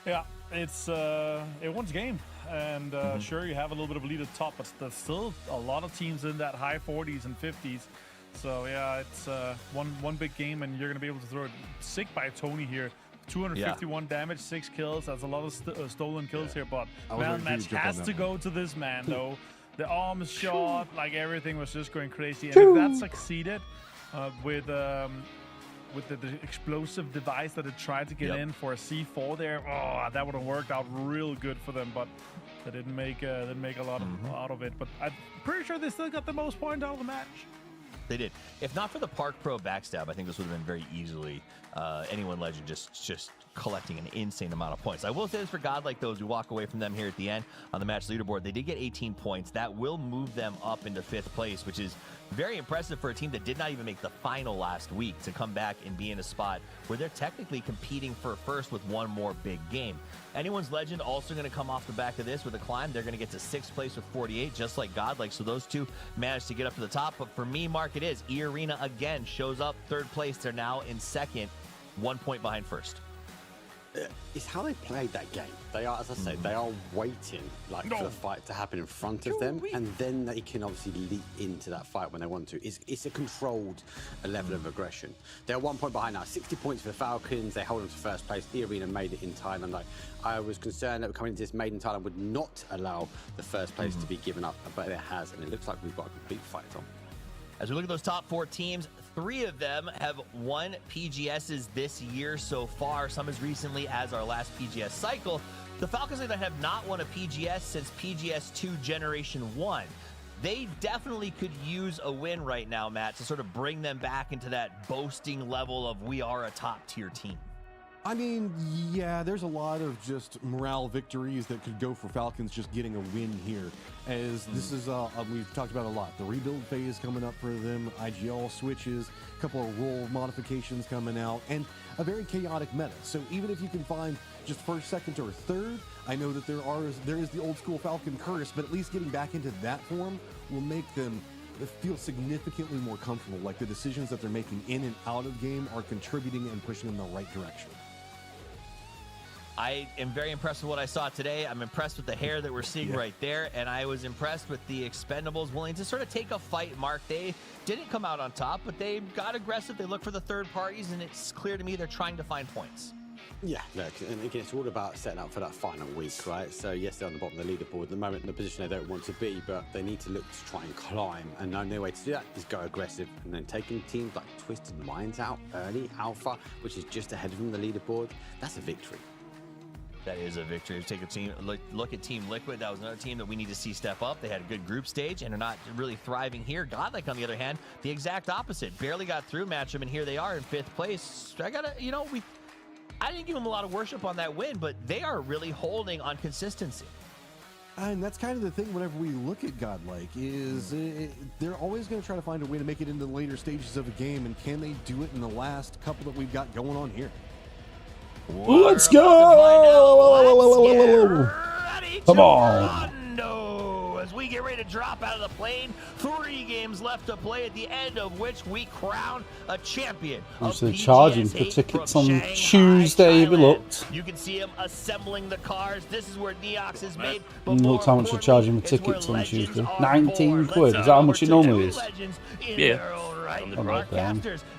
Yeah, it's one's game. And sure, you have a little bit of a lead at the top, but there's still a lot of teams in that high 40s and 50s. So yeah, it's one big game, and you're going to be able to throw it sick by Tony here. 251 damage, 6 kills. That's a lot of stolen kills here, but man, match has to go to this man, though. The arms shot, like everything was just going crazy. And if that succeeded with the explosive device that it tried to get in for a C4 there, oh, that would have worked out real good for them, but they didn't make a lot out of it. But I'm pretty sure they still got the most points out of the match. They did. If not for the Park Pro backstab, I think this would have been very easily anyone legend just collecting an insane amount of points. I will say this for Godlike, though, as we walk away from them here at the end on the match leaderboard, they did get 18 points. That will move them up into 5th place, which is very impressive for a team that did not even make the final last week to come back and be in a spot where they're technically competing for first with one more big game. Anyone's legend also going to come off the back of this with a climb. They're going to get to 6th place with 48, just like Godlike. So those two managed to get up to the top. But for me, Mark, it is E-Arena again shows up 3rd place. They're now in 2nd, 1 point behind 1st. it's how they played that game. They are, as I say, they are waiting for the fight to happen in front of them, and then they can obviously leap into that fight when they want to. It's a controlled level of aggression. They're 1 point behind now, 60 points for the Falcons. They hold on to first place. The Arena made it in Thailand. I was concerned that coming into this made in Thailand would not allow the first place to be given up, but it has, and it looks like we've got a complete fight on. As we look at those top 4 teams, 3 of them have won PGSs this year so far, some as recently as our last PGS cycle. The Falcons that have not won a PGS since PGS 2 Generation 1. They definitely could use a win right now, Matt, to sort of bring them back into that boasting level of we are a top-tier team. I mean, yeah, there's a lot of just morale victories that could go for Falcons just getting a win here. As this is, we've talked about a lot. The rebuild phase coming up for them, IGL switches, a couple of role modifications coming out, and a very chaotic meta. So even if you can find just first, second, or third, I know that there is the old school Falcon curse, but at least getting back into that form will make them feel significantly more comfortable. Like the decisions that they're making in and out of game are contributing and pushing them in the right direction. I am very impressed with what I saw today. I'm impressed with the hair that we're seeing right there, and I was impressed with the Expendables willing to sort of take a fight, Mark. They didn't come out on top, but they got aggressive. They looked for the third parties, and it's clear to me they're trying to find points. Yeah, look, and again, it's all about setting up for that final week, right? So yes, they're on the bottom of the leaderboard at the moment in the position they don't want to be, but they need to look to try and climb, and the only way to do that is go aggressive, and then taking teams like Twisted Minds out early, Alpha, which is just ahead of them on the leaderboard, that's a victory. That is a victory. Take a team, look at Team Liquid. That was another team that we need to see step up. They had a good group stage and are not really thriving here. Godlike, on the other hand, the exact opposite. Barely got through matchup, and here they are in 5th place. I didn't give them a lot of worship on that win, but they are really holding on consistency. And that's kind of the thing whenever we look at Godlike is they're always going to try to find a way to make it into the later stages of a game, and can they do it in the last couple that we've got going on here? Let's go! Come on. As we get ready to drop out of the plane, 3 games left to play, at the end of which we crown a champion. They're charging for tickets on Tuesday. We looked. You can see them assembling the cars. This is where Neox is made. Look how much they're charging for tickets on Tuesday. 19 quid. Is that how much it normally is? Yeah.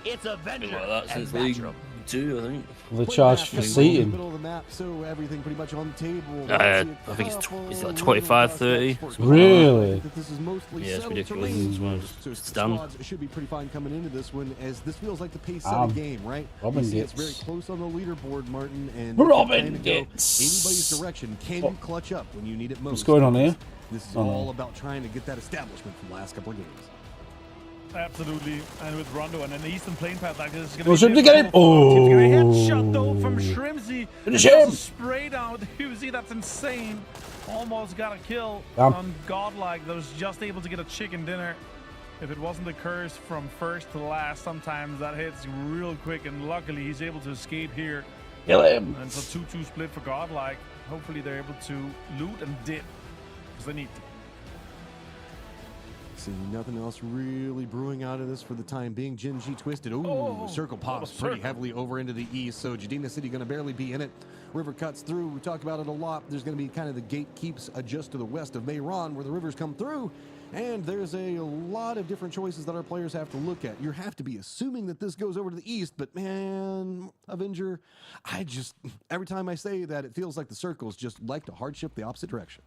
It's Avengers. Like that since League 2, I think. They charge for seating. Middle of the map, so everything pretty much on the table. I think it's like 25, 30. Really? Yeah, it's ridiculous. It's done. Should be pretty fine coming into this one, as this feels like the pace of the game, right? Robin it's very close on the leaderboard, Martin, and Robin gets anybody's direction. Can you clutch up when you need it most? What's going on here? This is all about trying to get that establishment from the last couple of games. Absolutely, and with Rondo and an Eastern plane path like this is Oh, going to be get him! Oh, headshot though from Shrimzy. Finish him! Sprayed out Uzi, that's insane. Almost got a kill Damn. on Godlike. That was just able to get a chicken dinner. If it wasn't the curse from first to last, sometimes that hits real quick, and luckily he's able to escape here. Kill him! And it's a 2-2 split for Godlike. Hopefully they're able to loot and dip, because they need to. See, nothing else really brewing out of this for the time being. Gen G Twisted. Ooh, Circle pops pretty heavily over into the east, so Jadina City going to barely be in it. River cuts through. We talk about it a lot. There's going to be kind of the gate keeps just to the west of Mayron, where the rivers come through, and there's a lot of different choices that our players have to look at. You have to be assuming that this goes over to the east, but man, Avenger, every time I say that, it feels like the circles just like to hardship the opposite direction.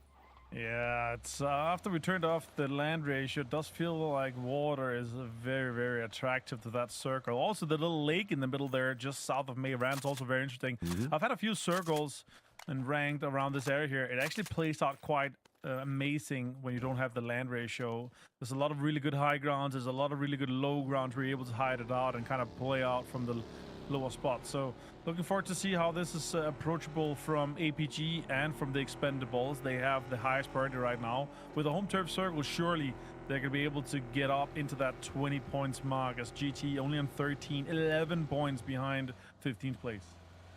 Yeah, it's after we turned off the land ratio, it does feel like water is very, very attractive to that circle. Also, the little lake in the middle there, just south of Mayran, is also very interesting. I've had a few circles and ranked around this area here. It actually plays out quite amazing when you don't have the land ratio. There's a lot of really good high grounds. There's a lot of really good low grounds where you're able to hide it out and kind of play out from the lower spots. So looking forward to see how this is approachable from APG and from the Expendables. They have the highest priority right now. With a home turf circle, surely they're going to be able to get up into that 20 points mark, as GT only on 13, 11 points behind 15th place.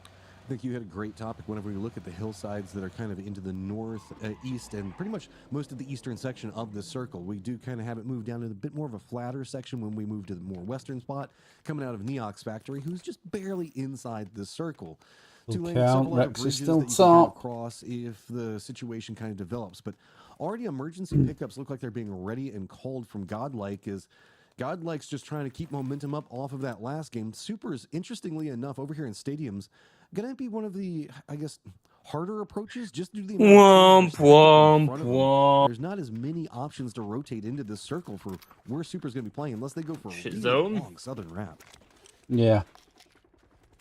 I think you had a great topic whenever you look at the hillsides that are kind of into the north, east, and pretty much most of the eastern section of the circle. We do kind of have it move down to a bit more of a flatter section when we move to the more western spot, coming out of Neox Factory, who's just barely inside the circle. Count, several other Rex is bridges still that you can drive top. across if the situation kind of develops. But already emergency pickups look like they're being ready and called from Godlike. Is Godlike's just trying to keep momentum up off of that last game. Supers, interestingly enough, over here in stadiums, going to be one of the, I guess, harder approaches just due to the amount of teams that are stacked up in front of them. There's not as many options to rotate into this circle for where Super's going to be playing unless they go for a Shit really zone. long southern wrap. Yeah.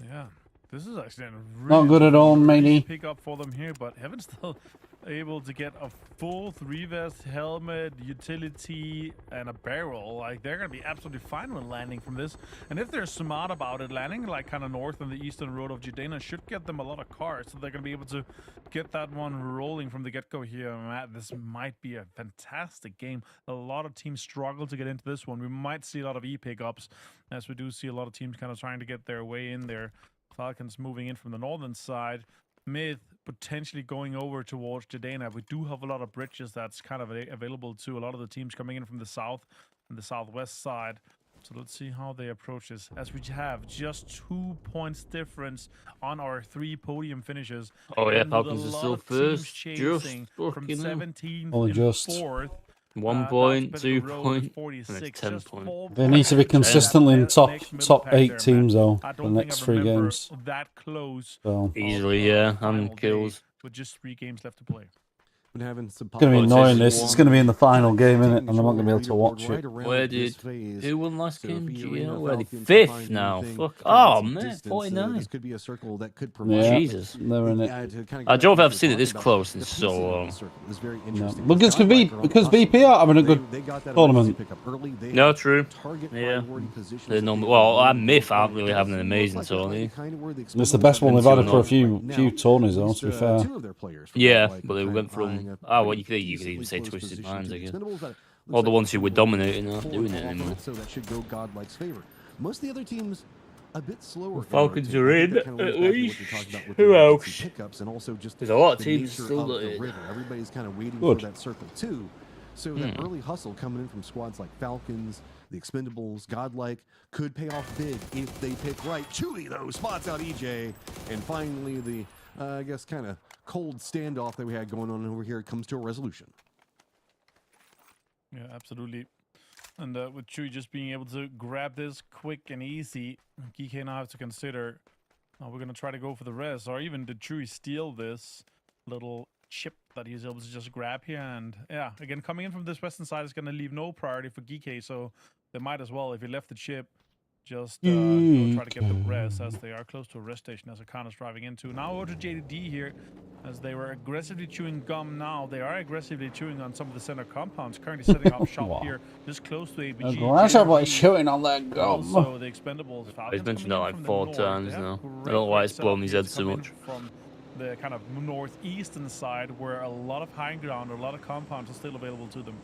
Yeah, this is actually a Not really good at all, matey. pick up for them here, but Heaven still able to get a full 3-vest helmet, utility, and a barrel. Like, they're going to be absolutely fine when landing from this. And if they're smart about it, landing like kind of north on the eastern road of Judena should get them a lot of cars. So they're going to be able to get that one rolling from the get-go here. Matt, this might be a fantastic game. A lot of teams struggle to get into this one. We might see a lot of E-pickups, as we do see a lot of teams kind of trying to get their way in there. Falcons moving in from the northern side. Myth potentially going over towards Jadena. We do have a lot of bridges that's kind of available to a lot of the teams coming in from the south and the southwest side. So let's see how they approach this, as we have just 2 points difference on our 3 podium finishes. Oh yeah, And with Falcons a are lot still of teams first. chasing Just from fucking hell. 17th Only and just. 4th. 1 down point, to 2 Petticoat Road point, at 46, and it's 10 just point. 4 They need to be points. consistently in That top next middle top pack 8 there, teams man. though I for the don't think next I 3 remember games. that close. So Easily, yeah, final and kills. day with just 3 games left to play. Been having some it's gonna be politics annoying. This it's gonna be in the final game, innit? And I'm not control gonna be able to leaderboard watch right it. around Where this did phase. who won last So game? if the GL, Arena where are they? Falcons can 5th find now. anything, Fuck. try to get Oh some man, distance, 49. this could be a circle that could provide. Jesus. They're in it. To kind of I get don't back know if to I've seen it talking this about close in the so pacing of long. the circle is very No. interesting. Because BP are having a good They got that tournament. emergency pickup early. They No, have true. target Yeah. priority positions They're that normal. they Well, can and Myth aren't really really having an looks amazing like that might be tourney. kind of where the It's the Expendables best one are they've at had for a right few now. tourneys, At though. least, To be fair. 2 of their players from Yeah, Godlike but are they kind went of eyeing from. a Oh, well, pretty you could even decently say close Twisted position Minds, to I the guess. Expendables, but it All looks the like ones who were Expendables dominating aren't pull doing it off of anymore. So that should go Godlike's favor. Most of the other teams a bit slower. The Falcons are in, That kind of at leads back to what least. you're talking about with Who the else? emergency pickups and also just There's a lot of the teams nature still of not the in. river. Everybody's kind of waiting Good. for that circle too. So that early hustle coming in from squads like Falcons, the Expendables, Godlike could pay off big if they pick right. Chewy though spots out EJ, and finally the I guess kind of cold standoff that we had going on over here comes to a resolution. Yeah, absolutely. And with Chewy just being able to grab this quick and easy, Geeky now have to consider, we're going to try to go for the res, or even did Chewy steal this little chip that he's able to just grab here? And yeah, again, coming in from this western side is going to leave no priority for Geeky, so they might as well, if he left the chip, just go try to get the res, as they are close to a rest station as Akana's driving into. Now over to JDD here, as they were aggressively chewing gum. Now they are aggressively chewing on some of the center compounds, currently setting up shop Wow. here, just close to ABG. Aggressively shooting on that gum. Also, the Expendables. He's mentioned that coming in like from the 4 north. times They have now. I great, don't know why great it's blown setup his here head to so come in much. From the kind of northeastern side, where a lot of high ground, a lot of compounds are still available to them.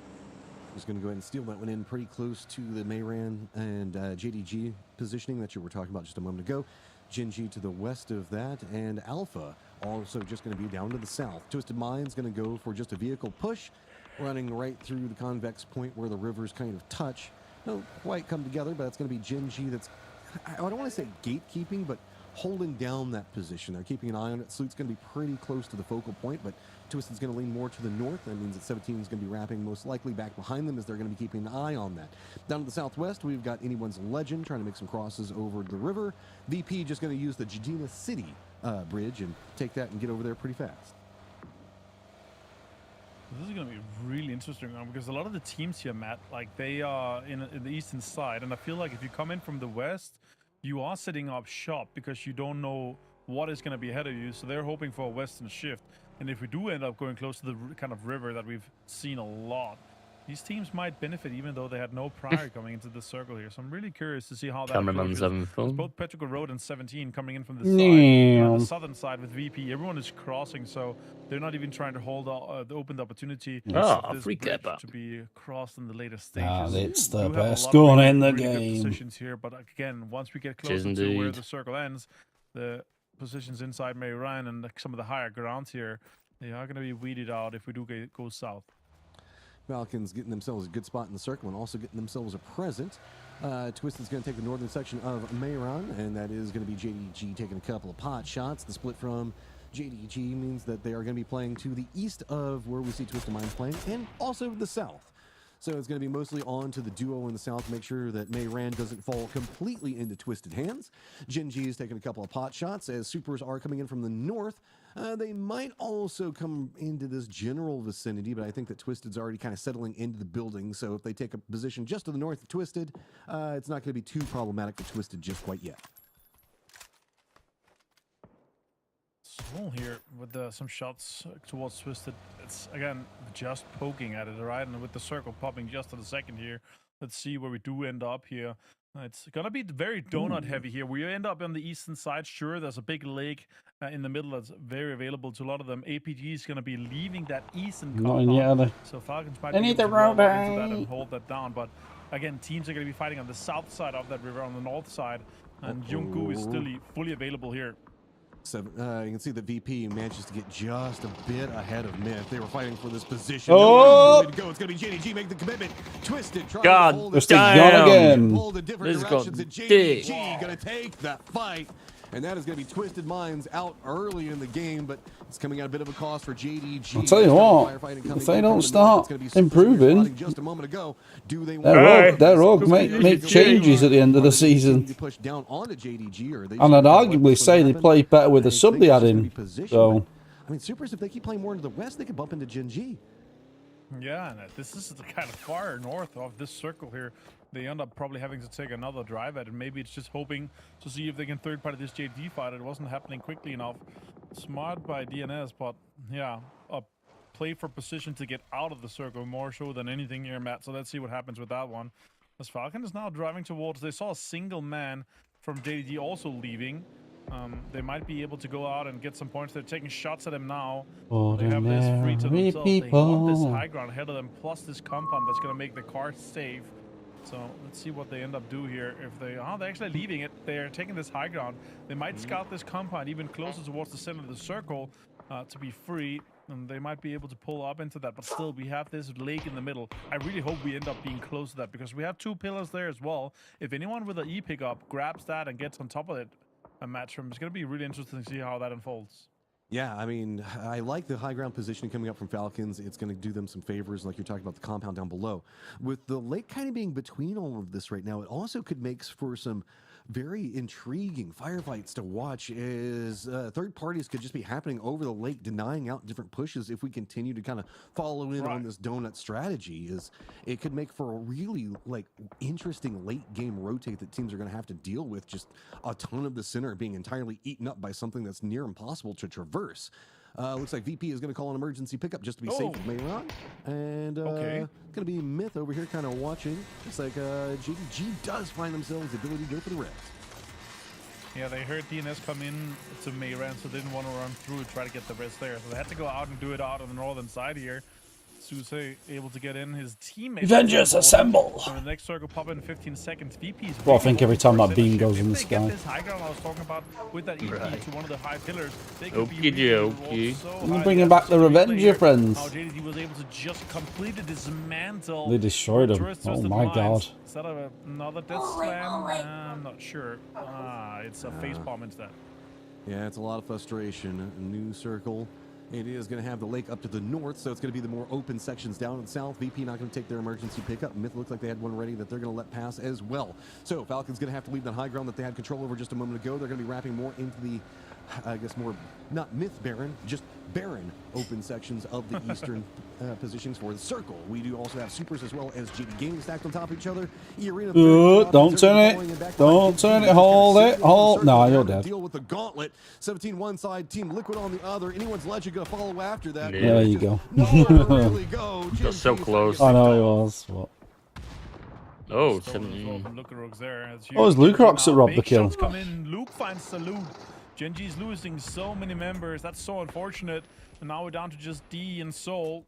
Just going to go ahead and steal that one in pretty close to the Mayran and JDG positioning that you were talking about just a moment ago. Genji to the west of that, and Alpha also just going to be down to the south. Twisted Mind's going to go for just a vehicle push, running right through the convex point where the rivers kind of touch. Don't quite come together, but it's going to be Genji that's, I don't want to say gatekeeping, but holding down that position. They're keeping an eye on it. Sloot's going to be pretty close to the focal point, but Twisted's going to lean more to the north. That means that 17 is going to be wrapping most likely back behind them, as they're going to be keeping an eye on that. Down to the southwest, we've got Anyone's Legend trying to make some crosses over the river. VP just going to use the Jadina City bridge and take that and get over there pretty fast. This is going to be really interesting because a lot of the teams here, Matt, like they are in the eastern side, and I feel like if you come in from the west, you are setting up shop because you don't know what is going to be ahead of you, so they're hoping for a western shift. And if we do end up going close to the kind of river that we've seen a lot, these teams might benefit even though they had no prior coming into the circle here. So I'm really curious to see how that Cameraman's approaches. having There's fun. both Petticoat Road and 17 coming in from the side. And on the southern side with VP, everyone is crossing, so they're not even trying to hold the open opportunity Ah, of this free bridge cap. to be crossed in the later stages. It's the Do have a best lot of gun really, in the really good game. positions here, but again, once we get Cheers closer to where indeed. the circle ends, the positions inside May Ryan and some of the higher grounds here, they are going to be weeded out if we do go south. Falcons getting themselves a good spot in the circle and also getting themselves a present. Twisted's going to take the northern section of Mayron, and that is going to be JDG taking a couple of pot shots. The split from JDG means that they are going to be playing to the east of where we see Twisted Minds playing, and also the south. So it's going to be mostly on to the duo in the south to make sure that Mayran doesn't fall completely into Twisted hands. Gen.G is taking a couple of pot shots as Supers are coming in from the north. They might also come into this general vicinity, but I think that Twisted's already kind of settling into the building. So if they take a position just to the north of Twisted, it's not going to be too problematic for Twisted just quite yet. Soul here with some shots towards Twisted. It's again just poking at it, right? And with the circle popping just in a second here, let's see where we do end up here. It's gonna be very donut heavy here. We end up on the eastern side. Sure, there's a big lake in the middle that's very available to a lot of them. APG is gonna be leaving that eastern compound, so Falcons might be able to roll into that and hold that down. But again, teams are gonna be fighting on the south side of that river, on the north side, and Junggu is still fully available here. You can see that VP manages to get just a bit ahead of Myth. They were fighting for this position. Oh! It's going to be JDG make the commitment. Twisted trying God, to hold Twisted gone again. Hold the different directions. And JDG going to take that fight. And that is going to be Twisted Minds out early in the game, but it's coming at a bit of a cost for JDG. I'll tell you what, if they don't start improving, just a moment ago, they're all make changes at the end of the season. And I'd arguably say they play better with the sub they had in. So, I mean, Supers, if they keep playing more into the west, they could bump into Gen.G. Yeah, and this is the kind of far north of this circle here. They end up probably having to take another drive at it. Maybe it's just hoping to see if they can third party this JD fight. It wasn't happening quickly enough. Smart by DNS, but yeah, a play for position to get out of the circle more so than anything here, Matt. So let's see what happens with that one. As Falcon is now driving towards, they saw a single man from JD also leaving. They might be able to go out and get some points. They're taking shots at him now. They have this free to themselves. They want this high ground ahead of them, plus this compound that's going to make the car safe. So let's see what they end up do here. If they're actually leaving it. They're taking this high ground. They might scout this compound even closer towards the center of the circle to be free. And they might be able to pull up into that. But still, we have this lake in the middle. I really hope we end up being close to that because we have two pillars there as well. If anyone with an E pickup grabs that and gets on top of it, a match from, it's going to be really interesting to see how that unfolds. Yeah, I mean, I like the high ground positioning coming up from Falcons. It's going to do them some favors, like you're talking about the compound down below. With the lake kind of being between all of this right now, it also could make for some very intriguing firefights to watch as third parties could just be happening over the lake, denying out different pushes if we continue to kind of follow in on this donut strategy. It could make for a really interesting late game rotate that teams are going to have to deal with, just a ton of the center being entirely eaten up by something that's near impossible to traverse. Looks like VP is going to call an emergency pickup just to be safe with Mayron. And going to be Myth over here kind of watching. Looks like JDG does find themselves the ability to go for the rest. Yeah, they heard DNS come in to Mayran, so they didn't want to run through and try to get the rest there. So they had to go out and do it out on the northern side here. Suse able to get in. His teammates. Avengers assemble! So the next circle pop in 15 seconds. VP's well, I think every time that beam goes in the sky. This high ground I was talking about with that EP to one of the high pillars. We're bringing back the Revenger friends. How JDG was able to just completely dismantle. They destroyed him. Oh my god. Is that another death slam? I'm not sure. It's a facepalm instead. Yeah, it's a lot of frustration. A new circle. It is going to have the lake up to the north, so it's going to be the more open sections down in the south. VP not going to take their emergency pickup. Myth looks like they had one ready that they're going to let pass as well. So Falcons going to have to leave that high ground that they had control over just a moment ago. They're going to be wrapping more into the, I guess, more, not Myth Baron, just Baron open sections of the eastern positions for the circle. We do also have Supers as well as GD Gaming stacked on top of each other. Don't turn it. Don't turn it. Hold it. Hold. No, you're dead. Deal with the gauntlet. 17 one side, Team Liquid on the other. Anyone's legend going to follow after that. Yeah, there you go. Really go. Got so close. I know he was. What? Oh, 17. Oh, it was Luke Rocks that robbed the kill. Come in. Luke finds the loot. Gen.G's losing so many members. That's so unfortunate. And now we're down to just D and Soul.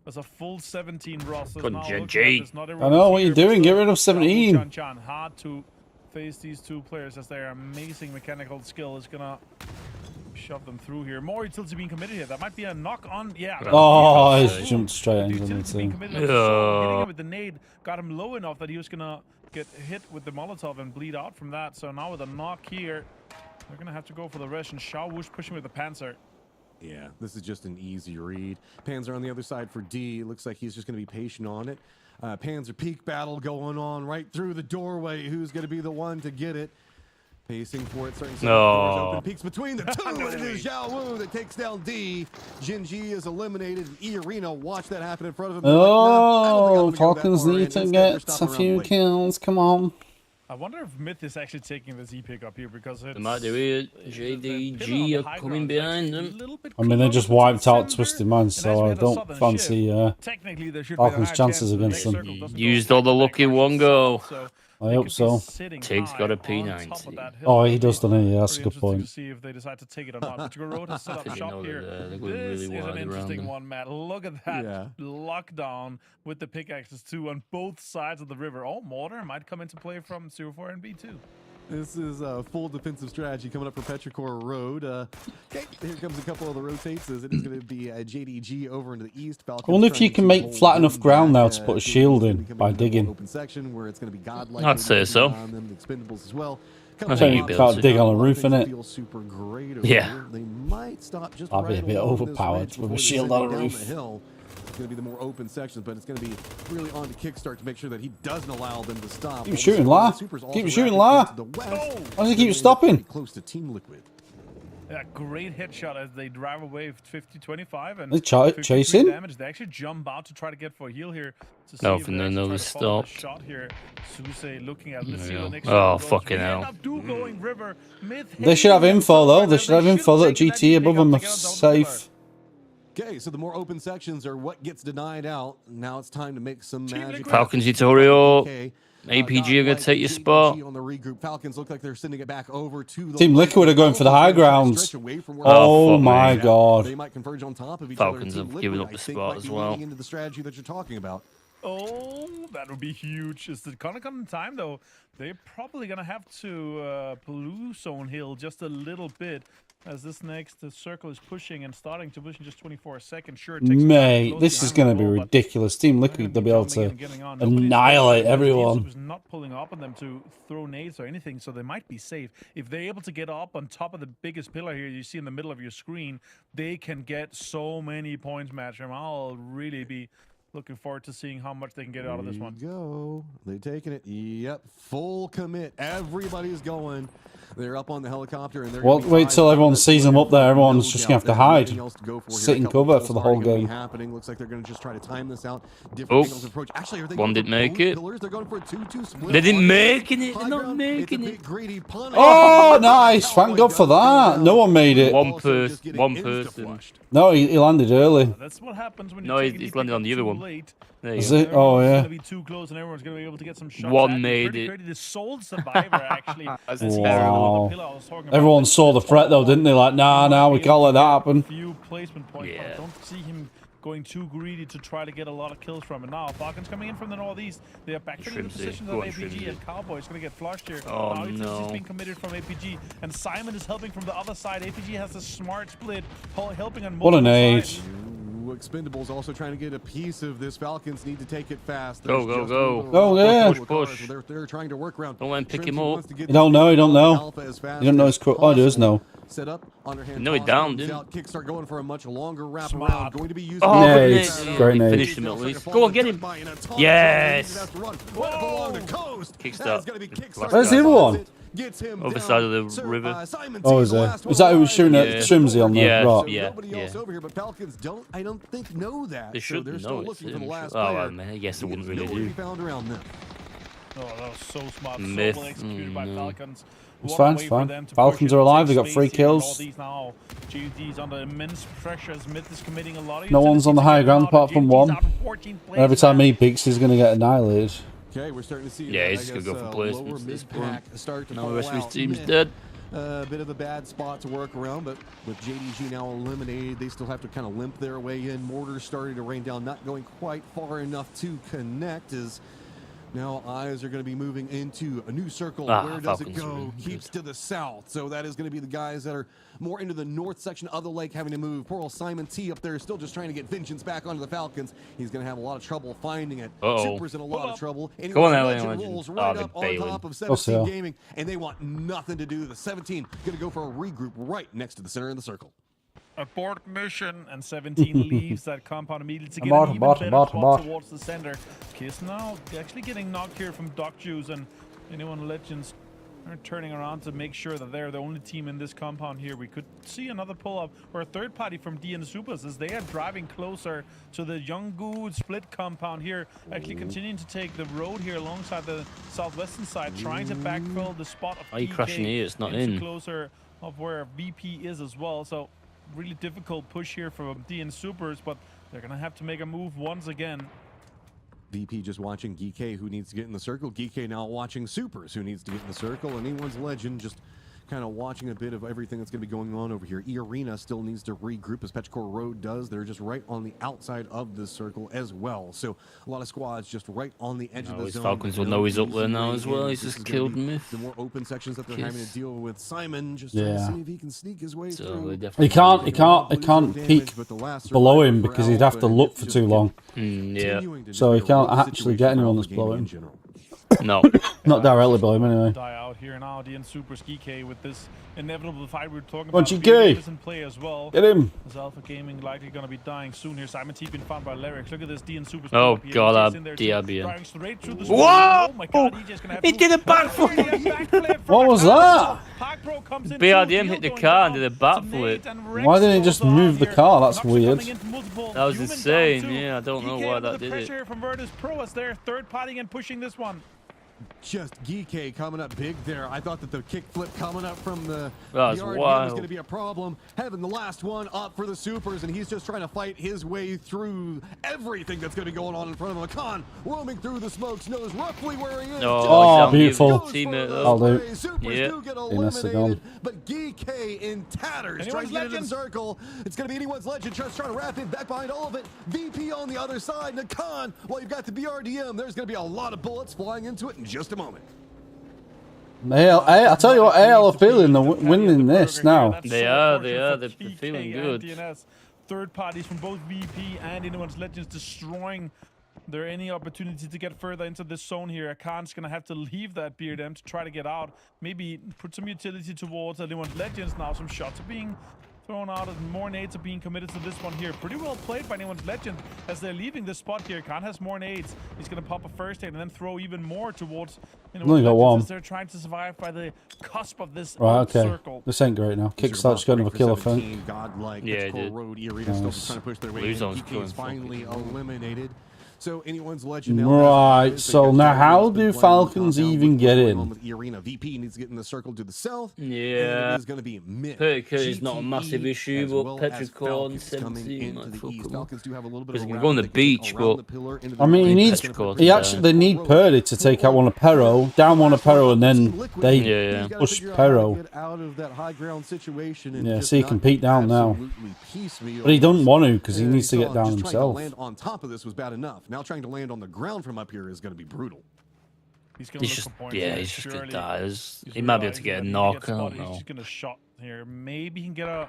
There's a full 17 rosters. Good Gen.G. I know, what are you doing? Get rid of 17. Hard to face these two players as their amazing mechanical skill is gonna shove them through here. More utility being committed here. That might be a knock on. Yeah. Oh, he's jumped straight into the team. Hitting him with the nade got him low enough that he was gonna get hit with the Molotov and bleed out from that. So now with a knock here, they're gonna have to go for the rush, and Xiaowu's pushing with the Panzer. Yeah, this is just an easy read. Panzer on the other side for D. Looks like he's just going to be patient on it. Panzer peak battle going on right through the doorway. Who's going to be the one to get it? Pacing for it, starting to set up doors open. Peeks between the two, and it is Xiaowu that takes down D. Jin Ji is eliminated. E Arena, watch that happen in front of him. Oh, Falcons need to get a few kills. Come on. I wonder if Myth is actually taking the Z pick up here because it's... They might do it. JDG are coming behind them. I mean, they just wiped out Twisted Minds, so I don't fancy Falcons' chances against them. Used all the lucky one go. I hope so. Tig's got a P90. Oh, he does, doesn't he? Yeah, that's a good point. To see if they decide to take it or not. But Road has set up shop here. This is an interesting one, Matt. Look at that lockdown with the pickaxes too on both sides of the river. Oh, Mortar might come into play from 04 and B2. This is a full defensive strategy coming up for Petrichor Road. Okay, here comes a couple of the rotates. As it is going to be JDG over into the east. I wonder if you can make flat enough ground now to put a shield in by digging. Open section where it's going to be godlike. I'd say so. The Expendables as well. I think you can't dig on a roof, innit? Super great yeah. They might stop just I'd be a bit overpowered with a shield on a roof. It's going to be the more open sections, but it's going to be really on to Kickstart to make sure that he doesn't allow them to stop. Keep shooting, La. Keep shooting, La. Why does he keep stopping? Close to Team Liquid. Yeah, great headshot as they drive away 50-25 and they chasing damage. They actually jump out to try to get for a heal here. To see no, from another stop. Shot here. Suse looking at the next oh, fucking hell. They should have info, though. They should have info that GT above them are safe. Okay, so the more open sections are what gets denied out. Now it's time to make some magic. Falcons, Itorio. APG are going to take your spot. On the regroup. Falcons look like they're sending it back over to the Team Liquid are going for the high grounds. Oh my god. They might converge on top of each Falcons other. have given up the spot as well. Into the strategy that you're talking about. Oh, that would be huge. Is it gonna come in time though? They're probably gonna have to blue zone hill just a little bit. As this next circle is pushing and starting to push in just 24 seconds. Sure, it takes mate, this is going to be ridiculous. Team Liquid, they'll be able to annihilate everyone. Was not pulling up on them to throw nades or anything, so they might be safe. If they're able to get up on top of the biggest pillar here you see in the middle of your screen, they can get so many points, match. I'll really be looking forward to seeing how much they can get out of this one. Go. They're taking it. Yep. Full commit. Everybody's going. They're up on the helicopter and they're wait till everyone sees them up there. Everyone's just gonna have to hide, sit in cover for the whole game. Looks like they're gonna just try to time this out. Oh, one didn't make it. They didn't make it. They're not making it. Oh, nice! Thank God for that. No one made it. One person. No, he landed early. That's what happens when no, he's landed on the other one. Is it? Oh yeah. Gonna be too close, and everyone's gonna be able to get some shots. One made it. The sole survivor actually. Wow. Everyone saw the threat though, didn't they? Like, nah, we can't let that happen. Few placement points. Yeah. I don't see him going too greedy to try to get a lot of kills from it. Now Falcons coming in from the northeast. They are back in the position of APG and Cowboy's gonna get flushed here. Oh now no. He's being committed from APG, and Simon is helping from the other side. APG has a smart split, helping on what an sides. Expendables also trying to get a piece of this. Falcons need to take it fast. Go. Oh yeah. Push. They're trying to work around. Don't let him pick him up. You don't know. You don't know his crew. Oh, he does know. Set up, underhand. No, he downed him. Kickstart going for a much longer wrap around. Going to be used. Oh, nice. Great nade. Finish him at least. Go on, get him. Yes. Kickstart. Where's the other one? Other side of the river. Oh, is there? Is that who was shooting at Trimsy on the rock? Yeah. Over here, but Falcons don't, I don't think, know that. They should they're still looking for the last player. Man, I guess they wouldn't really do. Found around them. Oh, that was so smart. Myth. So well executed by Falcons. It's fine, it's fine. Falcons are alive, they got 3 kills. No one's on the high ground apart from one. Every time he peeks, he's going to get annihilated. Okay, we're starting to see. Yeah, he's going to go for placements at this point. Now the rest of his team's dead. A bit of a bad spot to work around, but with JDG now eliminated, they still have to kind of limp their way in. Mortar's starting to rain down, not going quite far enough to connect as Now eyes are going to be moving into a new circle. Where does it go? Keeps to the south. So that is going to be the guys that are more into the north section of the lake having to move. Poor old Simon T up there is still just trying to get vengeance back onto the Falcons. He's going to have a lot of trouble finding it. Super's in a lot of trouble. And Go on, Legend rolls right up on top of 17 Gaming, and they want nothing to do. The 17 going to go for a regroup right next to the center of the circle. Abort mission, and 17 leaves that compound immediately to get an even better spot towards the center. Kiss now actually getting knocked here from Doc Juice, and anyone Legends are turning around to make sure that they're the only team in this compound here. We could see another pull-up or a third party from DN Supers as they are driving closer to the Younggood split compound here, actually continuing to take the road here alongside the southwestern side, trying to backfill the spot of Are you crashing here? It's not in. Closer of where VP is as well. So really difficult push here from DN Supers, but they're gonna have to make a move once again. VP just watching Geek, who needs to get in the circle. Geek now watching Supers, who needs to get in the circle. And anyone's Legend just kind of watching a bit of everything that's going to be going on over here. E-Arena still needs to regroup as Petrichor Road does. They're just right on the outside of the circle as well. So a lot of squads just right on the edge of the zone. Falcons will know he's up there now as well. He's just killed Myth. The more open sections that they're having to deal with. Simon just trying to see if he can sneak his way through. He can't peek below him because he'd have to look for too long. So he can't actually get anyone that's below him. No. Not directly below him anyway. Die out here now, DN Supers GK with this inevitable fight we're talking Come on, about. GK. Is in play as well. Get him. As Alpha Gaming likely going to be dying soon here. Simon T being found by Lyrics. Look at this DN Supers. Oh god, DRB. Whoa! Oh my god, EJ's gonna have he did a backflip. What was that? BRDM hit the car and did a backflip. Why didn't he just move the car? That's weird. That was insane. Yeah, I don't know why that did it. Pressure from Virtus Pro as they're third partying and pushing this one. Just Geek coming up big there. I thought that the kickflip coming up from the was yard was going to be a problem. Having the last one up for the Supers, and he's just trying to fight his way through everything that's going to be going on in front of him. Khan roaming through the smokes, knows roughly where he is. Oh, beautiful. I'll do. Supers do get eliminated, but Geek in tatters trying to get into the circle. It's going to be anyone's Legend trying to wrap it back behind all of it. VP on the other side, and Khan, well, you've got the BRDM. There's going to be a lot of bullets flying into it in just a moment. I tell you what, AL are feeling the winning this now. They are. They're feeling good. DNS. Third parties from both VP and anyone's Legends destroying there any opportunity to get further into this zone here. Khan's gonna have to leave that BRDM to try to get out. Maybe put some utility towards anyone's Legends now. Some shots are being thrown out and more nades are being committed to this one here. Pretty well played by anyone's Legend as they're leaving this spot here. Khan has more nades. He's going to pop a first aid and then throw even more towards anyone's Legends as they're trying to survive by the cusp of this circle. This ain't great now. Kickstart's got another kill, I think. Yeah, it did. Nice. Trying to push their way in. He's finally eliminated. So anyone's Legend right, so now how do Falcons even get in? Arena VP needs to get in the circle to the south. Yeah. It is going to be Myth. is not a massive issue, but Petrichor and 17 might fuck them. Because he can go on the beach, but I mean, he needs. They need Purdy to take out one of Perro, down one of Perro, and then they push Perro. Yeah, so he can peek down now. But he doesn't want to because he needs to get down himself. Land on top of this was bad enough. Now trying to land on the ground from up here is going to be brutal. He's just gonna die. He might be able to get a knock. I don't know. He's gonna shot here. Maybe he can get a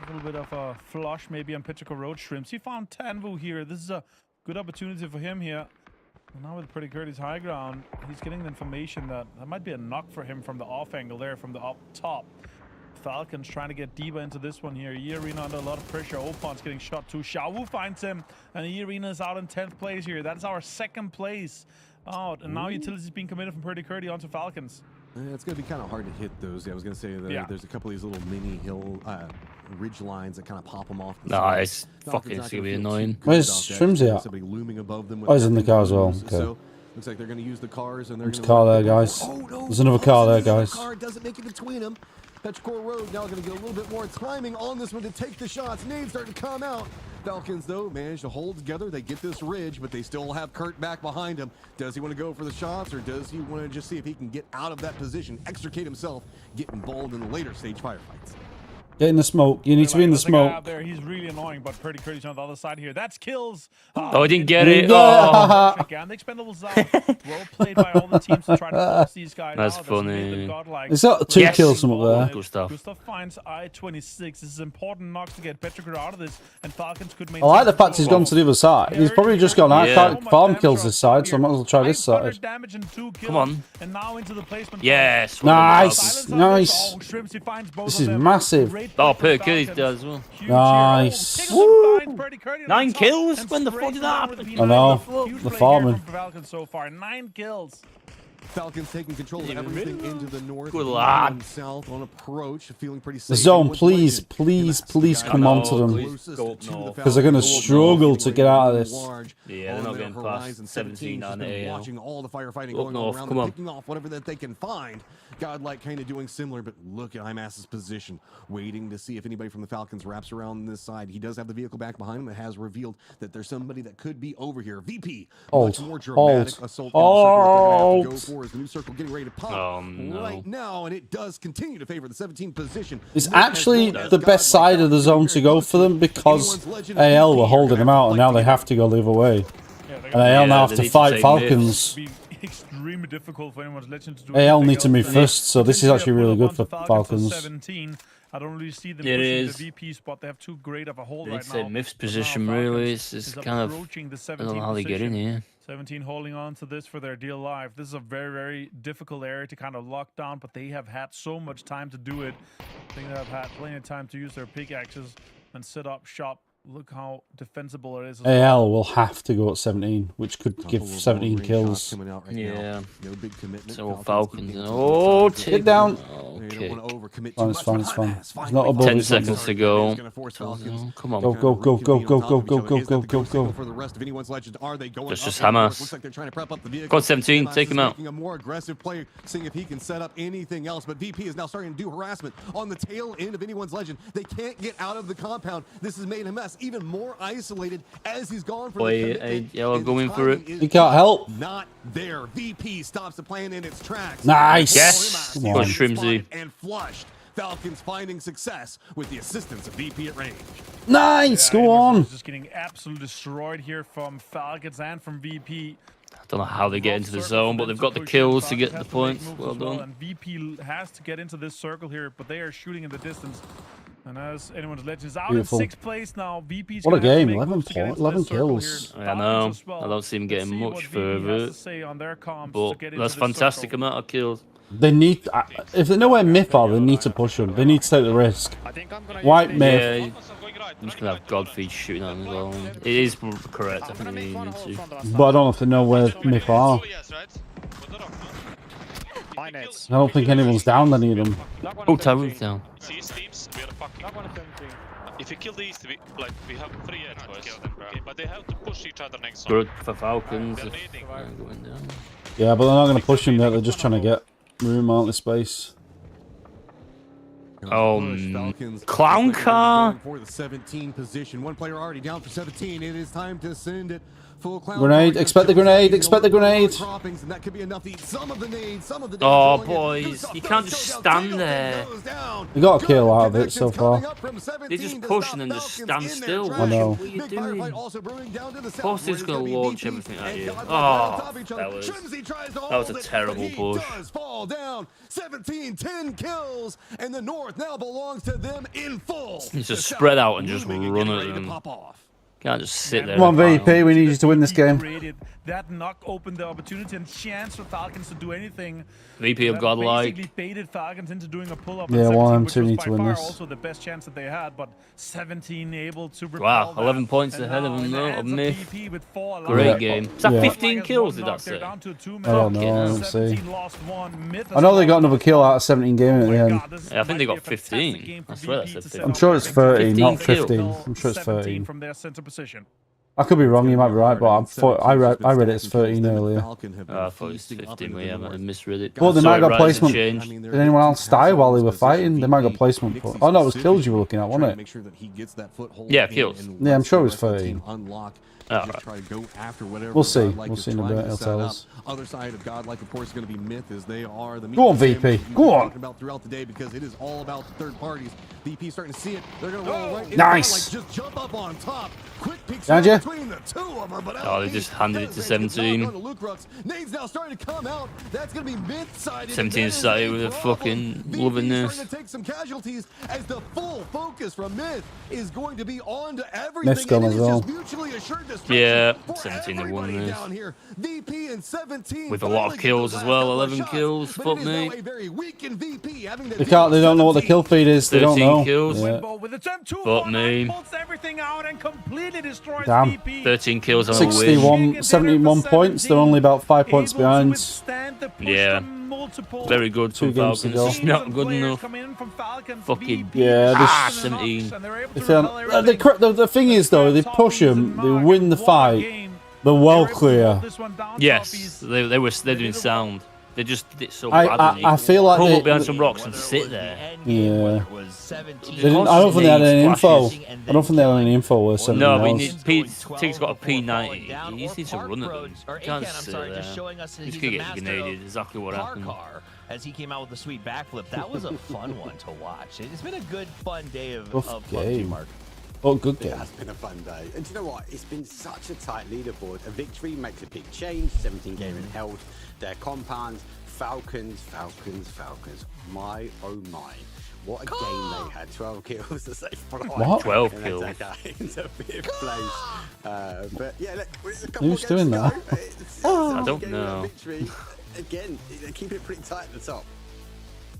little bit of a flush. Maybe on Petrichor Road Shrimps. He found Tanvu here. This is a good opportunity for him here. And now with Pretty Curtis high ground, he's getting the information that might be a knock for him from the off angle there, from the up top. Falcons trying to get deeper into this one here. E-Arena under a lot of pressure. Opon's getting shot too. Xiaowu finds him, and E-Arena is out in 10th place here. That's our second place out. And now utilities being committed from Purdy Curdy onto Falcons. It's going to be kind of hard to hit those. I was going to say that there's a couple of these little mini hill ridge lines that kind of pop them off. It's fucking going to be annoying. Where's Shrimsy at? Oh, he's in the car as well. Okay. So, looks like they're going to use the cars, and there's a car there, guys. There's another car there, guys. The car doesn't make it between them. Petrichor Road now going to get a little bit more timing on this one to take the shots. Nades starting to come out. Falcons, though, manage to hold together. They get this ridge, but they still have Kurt back behind him. Does he want to go for the shots, or does he want to just see if he can get out of that position, extricate himself, get involved in the later stage firefights? Get in the smoke. You need to be in the There's a guy out smoke. there. He's really annoying, but pretty Curtis on the other side here. That's kills. Oh, I didn't get it. Oh. And the expendables out. Well played by all the teams to try to force these guys That's out. funny. It's got 2 kills from up there. Gustav. Gustav finds I-26. This is important knocks to get Petrichor out of this, and Falcons could I maintain like the fact he's control. gone to the other side. He's probably just gone, I Yeah. can't farm kills this side, so I might as well try this side. Damage and 2 kills. Come on. And now into the placement. Yes. Nice. Nice. Oh, Shrimpsy finds both This of is them. massive. Great Oh, play from Perkins Falcons. does as well. Huge Nice. here. Oh, finds Pretty Curtis on 9 the top kills? and When the fuck sprays did them that down with happen? the I know. P90. Huge The play here farming. from Falcons so far. 9 kills. Falcons taking control of everything into the north. Good lad. and south on approach, feeling pretty The safe. zone, Everyone's please, legend. please, please come No, onto them. please go up north. Because they're going to struggle to get out of this. Yeah, they're not getting past 17 on AL. Watching all the firefighting Up going north, on around come them, on. picking off whatever that they can find. Godlike kind of doing similar, but look at IMAS's position, waiting to see if anybody from the Falcons wraps around this side. He does have the vehicle back behind him that has revealed that there's somebody that could be over here. VP, much more dramatic assault in the circle that they're going to have to go for as the new circle getting ready to pop right now, and it does continue to favor the 17 position. It's actually the best side of the zone to go for them because AL were holding them out, and now they have to go the other way. And AL now have to fight Falcons. Extremely difficult for anyone's legend to do. AL anything need to else. move first, so this is actually really good for Falcons. 17. I don't really see them It pushing is. the VP spot. They have too great of a hold right It's now. a Myth's But now position, Falcons really. is It's kind of. approaching the I don't know 17 how they get in position. here. 17 holding on to this for their dear life. This is a very, very difficult area to kind of lock down, but they have had so much time to do it. I think they have had plenty of time to use their pickaxes and set up shop. Look how defensible it is. As well. AL will have to go at 17, which could give 17 kills. Yeah. No big commitment. So Falcons. Oh, Get down. Okay. Fine, it's fine, it's fine. It's not above. 10 it's not seconds above. to go. Come on. Go, go, go, go, go, go, go, go, go, go, go. For the rest of anyone's legend, are they going Let's up just and hammer forth? us. Looks like they're trying to prep up the vehicle. Go on, 17, IMAS take is him out. making a more aggressive play, seeing if he can set up anything else. But VP is now starting to do harassment on the tail end of anyone's legend. They can't get out of the compound. This has made him even more isolated as he's gone for Boy, the commitment. Yellow And going the for it. timing is He can't help. Not there. VP stops the plan in its tracks. Nice. Yes. Come Go on. Shrimsy. And flushed. Falcons finding success with the assistance of VP at range. Nice, go Amos on. is just getting absolutely destroyed here from Falcons and from VP. I don't know how they get into the zone, but they've got the kills to get the points. Well done. And VP has to get into this circle here, but they are shooting in the distance. And as anyone's legend is out Beautiful. in 6th place now, VP's What a gonna have to game, make 11 moves to get point- into 11 this circle kills. here. I Falcons know. as well. I don't see him Let's getting see much what VP further. has to say on their comms to But get into that's this fantastic circle. amount of kills. They need, if they know where Myth are, they need to push them. They need to take the risk. White Myth. Yeah, I'm just gonna have Godfrey shooting at him as well. It is correct. I think they need to. But I don't know if they know where Myth are. I don't think anyone's down any of them. Oh, Tyrone's down. These teams, we are fucking. If you kill these, we have 3 heads, boys. Okay, but they have to push each other next time. Good for Falcons. If they're going down. Yeah, but they're not going to push him yet. They're just trying to get room out of space. Clown car. For the 17 position. One player already down for 17. It is time to send it. Full clown Grenade, car. expect the grenade, expect the grenade. Droppings, and that could be enough to eat some of the nades, some of the Oh, damage. boys, you can't just stand there. We got a kill out of it so far. They just push and then just stand still. I know. What are you doing? Of course he's going to launch everything at you. Oh, that was a terrible push. Does fall down. 17, 10 kills, and the North now belongs to them in full. It's just spread out and just run at them. Can't just sit there. Come on, VP, we need you to win this game. That knock opened the opportunity and chance for Falcons to do anything. VP of That Godlike. basically baited Falcons into doing a pull-up. Yeah, at 17, one and which two was need by to win far this. Also the best chance that they had, but 17 able to repel Wow, that. 11 points And ahead of now him in the though, hands of of Myth. VP with 4 Great alive. game. Is that Yeah. 15 kills, did that Knocked, they're say? down to 2 I don't know, I minutes. don't see. 17 lost 1. Myth I know they as got well. another kill out of 17 game at the end. Yeah, I think they got 15. I swear that said 15. I'm sure it's 13, not 15 15. I'm sure it's 13. From their center position. I could be wrong, you might be right, but I read it as 13 earlier. I thought it was 15, but yeah, I misread it. Well, they might have got Rise and placement. change. Did anyone else die while they were fighting? They might have got placement. But, oh no, it was kills you were looking at, wasn't it? Yeah, kills. Yeah, I'm sure it was 13. Unlock just try to go after whatever. We'll see. Godlike We'll is see in a trying bit. to He'll set tell up. us. Other side of Godlike, of course, is going to be Myth, as they are the meat Go on, and VP. sandwich we've Go been on. talking about throughout the day, because it is all about the third parties. VP starting to see it. They're going to roll right into Nice. Godlike, just jump up on top. Quick peeks Gotcha. between the two of them, but Oh, they just handed it to 17. Nade's now starting to come out. That's going to be Myth-sided. 17 started with a fucking loving this. Starting to take some casualties as the full focus from Myth is going to be on to everything. Myth's gone and as it is well. just mutually assured destruction Yeah, for 17 to 1 everybody this. down here. VP and 17 With a lot of kills as well, 11 kills. but Fuck it is now me. a very weakened VP having They can't. They don't know what the kill feed is. They don't 13 know. kills. Yeah. With its M2 Fuck me. pulls everything out and completely destroys Damn. VP. 13 kills on a win. 61, 71 points. They're only about 5 points behind. Yeah. Very good 2 from games to Falcons. go. It's not good enough. Fucking Yeah, 17. the thing is though, they push them, they win the fight, they're well clear. Yes, they're doing sound. They just did it so I badly. feel like Pull they- up behind some rocks and sit there. Yeah. They didn't, I don't think they had any info. I don't think they had any info or something No, but else. Tig's got a P90. He just needs to run at them. Or Can't Aken, I'm sit sorry, there. just showing us that He's he's gonna a get master grenaded. of Exactly what happened. car as he came out with the sweet backflip. That was a fun one to watch. It's been a good, fun day of Tough PUBG, game. Mark. Oh, good game. It has been a fun day. And do you know what? It's been such a tight leaderboard. A victory makes a big change. 17 game in health. Their compounds, Falcons. My, oh my. What a game they had. 12 kills as they fly. What? 12 and kills. they take out into fifth place. But yeah, look, a couple Who's more games doing to that? go. It's I a don't game know. of victory. Again, they keep it pretty tight at the top.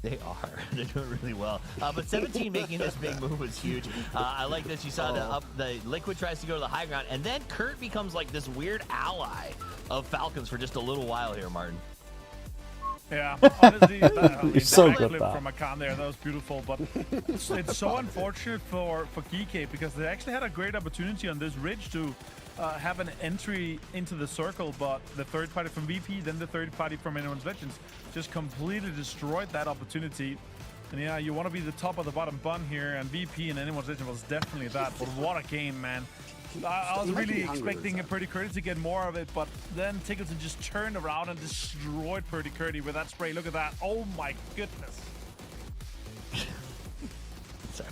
They are. They're doing really well. But 17 making this big move was huge. I like this. You saw the Liquid tries to go to the high ground, and then Kurt becomes like this weird ally of Falcons for just a little while here, Martin. Yeah, honestly, You're so that good clip at that. from Akan there, that was beautiful. But it's so unfortunate for Geeky because they actually had a great opportunity on this ridge to have an entry into the circle, but the third party from VP, then the third party from Anyone's Legends, just completely destroyed that opportunity. And yeah, you want to be the top of the bottom bun here, and VP and Anyone's Legends was definitely that. But what a game, man! I was really expecting Purdy Curdy to get more of it, but then Tickleton just turned around and destroyed Purdy Curdy with that spray. Look at that. Oh my goodness. Sorry.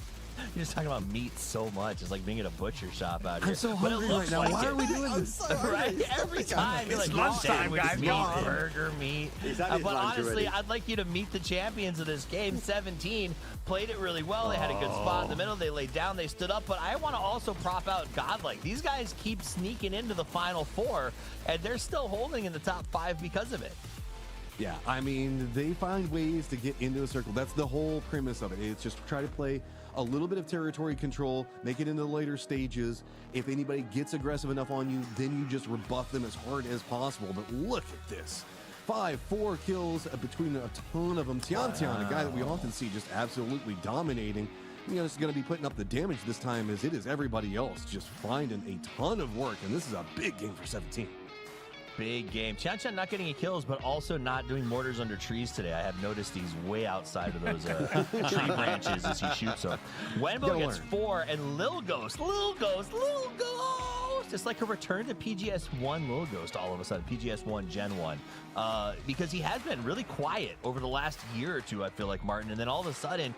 You're just talking about meat so much. It's like being at a butcher shop out here. I'm so But it hungry looks right now. like Why it. are we doing this? Right? Every time you're It's like lunchtime, sandwich guys. meat, Come on. burger meat. He's had his But lunch honestly, already. I'd like you to meet the champions of this game. 17 played it really well. They had a good spot in the middle. They laid down. They stood up. But I want to also prop out Godlike. These guys keep sneaking into the final four, and they're still holding in the top 5 because of it. Yeah, I mean, they find ways to get into a circle. That's the whole premise of it. It's just try to play a little bit of territory control, make it into the later stages. If anybody gets aggressive enough on you, then you just rebuff them as hard as possible. But look at this. 4 kills between a ton of them. Tian, a guy that we often see just absolutely dominating. You know, it's going to be putting up the damage this time as it is everybody else just finding a ton of work. And this is a big game for 17. Big game. Chan not getting any kills, but also not doing mortars under trees today. I have noticed he's way outside of those tree branches as he shoots them. Wenbo gets 4, and Lil Ghost, just like a return to PGS1 Lil Ghost all of a sudden, PGS1 Gen 1. Because he has been really quiet over the last year or two, I feel like, Martin. And then all of a sudden,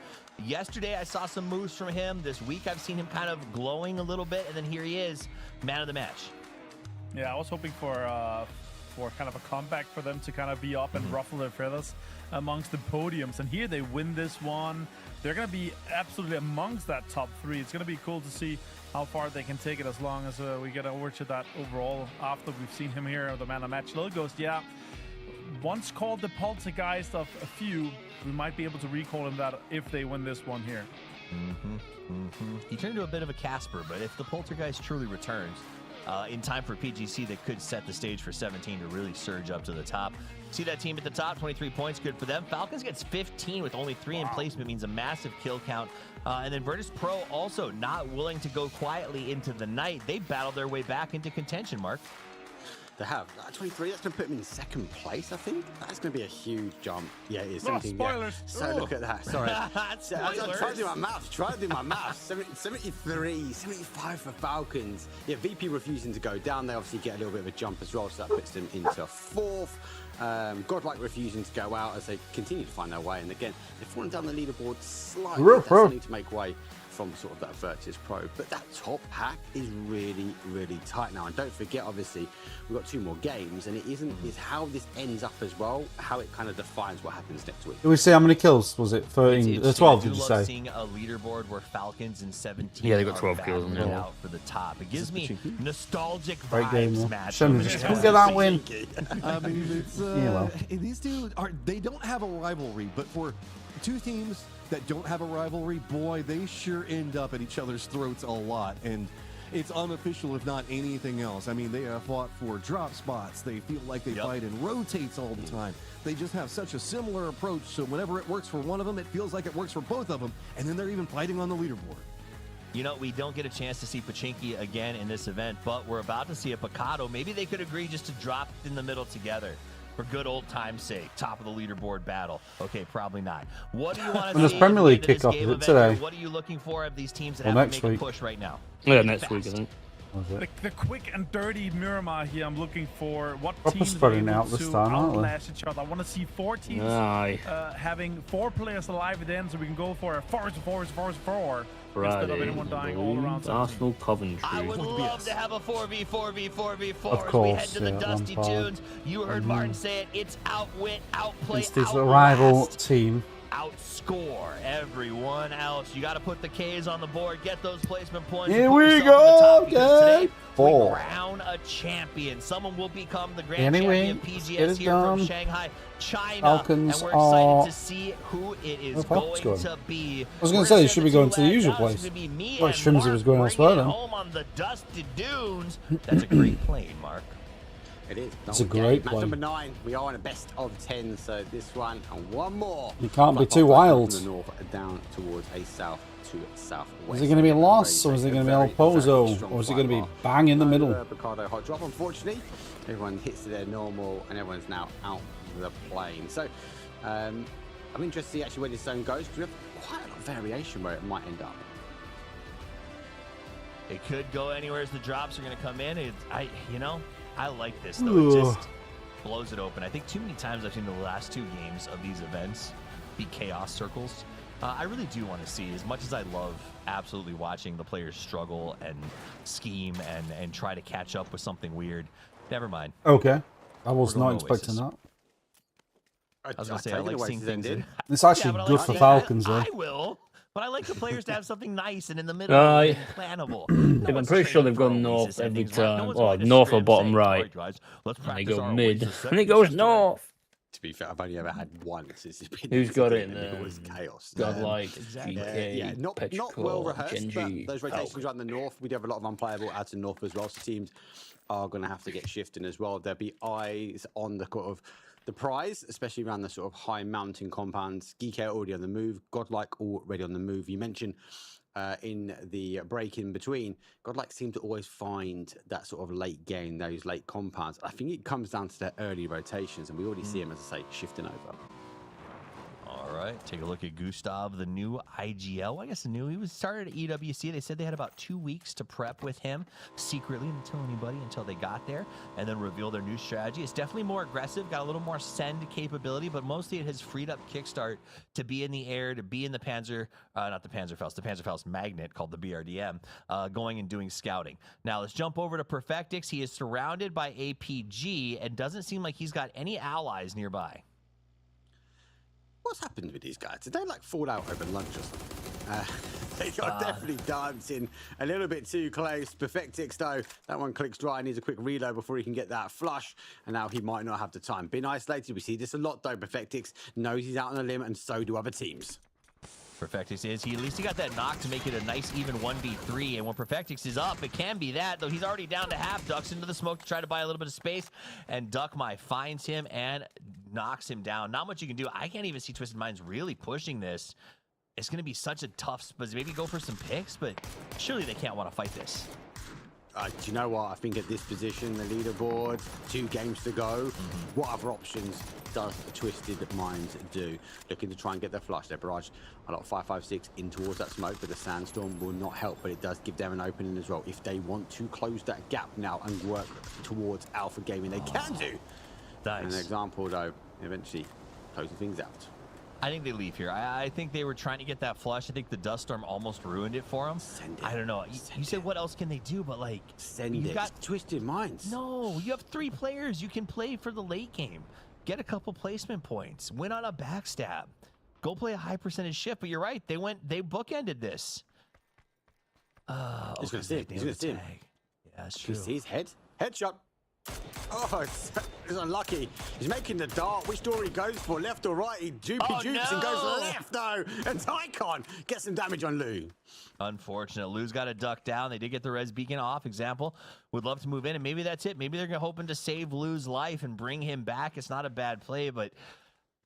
yesterday I saw some moves from him. This week I've seen him kind of glowing a little bit, and then here he is, man of the match. Yeah, I was hoping for kind of a comeback for them to kind of be up and ruffle their feathers amongst the podiums. And here they win this one. They're going to be absolutely amongst that top 3. It's going to be cool to see how far they can take it as long as we get over to that overall after we've seen him here, the man of the match. Lil Ghost, yeah, once called the poltergeist of a few, we might be able to recall him that if they win this one here. He turned into a bit of a Casper, but if the poltergeist truly returns, in time for PGC, that could set the stage for 17 to really surge up to the top. See that team at the top, 23 points, good for them. Falcons gets 15 with only 3 in placement, means a massive kill count. And then Virtus Pro also not willing to go quietly into the night. They battled their way back into contention, Mark. They have. 23, that's going to put them in second place, I think. That's going to be a huge jump. Yeah, it is. Oh, 17, spoilers. Yeah. So look at that. Sorry. I'm trying to do my maths. 73, 75 for Falcons. Yeah, VP refusing to go down. They obviously get a little bit of a jump as well, so that puts them into fourth. Godlike refusing to go out as they continue to find their way. And again, they've fallen down the leaderboard slightly. They need to make way from sort of that Virtus Pro. But that top pack is really, really tight now. And don't forget, obviously, we've got 2 more games, and it's how this ends up as well, how it kind of defines what happens next week. Did we see how many kills? Was it 13? 12, did you say? Seeing a leaderboard where Falcons and 17 Yeah, they got 12 kills. out for the top. It gives me nostalgic Great vibes, game, though. Matt. Shame we just couldn't get that win. I mean, it's, Yeah, well. these two they don't have a rivalry, but for 2 teams that don't have a rivalry, boy, they sure end up at each other's throats a lot. And it's unofficial, if not anything else. I mean, they have fought for drop spots. They feel like they fight in rotates all the time. They just have such a similar approach. So whenever it works for one of them, it feels like it works for both of them. And then they're even fighting on the leaderboard. You know, we don't get a chance to see Pachinki again in this event, but we're about to see a Picado. Maybe they could agree just to drop in the middle together. For good old time's sake, top of the leaderboard battle. Okay, probably not. What do you want to see? When does Premier League kick off? Is it today? What are you looking for of these teams that Well, have to next make week. a push right now? Yeah, next week, I think. The quick and dirty Miramar here. I'm looking for what Proper teams are spreading able out this to time, aren't they? outlast each other. I want to see 4 teams Aye. having 4 players alive at the end, so we can go for a 4-4-4-4 instead of Friday, anyone dying all around. Arsenal, Coventry. I would love to have a 4v4v4v4 Of as we course, head to the yeah, Dusty Lampard. Tunes. You heard Martin say it. It's outwit, outplay, It's this outlast, rival team. outscore everyone else. You got to put the K's on the board, get those placement points. Here and put we yourself at the top, go, because today game 4. we crown a champion. Someone will become the grand Anyway, champion get PGS it here from done. Shanghai, China. Falcons and we're are- excited to see who it is Where Falcons going going? to be. I was going We're to say, gonna you should send be the going two to the lads usual out. It's place. gonna be me Well, and Shrimsy Mark was going bringing elsewhere it then. home on the Dusty Dunes. That's a great plane, Mark. It is. It's a great Match play. number 9. We are on a best of 10, so this one and one more. You can't be Flat too path wild. From the north down towards a south to southwest. Is it going to be Loss, or is it going to be El Pozo, or is it going to be bang in the middle? Ricardo hot drop. Unfortunately, everyone hits to their normal, and everyone's now out of the plane. So, I'm interested to see actually where this zone goes, because we have quite a lot of variation where it might end up. It could go anywhere as the drops are going to come in. I like this though. It just blows it open. I think too many times I've seen the last 2 games of these events be chaos circles. I really do want to see, as much as I love absolutely watching the players struggle and scheme and try to catch up with something weird. Never mind. Okay. I was We're not going expecting Oasis. I I was going to say, I like seeing things. It's actually but I good like for that. Falcons, though. I will. But I like the players to have something nice and in the middle Aye. and plannable. Yeah, I'm pretty sure they've gone north every time. Or north or bottom right. And they go mid. And it goes north. To be fair, I've only ever had one since it's been. Who's got it? and it was chaos. Godlike, Exactly. GK, Not Petrichor, well rehearsed, Genji, but those rotations around the north, we do have a lot of unplayable ads in north as well. So teams are going to have to get shifting as well. There'll be eyes on the sort of the prize, especially around the sort of high mountain compounds. Geek already on the move. Godlike already on the move. You mentioned in the break in between, Godlike seem to always find that sort of late game, those late compounds. I think it comes down to their early rotations, and we already see them, as I say, shifting over. All right, take a look at Gustav, the new IGL. I guess the new, he was started at EWC. They said they had about 2 weeks to prep with him secretly, didn't tell anybody until they got there, and then reveal their new strategy. It's definitely more aggressive, got a little more send capability, but mostly it has freed up Kickstart to be in the air, to be in the not the Panzerfaust magnet called the BRDM, going and doing scouting. Now let's jump over to Perfectix. He is surrounded by APG and doesn't seem like he's got any allies nearby. What's happened with these guys? Did they like fall out over lunch or something? They got definitely dancing a little bit too close. Perfectix though, that one clicks dry, needs a quick reload before he can get that flush, and now he might not have the time. Been isolated, we see this a lot though. Perfectix knows he's out on the limb, and so do other teams. Perfectix is. At least he got that knock to make it a nice even 1v3. And when Perfectix is up, it can be that, though he's already down to half. Ducks into the smoke to try to buy a little bit of space. And Duckmy finds him and knocks him down. Not much you can do. I can't even see Twisted Minds really pushing this. It's going to be such a tough spot. Maybe go for some picks, but surely they can't want to fight this. do you know what? I think at this position, the leaderboard, 2 games to go. What other options does the Twisted Minds do? Looking to try and get their flush. Their barrage a lot of 5-5-6 in towards that smoke, but the sandstorm will not help. But it does give them an opening as well. If they want to close that gap now and work towards alpha gaming, they can do. Nice. And an example, though, eventually closing things out. I think they leave here. I think they were trying to get that flush. I think the dust storm almost ruined it for them. I don't know. You said what else can they do? But like, you got Twisted Minds. No, you have 3 players. You can play for the late game. Get a couple placement points. Win on a backstab. Go play a high percentage shift. But you're right. They bookended this. He's gonna see him. He's gonna see him. Yeah, that's Can true. you see his head? Headshot. Oh, it's unlucky. He's making the dart. Which door he goes for, left or right? He dupes and goes left, though. And Tycon gets some damage on Lou. Unfortunate. Lou's got to duck down. They did get the res beacon off. Example. Would love to move in, and maybe that's it. Maybe they're hoping to save Lou's life and bring him back. It's not a bad play, but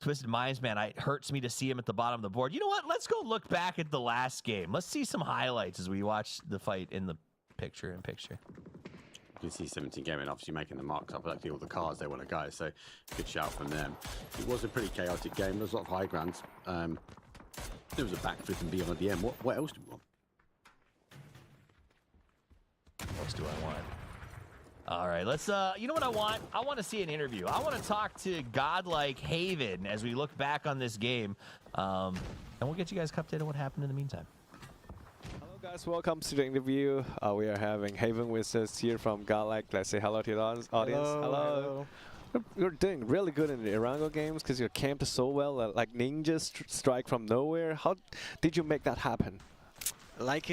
Twisted Minds, man, it hurts me to see him at the bottom of the board. You know what? Let's go look back at the last game. Let's see some highlights as we watch the fight in the picture-in-picture. You can see 17 Gaming obviously making the marks up exactly all the cars they want to go, so good shout from them. It was a pretty chaotic game. There was a lot of high grounds. There was a backflip and beyond at the end. What else do we want? What else do I want? All right, let's, you know what I want? I want to see an interview. I want to talk to godlike Haven as we look back on this game. And we'll get you guys updated on what happened in the meantime. Hello guys, welcome to the interview. We are having Haven with us here from Godlike. Let's say hello to the audience. Hello. You're doing really good in the Irango games because your camp is so well, like ninja strike from nowhere. How did you make that happen? Like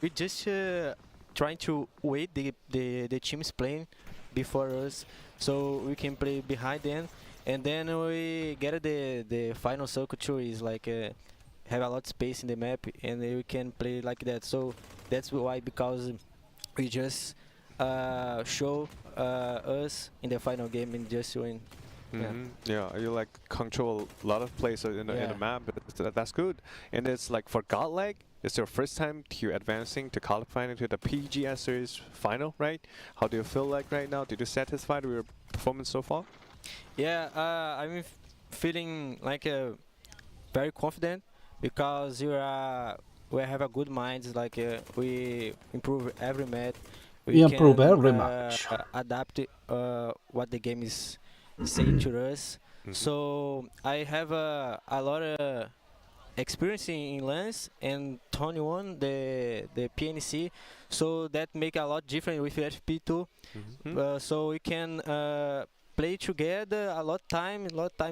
we just trying to wait the teams playing before us, so we can play behind them, and then we get the final circle too. Is like have a lot of space in the map, and we can play like that. So that's why, because we just show us in the final game and just win. Yeah, you like control a lot of places in the map. That's good. And it's like for Godlike, it's your first time to advancing to qualifying into the PGS Series final, right? How do you feel like right now? Did you satisfied with your performance so far? Yeah, I'm feeling like very confident because we have a good mind. Like we improve every match. We improve every match. Adapt what the game is saying to us. So I have a lot of experience in Lance and 21 the PNC, so that make a lot different with FP2. So we can play together a lot time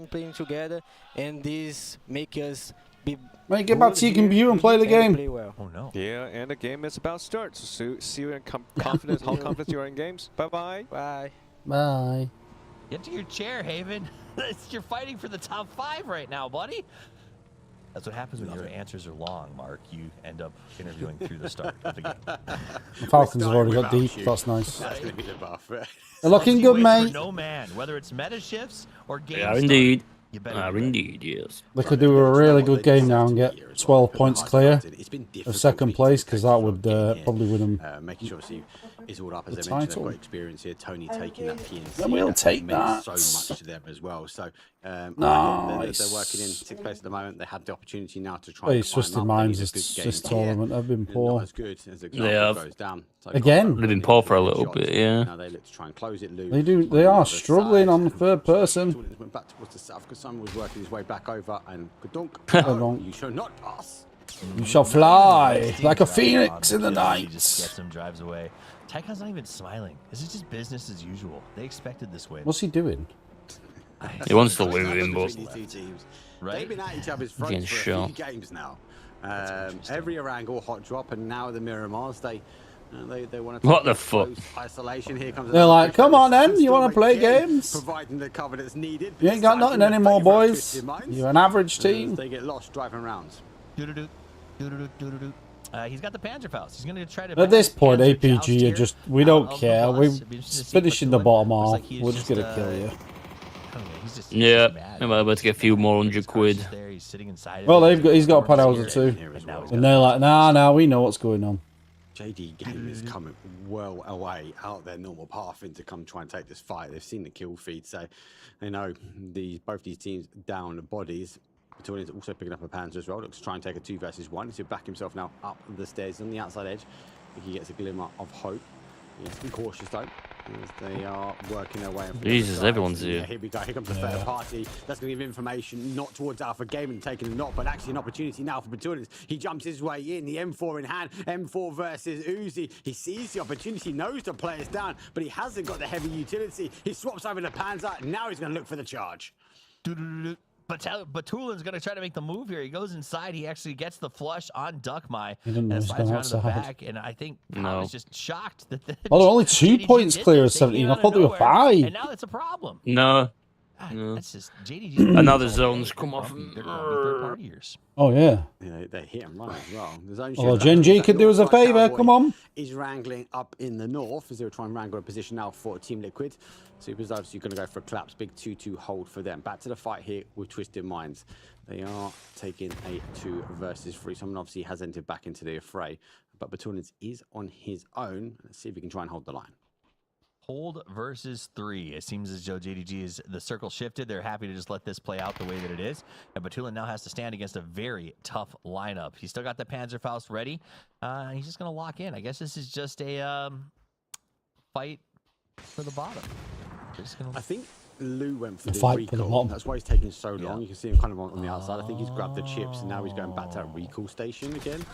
playing together, and this make us be. Mate, get back to your computer and play the game. Play well. Oh no. Yeah, and the game is about to start. So see you in confidence. How confident you are in games. Bye. Bye. Get to your chair, Haven. You're fighting for the top 5 right now, buddy. That's what happens when your answers are long, Mark. You end up interviewing through the start of the game. The Falcons have already got deep. That's nice. That's going to be the buff. They're looking good, mate. No man, whether it's meta shifts or game Yeah, start, indeed. you better be Indeed, yes. They could do a really good game now and get 12 points clear of second place, because that would probably win them making sure obviously is all up, as the I mentioned. title. They've got experience here. Tony taking that PNC. Then we'll take meant that. so much to them as well. So Nice. they're working in 6th place at the moment. They have the opportunity now to try. Hey, and Twisted climb up. Minds They need a this good game tournament. here. They've been Not poor. as good as the They have. goes down. So Again? They've been poor for a little bit, yeah. Now they look to try and close it. Lou They are struggling on the third person. went back towards the south because someone was working his way back over, and Gadunk, Gadunk. you shall not pass. You shall fly like a phoenix in the He night. just gets him, drives away. Tycon's not even smiling. This is just business as usual. They expected this win. What's he doing? He wants to win with him, but Between these two teams. Right? They've been at each other's Getting throats for a shot. few games now. Every Orango hot drop, and now the Miramars, they want to. What the fuck? Isolation. Here comes. They're like, come on then, you want to play games? Providing the cover that's needed. You ain't got nothing anymore, boys. You're an average team. They get lost driving around. He's got the Panzerfaust. He's going to try to. At this point, Panzer joust APG here are just, we don't of the care. boss. We're It'd be interesting to see what finishing they're the doing. bottom Looks half. like he's We're just going to just, kill you. I don't know, he's just yeah, mad. I'm about to get a few more £100. There, he's sitting inside Well, of it. he's got a Panhauser too. And they're like, nah, we know what's going on. JD game is coming well away out their normal path in to come try and take this fight. They've seen the kill feed, so they know both these teams down bodies. Baturian's also picking up a Panzer as well. Looks to try and take a 2 versus 1. He's to back himself now up the stairs on the outside edge. I think he gets a glimmer of hope. He has to be cautious though, as they are working their way. Jesus, everyone's here. Yeah, here we go. Here comes the third party. That's going to give information not towards Alpha Gaming taking a knock, but actually an opportunity now for Baturian. He jumps his way in, the M4 in hand. M4 versus Uzi. He sees the opportunity, knows the player's down, but he hasn't got the heavy utility. He swaps over to Panzer. Now he's going to look for the charge. Batulin's going to try to make the move here. He goes inside. He actually gets the flush on Duckmai. He didn't know and he was slides going around to the outside. back. And I think No. I was just shocked that the Oh, they're only 2 JDG points did clear of this. They 17. came I out thought of they were nowhere, 5. And now it's a problem. No. That's just JDG. Another zone's come off. They're third partiers. Oh, yeah. Yeah, they hit and run as well. There's only Oh, Gen G could do us a favour. Come on. Is wrangling up in the north as they were trying to wrangle a position now for Team Liquid. Super's obviously going to go for a collapse. Big 2-2 hold for them. Back to the fight here with Twisted Minds. They are taking a 2 versus 3. Someone obviously has entered back into the affray, but Baturians is on his own. Let's see if he can try and hold the line. Hold versus 3. It seems as though JDG is the circle shifted. They're happy to just let this play out the way that it is. And Batulin now has to stand against a very tough lineup. He's still got the Panzerfaust ready. He's just going to lock in. I guess this is just a fight for the bottom. I think Lou went for The the fight for the recall. bottom. That's why he's taking so long. You can see him kind of on the outside. I think he's grabbed the chips and now he's going back to that recall station again.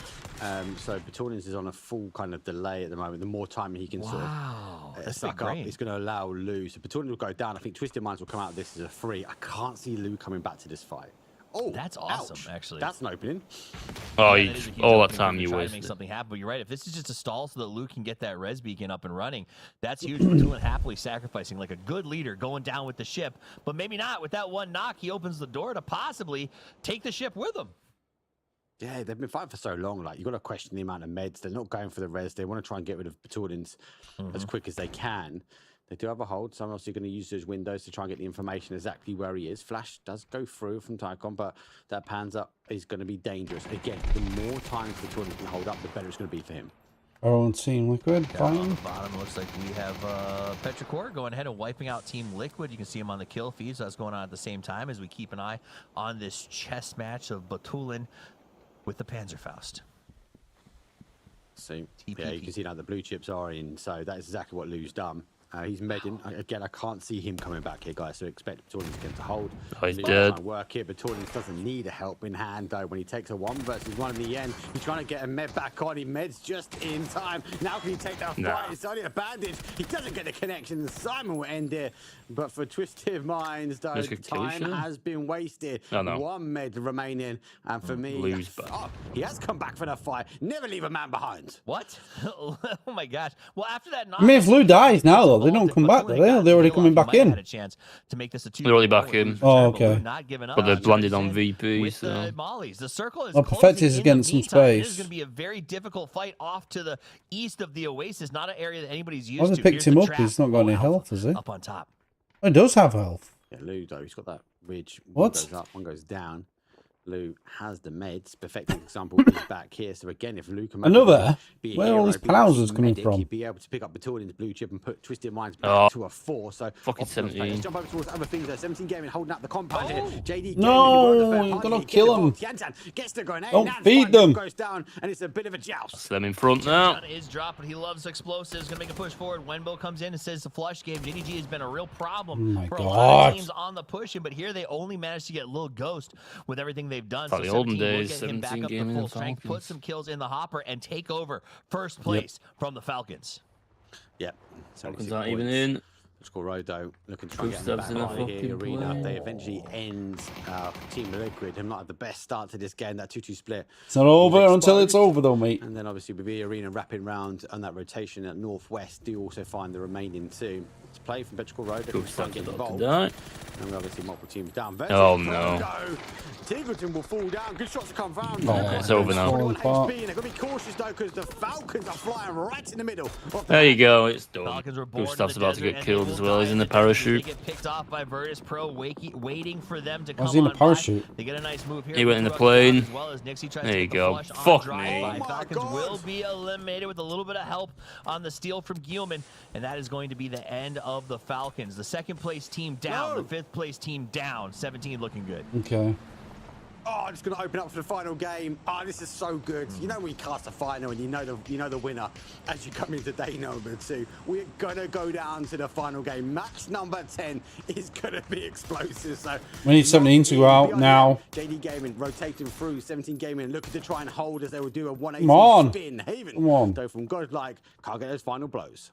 So Baturians is on a full kind of delay at the moment. The more time he can sort of suck up, it's going to allow Lou. So Baturians will go down. I think Twisted Minds will come out of this as a 3. I can't see Lou coming back to this fight. Oh, that's awesome, actually. That's an opening. Oh, Yeah, that is a huge all that opening time to you try to wasted. make something happen. But you're right. If this is just a stall so that Luke can get that res beacon up and running, that's huge. Batulin happily sacrificing like a good leader, going down with the ship. But maybe not. With that one knock, he opens the door to possibly take the ship with him. Yeah, they've been fighting for so long. Like, you've got to question the amount of meds. They're not going for the res. They want to try and get rid of Baturians as quick as they can. They do have a hold. So I'm obviously going to use those windows to try and get the information exactly where he is. Flash does go through from Tycon, but that Panzer is going to be dangerous. Again, the more times Baturian can hold up, the better it's going to be for him. Our own Team Liquid. On Fine. the bottom, looks like we have Petrichor going ahead and wiping out Team Liquid. You can see him on the kill feed, so that's going on at the same time as we keep an eye on this chess match of Batulin with the Panzerfaust. So, yeah, you can see now the blue chips are in. So that is exactly what Lou's done. He's medding. Again, I can't see him coming back here, guys. So expect Baturians again to hold. Oh, he's Lou's dead. trying to work here. Baturians doesn't need a help in hand, though. When he takes a 1 versus 1 in the end, he's trying to get a med back on. He meds just in time. Now can he take that Nah. fight? It's only a bandage. He doesn't get the connection. The Simon will end there. But for Twisted Minds, though, Let's get time Keisha. has been wasted. Oh, no. 1 med remaining. And for me, Lou's back. oh, he has come back for the fight. Never leave a man behind. What? Oh my gosh. Well, after that knock, I mean, if Lou dies now, though, they don't come back, do they? They're already coming back in. had a chance to make this a 2. They're already back in. Oh, okay. Not giving up. But they've landed on VP, With so. the mollies. The circle is Well, Perfect is closing in getting the some meantime. This is space. going to be a very difficult fight off to the east of the Oasis. Not an area that anybody's used Why they to. picked Here's him the up? trap. He's not got any Alpha health, has he? Up on top. Oh, he does have health. Yeah, Lou, though, he's got that ridge. What? One goes up, one goes down. Lou has the meds. Perfect example is back here. So again, if Lou can Another? be a Where are all hero, these be a plows coming medic, from? he'd be able to pick up Baturian's blue chip and put Twisted Minds back Oh. to a 4. So Fucking optimal space. 17. Let's jump over towards other things there. 17 gaming holding up the compound here. JD No, gaming, you're you've gonna kill him. Tiantan gets the grenade. Don't Nan feed finally them. goes down, and it's a bit of a joust. That's them in front now. Tiantan is dropping. He loves explosives. Going to make a push forward. Wenbo comes in and says the flush game. JDG has been a real problem Oh my for a lot of God. teams on the pushing, but here they only managed to get Lil Ghost with everything they've done. Like the olden 17 will days, get him back 17 up to gaming full and strength, put Falcons. some kills in the hopper, and take over first place from the Falcons. Yep. Falcons aren't even in. Let's go Rodo looking to try and get Gustav's them in a back on here. fucking Arena. play. They eventually end Team Liquid. Have not had the best start to this game. That 2-2 split. It's not over was until it's exposed. over, though, mate. And then obviously with the Arena wrapping round on that rotation at Northwest, do also find the remaining 2. It's play from Petrichor Road. They're going to try and get Gustav's about involved. to die. And we obviously multiple teams down. Oh, Versus no. Rodo. Tigleton will fall down. Good shots to come round. Oh, it's over now. 21 HP, and they've got to be cautious though, because the Falcons are flying right in the middle. There you go. It's done. Falcons were born Gustav's in the about to desert, get and killed they as will well. die He's in the desert. They parachute. get picked off by Virtus Pro, waiting for them to Why is come he in the on parachute? by. They get a nice move here. He went in the throughout ground, plane. as well as Nixie tries There to you get the go. flush on Fuck drive-by. me. Falcons will be eliminated with a little bit of help on the steal from Gilman, and that is going to be the end of the Falcons. The second place team down, the fifth place team down. 17 looking good. Okay. Oh, I'm just going to open up for the final game. Oh, this is so good. You know when you cast a final and you know the winner as you come into day number 2. We're going to go down to the final game. Match number 10 is going to be explosive. So We need 17 to go out now. JD Gaming rotating through 17 Gaming, looking to try and hold as they will do a 180 Come on. spin. Haven, Come on. though from Godlike, can't get those final blows.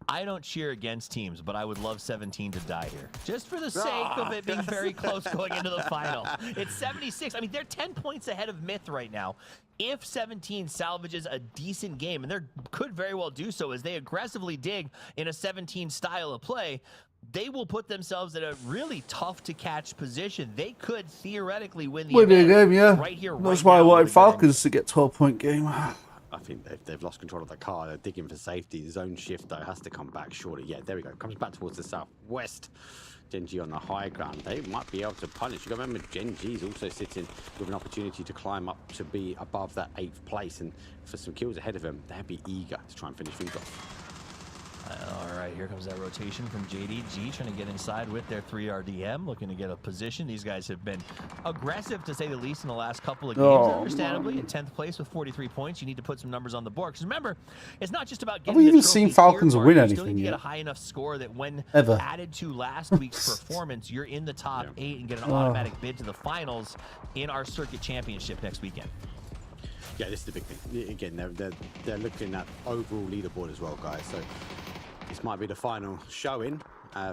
I don't cheer against teams, but I would love 17 to die here. Just for the sake of it being very close going into the final. It's 76. I mean, they're 10 points ahead of Myth right now. If 17 salvages a decent game, and they could very well do so as they aggressively dig in a 17 style of play, they will put themselves in a really tough to catch position. They could theoretically win the Winning event game, yeah. right here, That's right why I now wanted with a good Falcons to get 12-point game. I think they've lost control of the car. They're digging for safety. Zone shift, though, has to come back, surely. Yeah, there we go. Comes back towards the southwest. Gen.G on the high ground. They might be able to punish. You got to remember, Gen.G's also sitting with an opportunity to climb up to be above that 8th place. And for some kills ahead of them, they'd be eager to try and finish things off. All right, here comes that rotation from JDG, trying to get inside with their 3 RDM, looking to get a position. These guys have been aggressive, to say the least, in the last couple of games, understandably. In 10th place with 43 points, you need to put some numbers on the board. Because remember, it's not just about getting we the even trophy seen Falcons here, win Mark. You still anything need to get yet? a high enough score that when Ever. added to last week's performance, you're in the top 8 and get an automatic bid to the finals in our circuit championship next weekend. Yeah, this is the big thing. Again, they're looking at overall leaderboard as well, guys. So this might be the final showing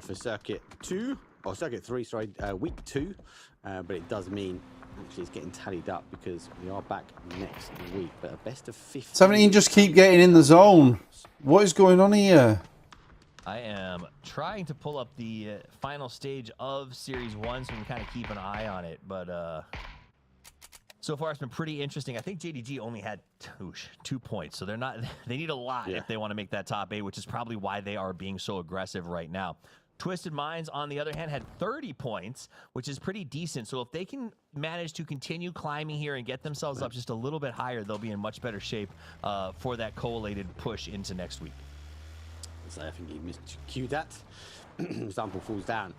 for Circuit 2, or Circuit 3, sorry, Week 2. But it does mean actually it's getting tallied up because we are back next week. But a best of 15. 17 just keep getting in the zone. What is going on here? I am trying to pull up the final stage of Series 1 so we can kind of keep an eye on it. But so far it's been pretty interesting. I think JDG only had 2 points, so they need a lot if they want to make that top 8, which is probably why they are being so aggressive right now. Twisted Minds, on the other hand, had 30 points, which is pretty decent. So if they can manage to continue climbing here and get themselves up just a little bit higher, they'll be in much better shape for that collated push into next week. So I think he miscued that. Example falls down.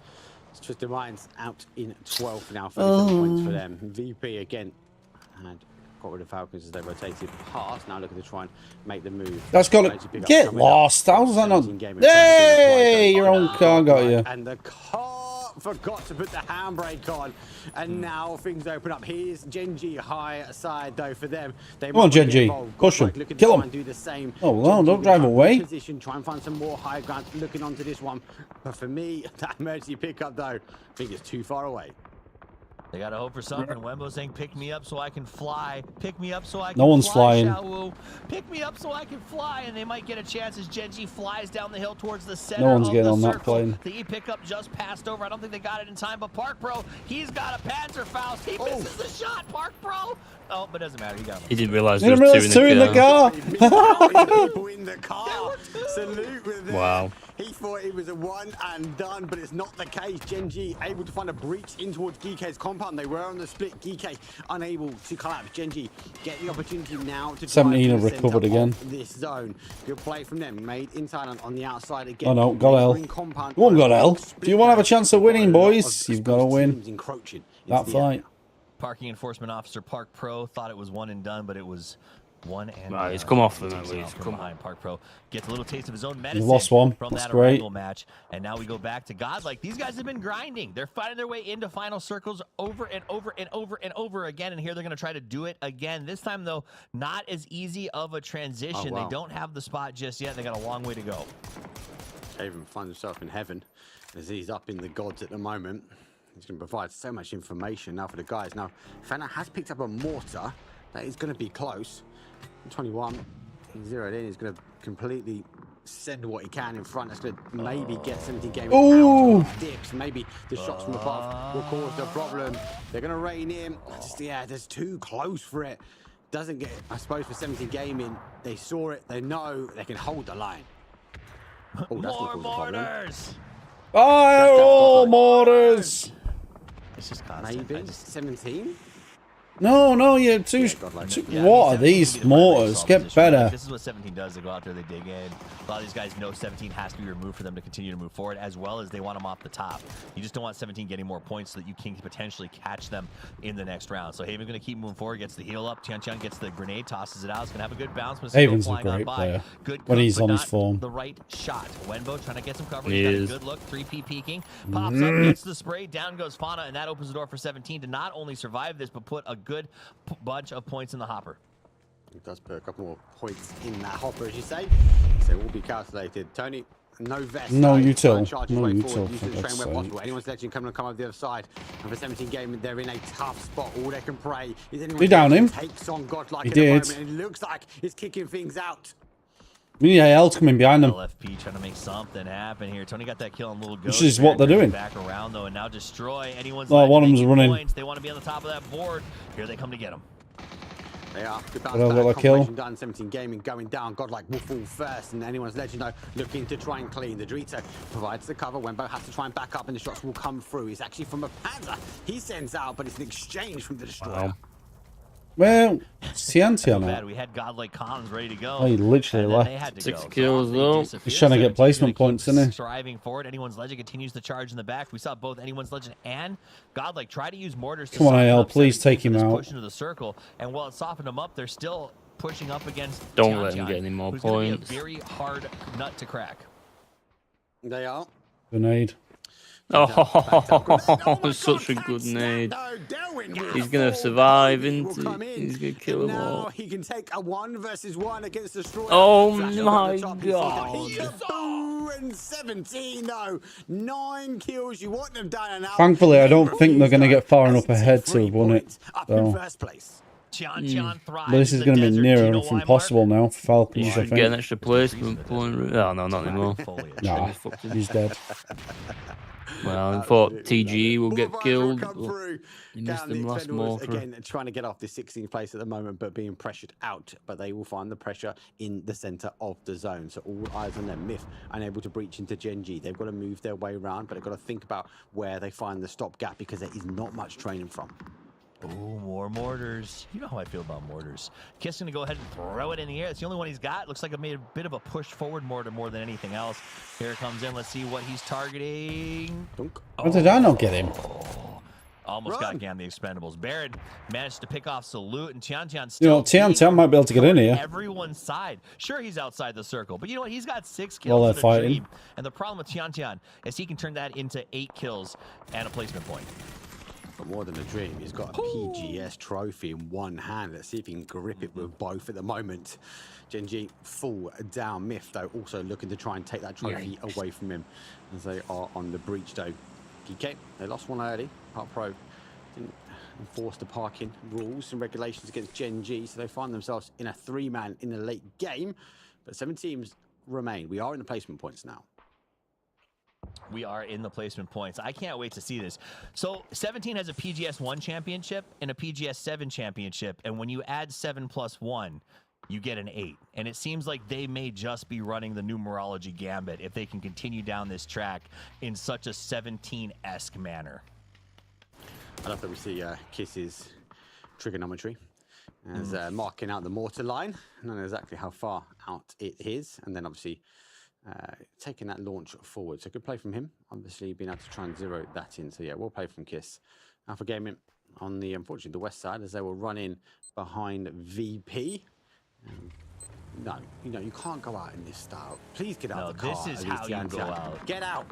It's Twisted Minds out in 12th now, 37 points for them. VP again had got rid of Falcons as they rotated past. Now looking to try and make the move. That's got to get lost. How does that not? Hey, your own car got you. And the car forgot to put the handbrake on. And now things open up. Here's Gen.G high side though for them. They Come on, Gen.G. Push him. Kill him. Do the same. Oh, no, don't drive away. Position, try and find some more high ground. Looking onto this one. But for me, that emergency pickup though, I think it's too far away. They got to hope for something. Wembo saying, pick me up so I can fly. Pick me up so I can No one's fly, flying. Xiaowu. Pick me up so I can fly. And they might get a chance as Gen.G flies down the hill towards the center. No one's of getting the on that circle. plane. The E-pickup just passed over. I don't think they got it in time, but Park Pro, he's got a Panzerfaust. He misses the shot, Park Pro. Oh, but it doesn't matter. He got him. He didn't realise there was 2 in the car. People in the car. Salute with them. Wow. He thought it was a one and done, but it's not the case. Gen.G able to find a breach in towards Geeke's compound. They were on the split. Geeke unable to collapse. Gen.G get the opportunity now to 17 have recovered again. This zone. Good play from them. Made in Thailand on the outside again. Oh no, got L. Come on, got L. If you want to have a chance of winning, boys, you've got to win that fight. Parking enforcement officer Park Pro thought it was one and done, but it was one and Right, done. he's come off of it, Takes please. off from Come behind. Park Pro gets a little taste of his own medicine. lost one. From That's that great. arrival match, and now we go back to Godlike. These guys have been grinding. They're finding their way into final circles over and over and over and over again, and here they're going to try to do it again. This time, though, not as easy of a transition. Oh, wow. They don't have the spot just yet. They got a long way to go. Haven finds himself in heaven as he's up in the gods at the moment. He's going to provide so much information now for the guys. Now, Fana has picked up a mortar that is going to be close. 21, he's zeroed in. He's going to completely send what he can in front. That's going to maybe get 17 game Ooh. out of dips. Maybe the shots from above will cause the problem. They're going to rein in. Just, yeah, there's too close for it. Doesn't get, I suppose, for 17 gaming, they saw it. They know they can hold the line. Oh, that's More mortars. Fire all mortars. It's just constant. Maybe 17. No, you're too. What are these mortars? Get better. This is what 17 does. They go out there, they dig in. A lot of these guys know 17 has to be removed for them to continue to move forward, as well as they want them off the top. You just don't want 17 getting more points so that you can potentially catch them in the next round. So Haven's going to keep moving forward, gets the heal up. Tian gets the grenade, tosses it out. It's going to have a good bounce. But Haven's a great player when he's on his form. The right shot. Wenbo trying to get some cover. He He's is. got a good look. 3P peeking. Pops up, gets the spray. Down goes Fauna, and that opens the door for 17 to not only survive this, but put a good bunch of points in the hopper. It does put a couple more points in that hopper, as you say. So it will be calculated. Tony, no vest. No util. No util. Use the train where possible. Anyone's legend coming over the other side. And for 17 gaming, they're in a tough spot. All they can pray is anyone He downed him. takes on Godlike He at the did. moment. And it looks like it's kicking things out. Ell's coming behind them. LFP trying to make something happen here. Tony got that kill on Little Ghost. This is what they're doing. Back around though, and now destroy anyone's. Oh, one of them's running. Points. They want to be on the top of that board. Here they come to get them. They are. Good bounce But I've got back. a kill. Confirmation done. 17 gaming going down. Godlike will fall first, and anyone's legend though looking to try and clean. The Dorito provides the cover. Wenbo has to try and back up, and the shots will come through. It's actually from a Panzer. He sends out, but it's an exchange from the Destroyer. Wow. Well, Tian Bad. We had Godlike Collins ready to go. Oh, he literally and then they had left. to 6 go. kills though. He's trying to get placement points, isn't he? Striving forward. Anyone's Legend continues the charge in the back. We saw both Anyone's Legend and Godlike try to use mortars. Come on, soften AL, up please 17 take him for this out. Push into the circle, and while it softened them up, they're still pushing up against. Don't let him Tiantian, get any more who's gonna be points. a very hard nut to crack. They are. Grenade. Oh, such a good nade. He's gonna survive, isn't he? He's gonna kill them Now all. he can take a 1 versus 1 against Destroyer. Oh Flash up my at the top, you see that. God. Ooh, and 17 though. 9 kills. You want them down and out. Thankfully, I don't think they're going to get far enough ahead to have won it. Up in So. first place. But this is going to be near enough impossible now for Falcons, You I should think. get an extra placement point. Oh, no, not anymore. Nah, he's dead. Well, I thought TGE will get killed. But he missed Down them the last Expendables, more. For... again, trying to get off the 16th place at the moment, but being pressured out. But they will find the pressure in the center of the zone. So all eyes on them. Myth unable to breach into Gen G. They've got to move their way around, but they've got to think about where they find the stop gap because there is not much training from. Oh, more mortars. You know how I feel about mortars. Kiss going to go ahead and throw it in the air. It's the only one he's got. Looks like it made a bit of a push forward mortar more than anything else. Here it comes in. Let's see what he's targeting. How did I not get him? Almost got Gam the Expendables. Baron managed to pick off Salute, and Tiantian You know, still Tian might be able to get in here. everyone's side. Sure, he's outside the circle, but you know what? He's got 6 While kills they're in a fighting. dream. And the problem with Tiantian is he can turn that into 8 kills and a placement point. But more than a dream, he's got a PGS trophy in one hand. Let's see if he can grip it with both at the moment. Gen G full down. Myth, though, also looking to try and take that trophy away from him as they are on the breach, though. PK, they lost one early. Park Pro didn't enforce the parking rules and regulations against Gen G, so they find themselves in a 3-man in the late game. But 7 teams remain. We are in the placement points now. We are in the placement points. I can't wait to see this. So 17 has a PGS 1 championship and a PGS 7 championship. And when you add 7 plus 1, you get an 8. And it seems like they may just be running the numerology gambit if they can continue down this track in such a 17-esque manner. I love that we see Kiss's trigonometry as marking out the mortar line. I don't know exactly how far out it is. And then obviously taking that launch forward. So good play from him. Obviously being able to try and zero that in. So yeah, we'll play from Kiss. Alpha Gaming on the, unfortunately, the west side as they will run in behind VP. No, you know, you can't go out in this style. Please get out of the car. This is how you go out. Get out.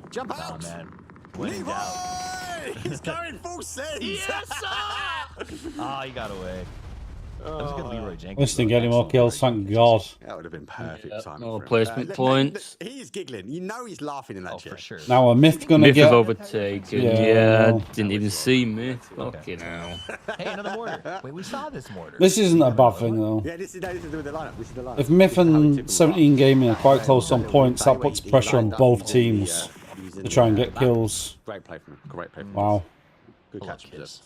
Jump out. Man. When in doubt. He's going full send. Yes, sir! Oh, he got away. That was a good Leroy Jenkins. Wish didn't get any more kills, thank God. That would have been perfect timing. More for him. placement points. He's giggling. You know he's laughing in that chair. For sure. Now a Myth gonna Myth get... have overtaken. Yeah, Yeah, didn't even see Myth. Fucking hell. Hey, another mortar. Wait, we saw this mortar. This isn't a bad thing though. Yeah, this is the lineup. This is the lineup. If Myth and 17 Gaming are quite close on points, that puts pressure on both teams to try and get kills. Great play from him. Great play from him. Wow. Good catch from Kiss.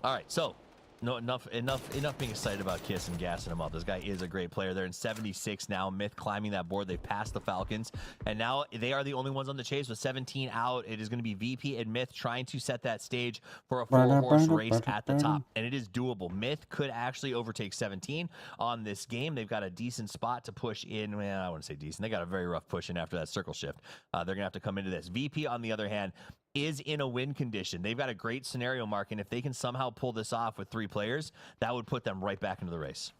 All right, so no enough being excited about Kiss and gassing him up. This guy is a great player. They're in 76 now. Myth climbing that board. They've passed the Falcons, and now they are the only ones on the chase with 17 out. It is going to be VP and Myth trying to set that stage for a four-horse race at the top, and it is doable. Myth could actually overtake 17 on this game. They've got a decent spot to push in. Well, I wouldn't say decent. They got a very rough push in after that circle shift. They're going to have to come into this. VP, on the other hand, is in a win condition. They've got a great scenario mark, and if they can somehow pull this off with 3 players, that would put them right back into the race.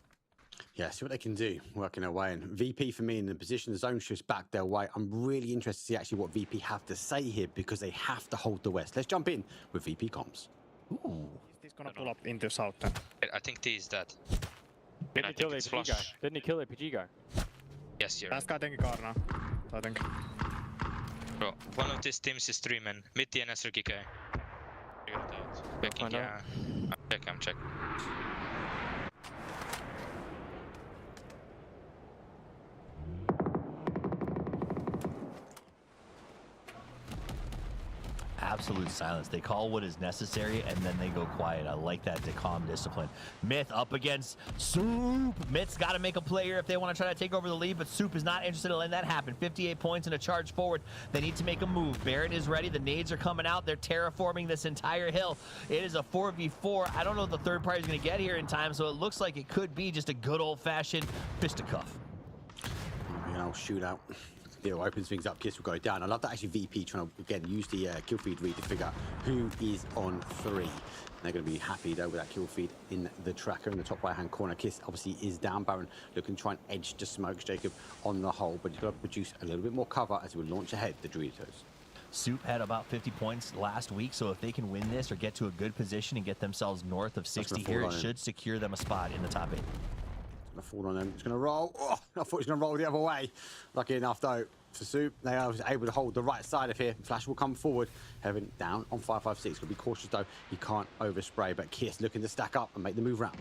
Yeah, see what they can do, working their way in. VP, for me, in the position the zone shifts back their way. I'm really interested to see actually what VP have to say here, because they have to hold the West. Let's jump in with VP comms. Ooh. Is this gonna pull up into south then? I think T is dead. Didn't he kill the APG guy? Didn't he kill the APG guy? Yes, you're Last guy tänker car now, I think. Bro, one of these teams is 3 men. Mid and SRGK. Checking, yeah. I'm checking. Absolute silence. They call what is necessary, and then they go quiet. I like that calm discipline. Myth up against Soup. Myth's got to make a play here if they want to try to take over the lead, but Soup is not interested in letting that happen. 58 points and a charge forward. They need to make a move. Baron is ready. The nades are coming out. They're terraforming this entire hill. It is a 4v4. I don't know if the third party is going to get here in time, so it looks like it could be just a good old-fashioned fisticuff. You know, shootout. Leo opens things up, Kiss will go down. I love that actually VP trying to, again, use the kill feed read to figure out who is on 3. And they're going to be happy, though, with that kill feed in the tracker in the top right-hand corner. Kiss obviously is down. Baron looking to try and edge to smokes Jacob on the hole, but he's got to produce a little bit more cover as he will launch ahead the Doritos. Soup had about 50 points last week, so if they can win this or get to a good position and get themselves north of 60 here, it should secure them a spot in the top 8. Going to fall on them. It's going to roll. Oh, I thought it was going to roll the other way. Lucky enough, though, for Soup, they are able to hold the right side of here. Flash will come forward. Heaven down on 556. Got to be cautious, though. He can't overspray, but Kiss looking to stack up and make the move round.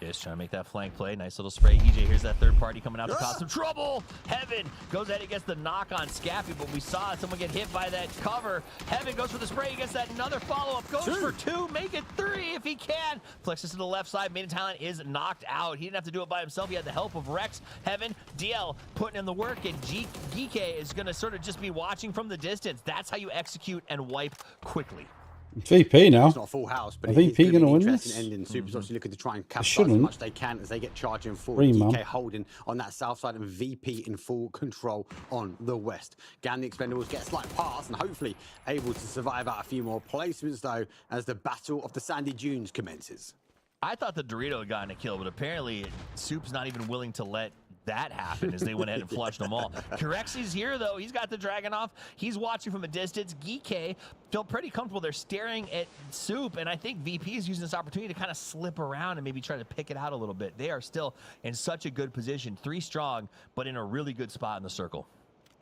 Kiss trying to make that flank play. Nice little spray. EJ, here's that third party coming out to cause some trouble. Heaven goes ahead and gets the knock on Scappy, but we saw someone get hit by that cover. Heaven goes for the spray. He gets that another follow-up. Goes for 2. Make it 3 if he can. Flexes to the left side. Maiden Talent is knocked out. He didn't have to do it by himself. He had the help of Rex. Heaven, DL putting in the work, and GK is going to sort of just be watching from the distance. That's how you execute and wipe quickly. VP now. It's not a full house, but Are VP going to win this? Ending. Super's obviously looking to try and capitalize as much as they can as they get charging forward. DK holding on that south side and VP in full control on the west. Gan the Expendables get a slight pass and hopefully able to survive out a few more placements though as the battle of the sandy dunes commences. I thought the Dorito had gotten a kill, but apparently Soup's not even willing to let that happen as they went ahead and flushed them all. Corexi's here, though. He's got the Dragon off. He's watching from a distance. Geeke feel pretty comfortable. They're staring at Soup, and I think VP is using this opportunity to kind of slip around and maybe try to pick it out a little bit. They are still in such a good position. 3 strong, but in a really good spot in the circle.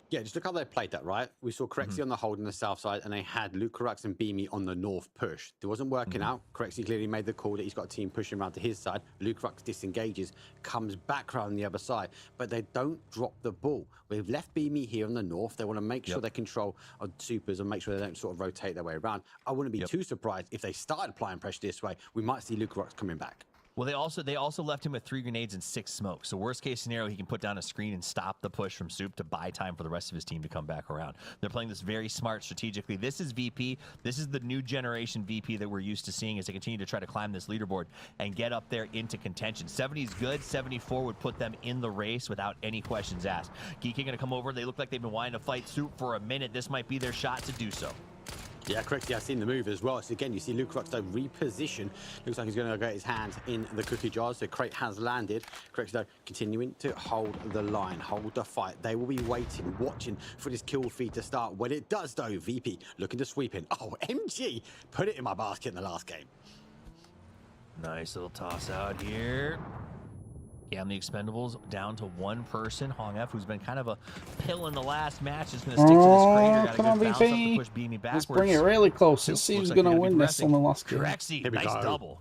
Yeah, just look how they played that, right? We saw Corexi on the hold on the south side, and they had Lucarax and Beamy on the north push. It wasn't working out. Corexi clearly made the call that he's got a team pushing around to his side. Lucarax disengages, comes back around the other side, but they don't drop the ball. We've left Beamy here on the north. They want to make sure they control our supers and make sure they don't sort of rotate their way around. I wouldn't be too surprised if they started applying pressure this way. We might see Lucarax coming back. Well, they also left him with 3 grenades and 6 smokes. So worst case scenario, he can put down a screen and stop the push from Soup to buy time for the rest of his team to come back around. They're playing this very smart strategically. This is VP. This is the new generation VP that we're used to seeing as they continue to try to climb this leaderboard and get up there into contention. 70 is good. 74 would put them in the race without any questions asked. Geeky going to come over. They look like they've been wanting to fight Soup for a minute. This might be their shot to do so. Yeah, correct. Yeah, I've seen the move as well. So again, you see Lucarax though reposition. Looks like he's going to get his hands in the cookie jars. So Crate has landed. Correct though continuing to hold the line, hold the fight. They will be waiting, watching for this kill feed to start. When it does though, VP looking to sweep in. Oh, MG put it in my basket in the last game. Nice little toss out here. Yeah, and the Expendables down to one person. Hong F, who's been kind of a pill in the last match, is going to stick to this crater. Got a come on, good bounce up to VP. push Beanie backwards. Let's bring it really close. Let's see who's going to win this on the last game. Corexy, nice double.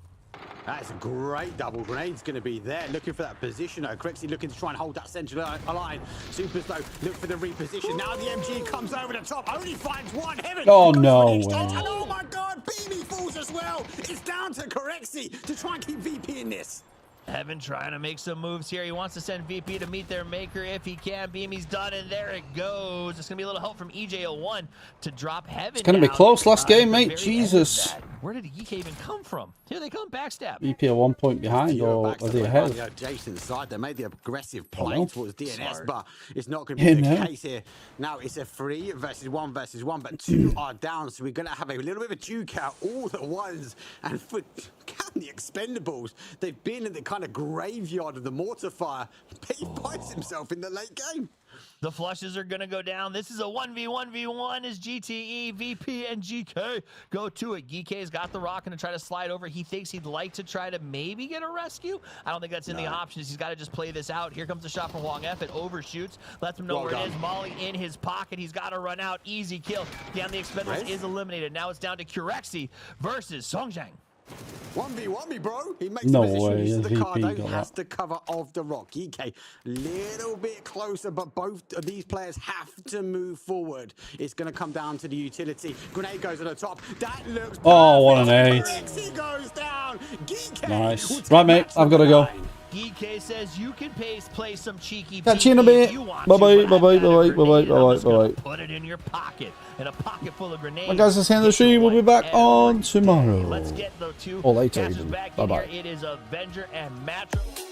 That's a great double. Grenade's going to be there, looking for that position. Corexy looking to try and hold that central line. Supers though, look for the reposition. Now the MG comes over the top, only finds one. Heaven. Oh no way. And oh my God, Beanie falls as well. It's down to Corexy to try and keep VP in this. Heaven trying to make some moves here. He wants to send VP to meet their maker if he can. Beamy's done, and there it goes. It's going to be a little help from EJ01 to drop Heaven. It's going to be close last game, mate. Jesus. Where did EK even come from? Here they come, backstab. VP are 1 point behind, or are they ahead? The adjacent side, they made the aggressive play towards DNS, but it's not going to be the case here. Now it's a 3 versus 1 versus 1, but 2 are down, so we're going to have a little bit of a duke out, all the ones, and for count the Expendables, they've been in the kind of graveyard of the mortar fire. He finds himself in the late game. The flushes are going to go down. This is a 1v1v1 as GTE, VP, and GK go to it. GK's got the rock and to try to slide over. He thinks he'd like to try to maybe get a rescue. I don't think that's in the options. He's got to just play this out. Here comes the shot from Wong F. It overshoots. Lets him know where it is. Molly in his pocket. He's got to run out. Easy kill. Down the Expendables is eliminated. Now it's down to Corexy versus Songjang. 1v1 me, bro. He makes no the position. way. Uses the VP card. got Has that. the cover of the rock. EK, little bit closer, but both of these players have to move forward. It's going to come down to the utility. Grenade goes at the top. That looks. Oh, what an 8. He goes down. GK Nice. Right, mate. I've got to go. GK says you can play some cheeky. Catch you in a bit. Bye-bye, bye-bye, bye-bye, bye-bye, bye-bye, bye-bye. Put it in your pocket. In a pocket full of grenades. Well, guys, that's the end of the stream. We'll be back on tomorrow. Let's get the two or later, casters even. back in Bye-bye. here. It is Avenger and Matro.